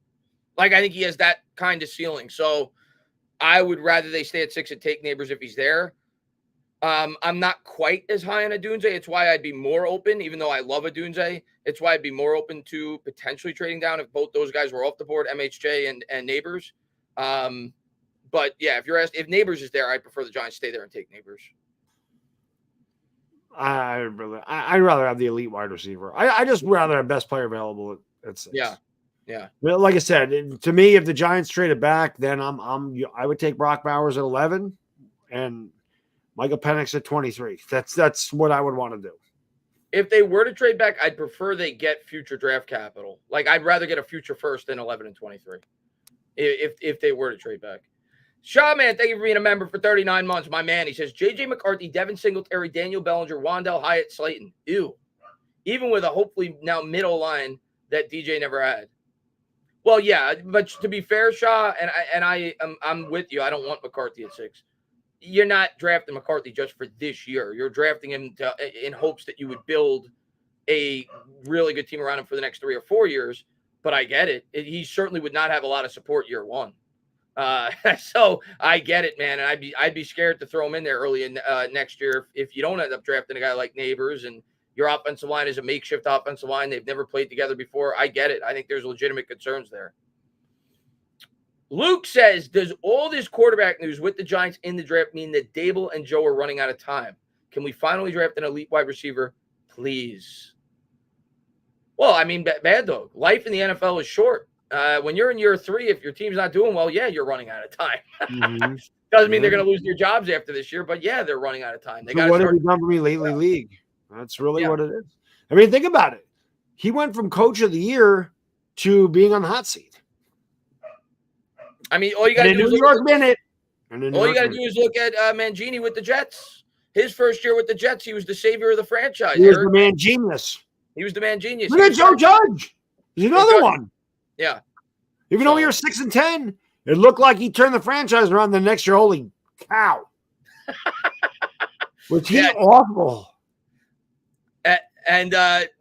Like, I think he has that kind of ceiling. So I would rather they stay at 6 and take Neighbors if he's there. I'm not quite as high on Adunze. It's why I'd be more open, even though I love Adunze. It's why I'd be more open to potentially trading down if both those guys were off the board, MHJ and Neighbors. But yeah, if Neighbors is there, I prefer the Giants stay there and take Neighbors. I'd rather have the elite wide receiver. I just rather have best player available at 6. Yeah. But like I said, to me, if the Giants trade it back, then I would take Brock Bowers at 11 and Michael Penix at 23. That's what I would want to do. If they were to trade back, I'd prefer they get future draft capital. Like, I'd rather get a future first than 11 and 23. If they were to trade back. Shaw, man, thank you for being a member for 39 months. My man, he says, J.J. McCarthy, Devin Singletary, Daniel Bellinger, Wandell Hyatt, Slayton. Ew. Even with a hopefully now middle line that DJ never had. Well, yeah, but to be fair, Shaw, I'm with you. I don't want McCarthy at 6. You're not drafting McCarthy just for this year. You're drafting him in hopes that you would build a really good team around him for the next 3 or 4 years. But I get it. He certainly would not have a lot of support year 1. So I get it, man. And I'd be scared to throw him in there early in next year if you don't end up drafting a guy like Neighbors and your offensive line is a makeshift offensive line. They've never played together before. I get it. I think there's legitimate concerns there. Luke says, does all this quarterback news with the Giants in the draft mean that Dable and Joe are running out of time? Can we finally draft an elite wide receiver, please? Well, I mean, Baddog, life in the NFL is short. When you're in year 3, if your team's not doing well, yeah, you're running out of time. Mm-hmm. Doesn't mean they're going to lose their jobs after this year, but yeah, they're running out of time. They got what have you done for me lately, league? That's really what it is. I mean, think about it. He went from coach of the year to being on the hot seat. I mean, all you got to do is look at Mangini with the Jets. His first year with the Jets, he was the savior of the franchise. He was the man genius. He was the man genius. Look at Joe Judge. He's another one. Yeah. Even though we were 6 and 10, it looked like he turned the franchise around the next year. Holy cow. Was he awful? And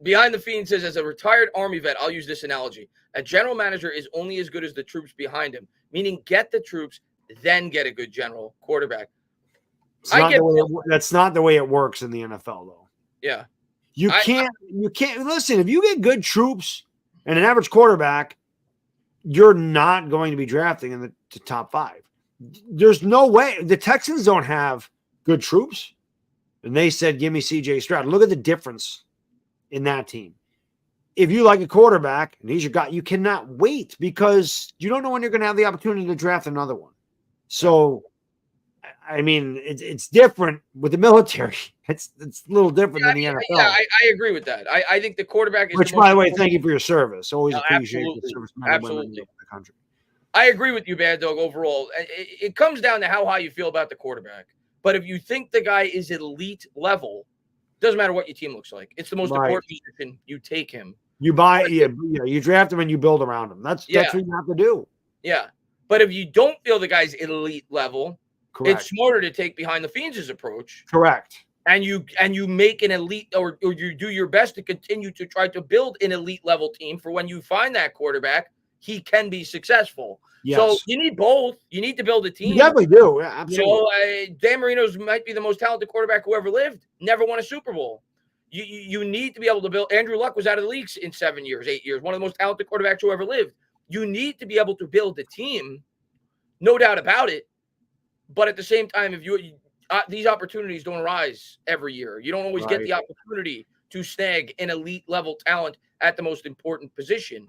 Behind the Fiend says, as a retired Army vet, I'll use this analogy. A general manager is only as good as the troops behind him, meaning get the troops, then get a good general quarterback. That's not the way it works in the NFL, though. Yeah. You can't listen. If you get good troops and an average quarterback, you're not going to be drafting in the top 5. There's no way. The Texans don't have good troops. And they said, give me CJ Stroud. Look at the difference in that team. If you like a quarterback and he's your guy, you cannot wait because you don't know when you're going to have the opportunity to draft another one. So, I mean, it's different with the military. It's a little different than the NFL. Yeah, I agree with that. I think the quarterback is. Which, by the way, thank you for your service. Always appreciate the service. Absolutely. In the country. I agree with you, Bad Dog. Overall, it comes down to how high you feel about the quarterback. But if you think the guy is elite level, doesn't matter what your team looks like. It's the most important position. You take him. You you draft him and you build around him. That's what you have to do. Yeah. But if you don't feel the guy's elite level, it's smarter to take Behind the Fiends' approach. Correct. And you make an elite or you do your best to continue to try to build an elite level team for when you find that quarterback, he can be successful. Yes. So you need both. You need to build a team. You definitely do. Yeah, absolutely. You know, Dan Marino's might be the most talented quarterback who ever lived. Never won a Super Bowl. You need to be able to build. Andrew Luck was out of the league in 7 years, 8 years. One of the most talented quarterbacks who ever lived. You need to be able to build a team, no doubt about it. But at the same time, if these opportunities don't arise every year, you don't always get the opportunity to snag an elite level talent at the most important position.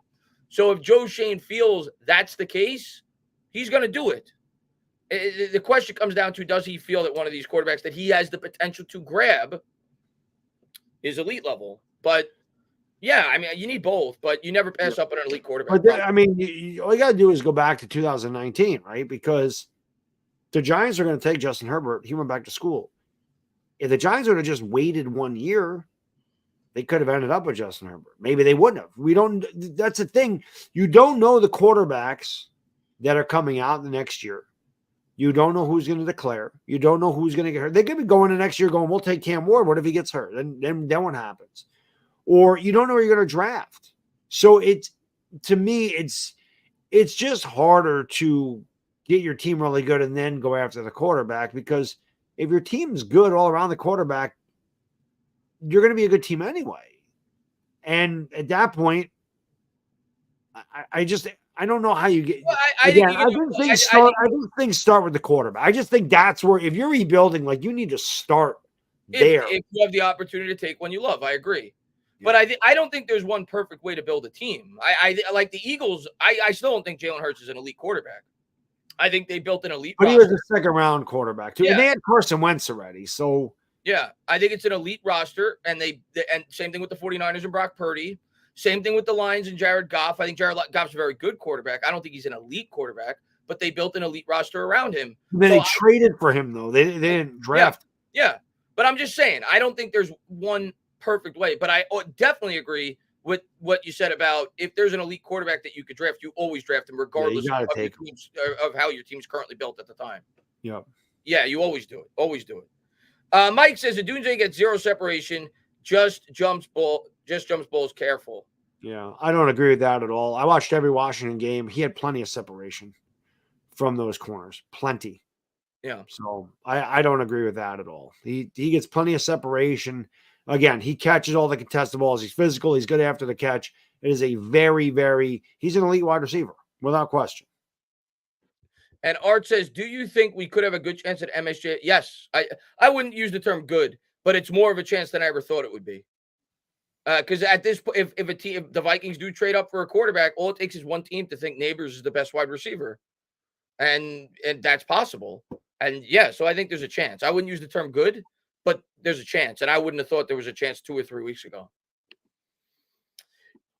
So if Joe Shane feels that's the case, he's going to do it. The question comes down to, does he feel that one of these quarterbacks that he has the potential to grab is elite level? But yeah, I mean, you need both, but you never pass up on an elite quarterback. But I mean, all you got to do is go back to 2019, right? Because the Giants are going to take Justin Herbert. He went back to school. If the Giants would have just waited 1 year, they could have ended up with Justin Herbert. Maybe they wouldn't have. We don't. That's the thing. You don't know the quarterbacks that are coming out the next year. You don't know who's going to declare. You don't know who's going to get hurt. They could be going the next year going, we'll take Cam Ward. What if he gets hurt? Then what happens? Or you don't know where you're going to draft. So to me, it's just harder to get your team really good and then go after the quarterback, because if your team's good all around the quarterback, you're going to be a good team anyway. And at that point, I don't know how you get. Well, I think things start with the quarterback. I just think that's where, if you're rebuilding, like, you need to start there. If you have the opportunity to take one you love, I agree. Yeah. But I don't think there's one perfect way to build a team. I like the Eagles. I still don't think Jalen Hurts is an elite quarterback. I think they built an elite. But roster. He was a second round quarterback too, and they had Carson Wentz already. So yeah, I think it's an elite roster, and and same thing with the 49ers and Brock Purdy. Same thing with the Lions and Jared Goff. I think Jared Goff's a very good quarterback. I don't think he's an elite quarterback, but they built an elite roster around him. They traded for him, though. They didn't draft. Yeah, but I'm just saying, I don't think there's one perfect way. But I definitely agree with what you said about, if there's an elite quarterback that you could draft, you always draft him regardless of how your team's currently built at the time. Yeah, you always do it. Always do it. Mike says Adunze gets zero separation, just jumps balls careful. Yeah, I don't agree with that at all. I watched every Washington game. He had plenty of separation from those corners. Plenty. Yeah. So I don't agree with that at all. He gets plenty of separation. Again, he catches all the contested balls. He's physical. He's good after the catch. It is a he's an elite wide receiver, without question. And Art says, do you think we could have a good chance at MSJ? Yes. I wouldn't use the term good, but it's more of a chance than I ever thought it would be. Because at this point, if the Vikings do trade up for a quarterback, all it takes is one team to think Neighbors is the best wide receiver. And that's possible. And yeah, so I think there's a chance. I wouldn't use the term good, but there's a chance. And I wouldn't have thought there was a chance 2 or 3 weeks ago.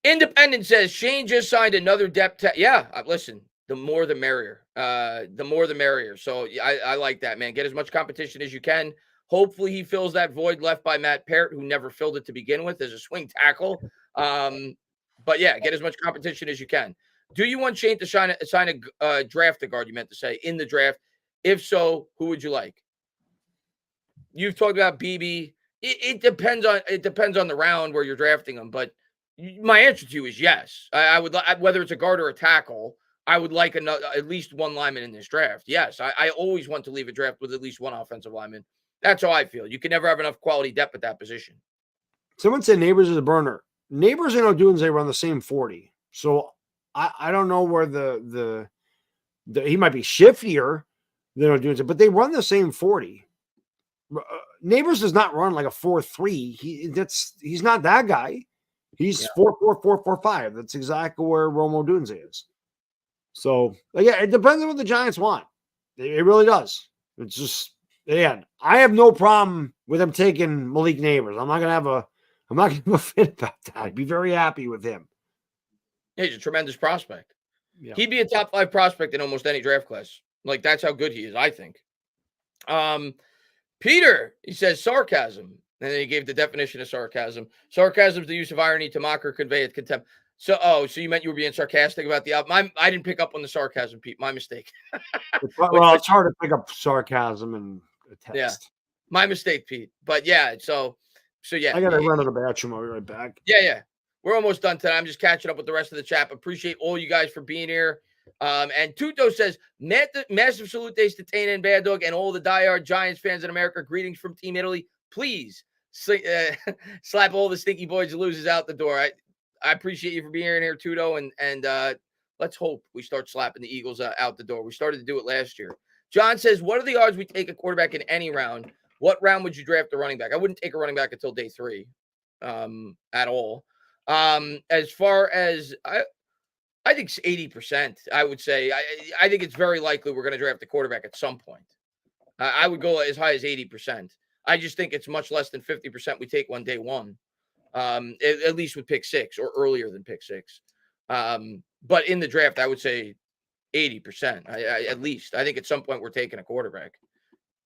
Independent says Shane just signed another depth. Yeah, listen, the more the merrier. The more the merrier. So I like that, man. Get as much competition as you can. Hopefully he fills that void left by Matt Parrott, who never filled it to begin with as a swing tackle. But yeah, get as much competition as you can. Do you want Shane to sign a draft guard, you meant to say, in the draft? If so, who would you like? You've talked about BB. It depends on the round where you're drafting them, but my answer to you is yes. I would, whether it's a guard or a tackle, I would like at least one lineman in this draft. Yes, I always want to leave a draft with at least one offensive lineman. That's how I feel. You can never have enough quality depth at that position. Someone said Neighbors is a burner. Neighbors and Odunze run the same 40. So I don't know where the he might be shiftier than Odunze, but they run the same 40. Neighbors does not run like a 4.3. He's not that guy. He's 4.4, 4.45. That's exactly where Rome Odunze is. So yeah, it depends on what the Giants want. It really does. It's just, again, I have no problem with him taking Malik Neighbors. I'm not gonna have a fit about that. I'd be very happy with him. Yeah, he's a tremendous prospect. Yeah. He'd be a top 5 prospect in almost any draft class. Like, that's how good he is, I think. Peter, he says sarcasm. And then he gave the definition of sarcasm. Sarcasm is the use of irony to mock or convey at contempt. So you meant you were being sarcastic about the album. I didn't pick up on the sarcasm, Pete. My mistake. Well, it's hard to pick up sarcasm in a text. Yeah, my mistake, Pete. But yeah, so yeah. I got to run to the bathroom. I'll be right back. Yeah. we're almost done today. I'm just catching up with the rest of the chat. Appreciate all you guys for being here. And Tuto says, massive salute to Tana and Baddog and all the diehard Giants fans in America. Greetings from Team Italy. Please slap all the stinky boys and losers out the door. I appreciate you for being here, Tuto, and let's hope we start slapping the Eagles out the door. We started to do it last year. John says, what are the odds we take a quarterback in any round? What round would you draft a running back? I wouldn't take a running back until day 3 at all. As far as I think it's 80%. I would say I think it's very likely we're going to draft a quarterback at some point. I would go as high as 80%. I just think it's much less than 50% we take one day one, at least with pick 6 or earlier than pick 6. But in the draft, I would say 80%. At least I think at some point we're taking a quarterback.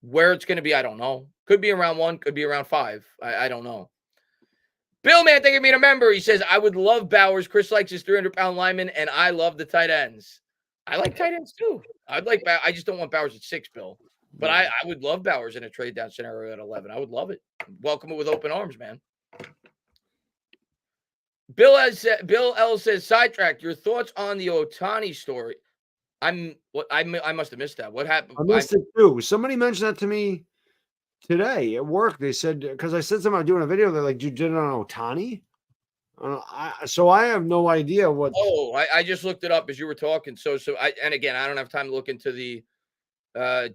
Where it's going to be, I don't know. Could be around 1, could be around 5. I don't know. Bill, man, thank you for being a member. He says, I would love Bowers. Chris likes his 300-pound lineman, and I love the tight ends. I like tight ends, too. I just don't want Bowers at 6, Bill. But I would love Bowers in a trade-down scenario at 11. I would love it. Welcome it with open arms, man. Bill L says, sidetrack, your thoughts on the Ohtani story. I must have missed that. What happened? I missed it, too. Somebody mentioned that to me today at work. They said, because I said something about doing a video, they're like, you did it on Ohtani? So I have no idea what. Oh, I just looked it up as you were talking. And again, I don't have time to look into the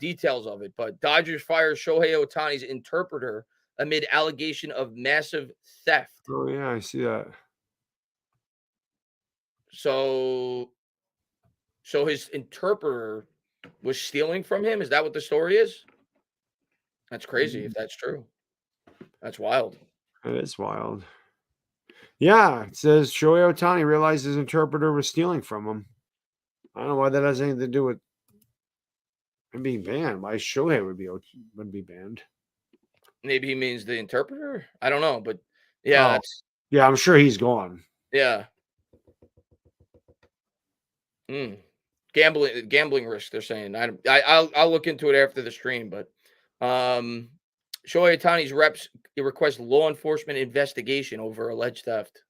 details of it, but Dodgers fire Shohei Ohtani's interpreter amid allegation of massive theft. Oh, yeah, I see that. So his interpreter was stealing from him? Is that what the story is? That's crazy if that's true. That's wild. It is wild. Yeah, it says Shohei Ohtani realized his interpreter was stealing from him. I don't know why that has anything to do with him being banned. Why Shohei would be banned? Maybe he means the interpreter. I don't know, but yeah, yeah, I'm sure he's gone. Yeah. Gambling risk. They're saying. I'll look into it after the stream, but Shohei Ohtani's reps request law enforcement investigation over alleged theft.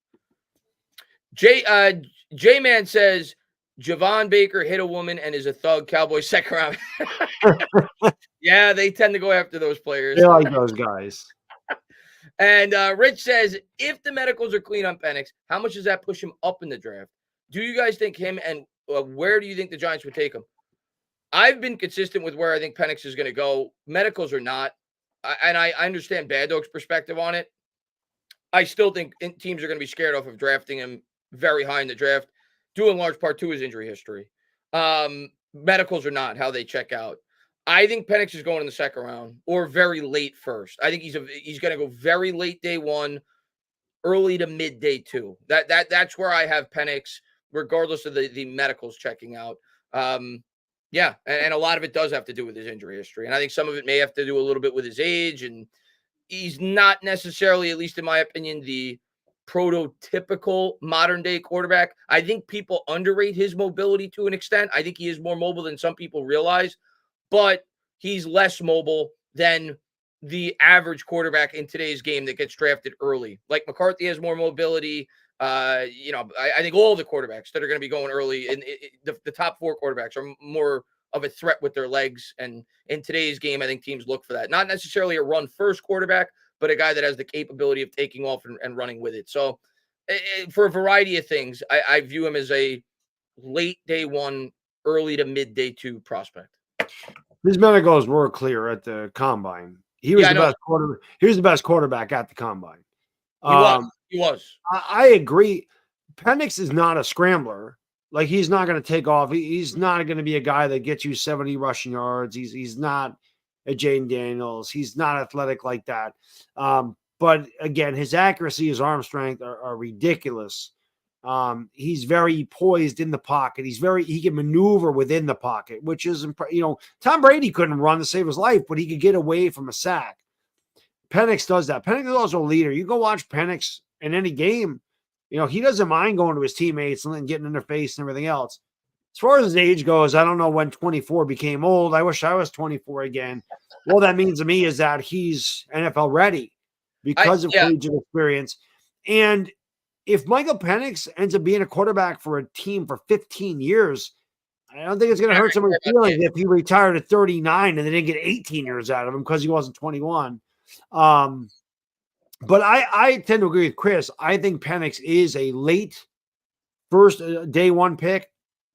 J-Man says Javon Baker hit a woman and is a thug. Cowboys second round. Yeah, they tend to go after those players. They like those guys. And Rich says, if the medicals are clean on Penix, how much does that push him up in the draft? Do you guys think him, and where do you think the Giants would take him? I've been consistent with where I think Penix is going to go. Medicals are not. I understand Baddog's perspective on it. I still think teams are going to be scared off of drafting him very high in the draft, due in large part to his injury history. Medicals are not how they check out. I think Penix is going in the second round or very late first. I think he's going to go very late day 1, early to mid day 2. That's where I have Penix, regardless of the medicals checking out. Yeah, and a lot of it does have to do with his injury history. And I think some of it may have to do a little bit with his age. And he's not necessarily, at least in my opinion, the prototypical modern-day quarterback. I think people underrate his mobility to an extent. I think he is more mobile than some people realize. But he's less mobile than the average quarterback in today's game that gets drafted early. Like McCarthy has more mobility. I think all the quarterbacks that are going to be going early, and the top 4 quarterbacks are more of a threat with their legs. And in today's game, I think teams look for that. Not necessarily a run-first quarterback, but a guy that has the capability of taking off and running with it. So for a variety of things, I view him as a late day 1, early to mid day 2 prospect. His medicals were clear at the combine. He was He was the best quarterback at the combine. He was. I agree. Penix is not a scrambler. Like, he's not going to take off. He's not going to be a guy that gets you 70 rushing yards. He's not a Jaden Daniels. He's not athletic like that. But again, his accuracy, his arm strength are ridiculous. He's very poised in the pocket. He can maneuver within the pocket, which is, Tom Brady couldn't run to save his life, but he could get away from a sack. Penix does that. Penix is also a leader. You go watch Penix in any game. He doesn't mind going to his teammates and getting in their face and everything else. As far as his age goes, I don't know when 24 became old. I wish I was 24 again. All that means to me is that he's NFL ready because of collegiate experience. And if Michael Penix ends up being a quarterback for a team for 15 years, I don't think it's going to hurt somebody's feelings if he retired at 39 and they didn't get 18 years out of him because he wasn't 21. But I tend to agree with Chris. I think Penix is a late first day one pick.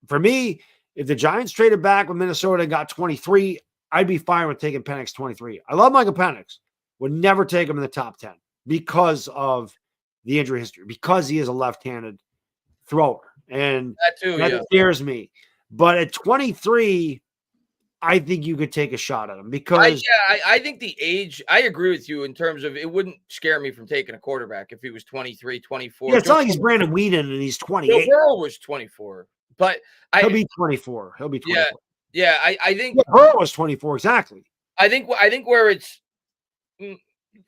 For me, if the Giants traded back with Minnesota and got 23, I'd be fine with taking Penix 23. I love Michael Penix. Would never take him in the top 10 because of the injury history, because he is a left-handed thrower. And that scares me. But at 23, I think you could take a shot at him because I think the age, I agree with you in terms of it wouldn't scare me from taking a quarterback if he was 23, 24. Yeah, it's not like he's Brandon Whedon and he's 28. Joe Burrow was 24, but he'll be 24. He'll be 24. Yeah, I think Burrow was 24 exactly. I think where it's,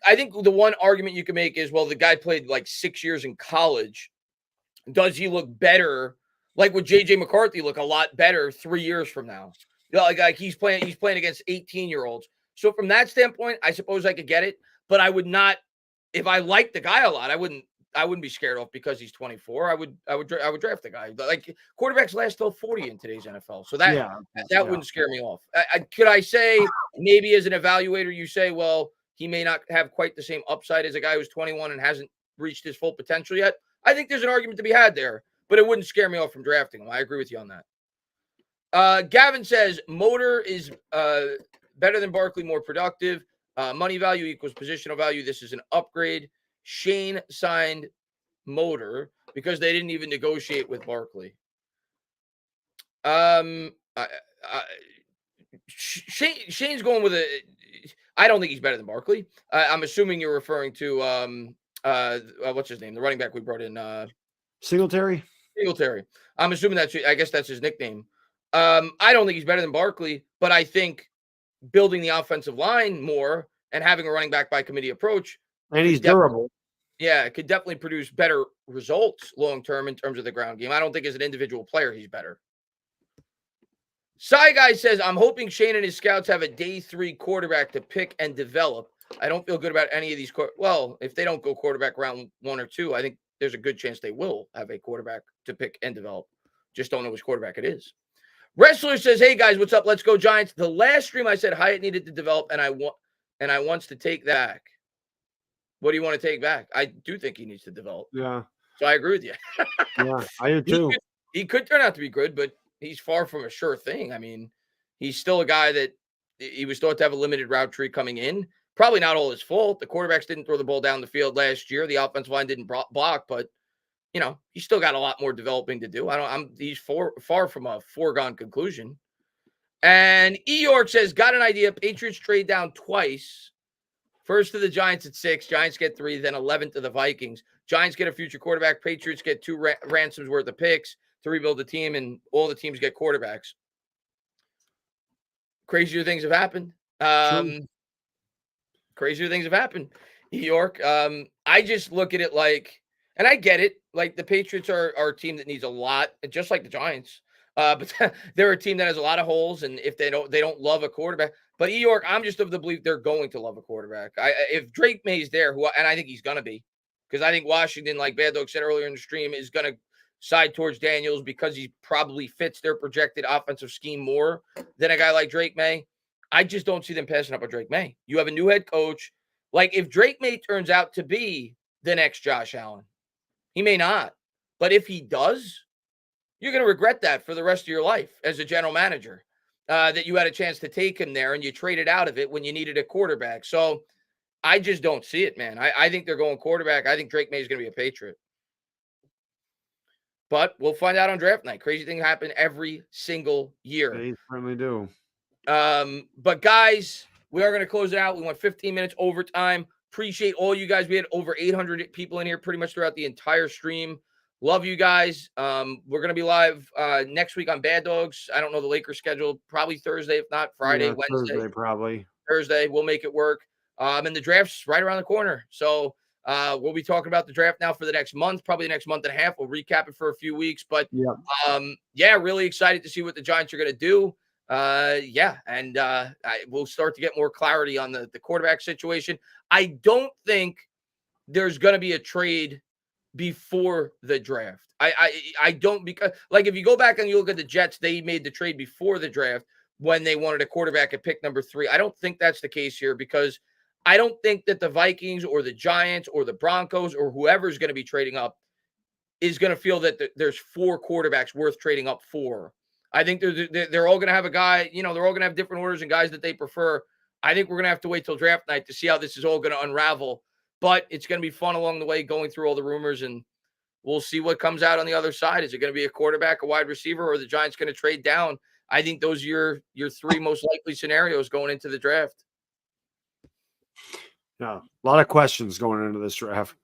I think the one argument you can make is, well, the guy played like 6 years in college. Does he look better? Like, would JJ McCarthy look a lot better 3 years from now? You know, like he's playing against 18-year-olds. So from that standpoint, I suppose I could get it, but I would not. If I liked the guy a lot, I wouldn't be scared off because he's 24. I would draft the guy. Like, quarterbacks last till 40 in today's NFL, so that wouldn't scare me off. Could I say maybe as an evaluator, you say, well, he may not have quite the same upside as a guy who's 21 and hasn't reached his full potential yet? I think there's an argument to be had there, but it wouldn't scare me off from drafting him. I agree with you on that. Gavin says Motor is better than Barkley, more productive. Money value equals positional value. This is an upgrade. Shane signed Motor because they didn't even negotiate with Barkley. Shane's going with I don't think he's better than Barkley. I'm assuming you're referring to what's his name? The running back we brought in. Singletary. I'm assuming I guess that's his nickname. I don't think he's better than Barkley, but I think building the offensive line more and having a running back by committee approach. And he's durable. Yeah, it could definitely produce better results long-term in terms of the ground game. I don't think as an individual player, he's better. Cy Guy says, I'm hoping Shane and his scouts have a day 3 quarterback to pick and develop. I don't feel good about any of these. Well, if they don't go quarterback round 1 or 2, I think there's a good chance they will have a quarterback to pick and develop. Just don't know which quarterback it is. Wrestler says, hey guys, what's up? Let's go Giants. The last stream I said Hyatt needed to develop, and I wants to take back. What do you want to take back? I do think he needs to develop. Yeah. So I agree with you. Yeah, I do too. He could turn out to be good, but he's far from a sure thing. I mean, he's still a guy that he was thought to have a limited route tree coming in. Probably not all his fault. The quarterbacks didn't throw the ball down the field last year. The offensive line didn't block, but you know, he's still got a lot more developing to do. He's far from a foregone conclusion. And E. York says, got an idea. Patriots trade down twice. First to the Giants at 6. Giants get 3, then 11 to the Vikings. Giants get a future quarterback. Patriots get 2 ransoms worth of picks to rebuild the team, and all the teams get quarterbacks. Crazier things have happened. Crazier things have happened. E. York. I just look at it like, and I get it, like the Patriots are a team that needs a lot, just like the Giants. But they're a team that has a lot of holes, and if they don't love a quarterback. But E. York, I'm just of the belief they're going to love a quarterback. If Drake May's there, and I think he's going to be, because I think Washington, like Baddog said earlier in the stream, is going to side towards Daniels because he probably fits their projected offensive scheme more than a guy like Drake May. I just don't see them passing up on Drake May. You have a new head coach. Like, if Drake May turns out to be the next Josh Allen, he may not. But if he does, you're going to regret that for the rest of your life as a general manager, that you had a chance to take him there and you traded out of it when you needed a quarterback. So I just don't see it, man. I think they're going quarterback. I think Drake May is going to be a Patriot. But we'll find out on draft night. Crazy things happen every single year. They certainly do. But guys, we are going to close it out. We went 15 minutes overtime. Appreciate all you guys. We had over 800 people in here pretty much throughout the entire stream. Love you guys. We're going to be live next week on Bad Dogs. I don't know the Lakers schedule. Probably Thursday, if not Friday, Wednesday. Thursday, probably. Thursday. We'll make it work. And the draft's right around the corner. So we'll be talking about the draft now for the next month, probably the next month and a half. We'll recap it for a few weeks. But really excited to see what the Giants are going to do. We'll start to get more clarity on the quarterback situation. I don't think there's going to be a trade before the draft. I don't, because like if you go back and you look at the Jets, they made the trade before the draft when they wanted a quarterback at pick number 3. I don't think that's the case here, because I don't think that the Vikings or the Giants or the Broncos or whoever's going to be trading up is going to feel that there's 4 quarterbacks worth trading up for. I think they're all going to have a guy, they're all going to have different orders and guys that they prefer. I think we're going to have to wait till draft night to see how this is all going to unravel, but it's going to be fun along the way going through all the rumors, and we'll see what comes out on the other side. Is it going to be a quarterback, a wide receiver, or the Giants going to trade down? I think those are your 3 most likely scenarios going into the draft. Yeah, a lot of questions going into this draft.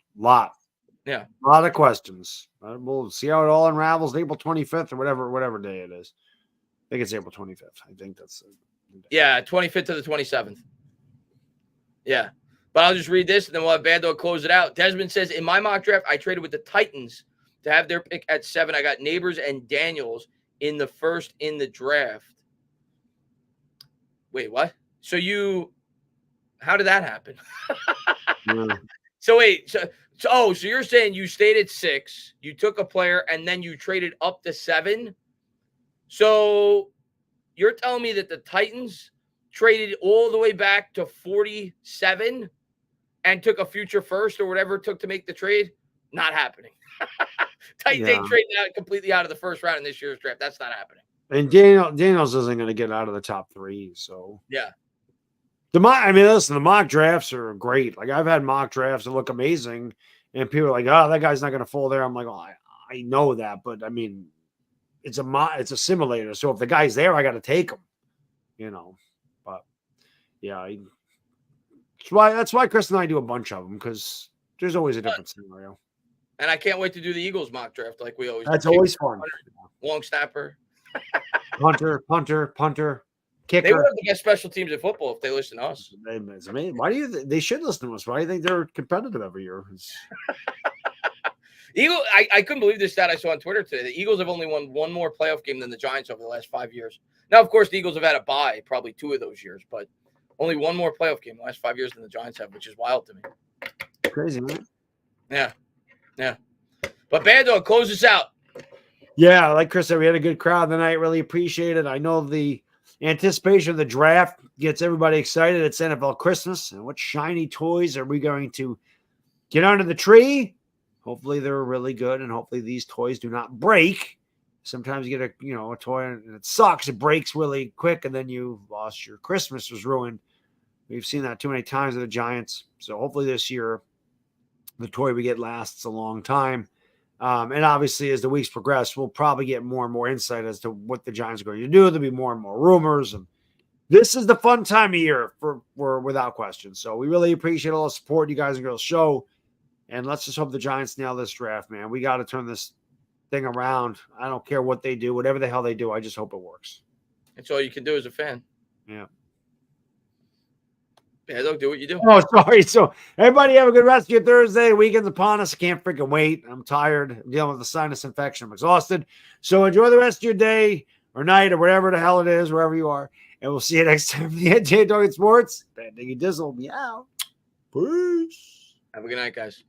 Yeah. A lot of questions. We'll see how it all unravels April 25th or whatever day it is. I think it's April 25th. I think that's yeah, 25th to the 27th. Yeah. But I'll just read this, and then we'll have Baddog close it out. Desmond says, in my mock draft, I traded with the Titans to have their pick at 7. I got Neighbors and Daniels in the first in the draft. Wait, what? So how did that happen? yeah. So wait, so you're saying you stayed at 6, you took a player, and then you traded up to 7? So you're telling me that the Titans traded all the way back to 47 and took a future first or whatever it took to make the trade? Not happening. Titans ain't trading out completely out of the first round in this year's draft. That's not happening. And Daniels isn't going to get out of the top 3. So yeah. Listen, the mock drafts are great. Like, I've had mock drafts that look amazing, and people are like, "Oh, that guy's not going to fall there." I'm like, "Oh, I know that, but I mean, it's a simulator. So if the guy's there, I got to take him, But yeah, that's why Chris and I do a bunch of them, because there's always a different scenario. And I can't wait to do the Eagles mock draft like we always do. That's always fun. Long snapper, punter. Kicker. They would have the best special teams in football if they listen to us. It's amazing. They should listen to us? Why do you think they're competitive every year? I couldn't believe this stat I saw on Twitter today. The Eagles have only won 1 more playoff game than the Giants over the last 5 years. Now, of course, the Eagles have had a bye probably 2 of those years, but only 1 more playoff game in the last 5 years than the Giants have, which is wild to me. Crazy, man. Yeah. But Baddog, close us out. Yeah, like Chris said, we had a good crowd tonight. Really appreciate it. I know the anticipation of the draft gets everybody excited. It's NFL Christmas. And what shiny toys are we going to get under the tree? Hopefully they're really good, and hopefully these toys do not break. Sometimes you get a toy and it sucks. It breaks really quick, and then you lost your Christmas, was ruined. We've seen that too many times with the Giants. So hopefully this year the toy we get lasts a long time. And obviously, as the weeks progress, we'll probably get more and more insight as to what the Giants are going to do. There'll be more and more rumors. And this is the fun time of year for without question. So we really appreciate all the support you guys and girls show. And let's just hope the Giants nail this draft, man. We got to turn this thing around. I don't care what they do, whatever the hell they do. I just hope it works. That's all you can do as a fan. Yeah. Yeah, don't do what you do. Oh, sorry. So everybody have a good rest of your Thursday. Weekend's upon us. I can't freaking wait. I'm tired. I'm dealing with a sinus infection. I'm exhausted. So enjoy the rest of your day or night or whatever the hell it is, wherever you are. And we'll see you next time. The NJ Talkin Sports. Bad Diggy Dizzle. Meow. Peace. Have a good night, guys.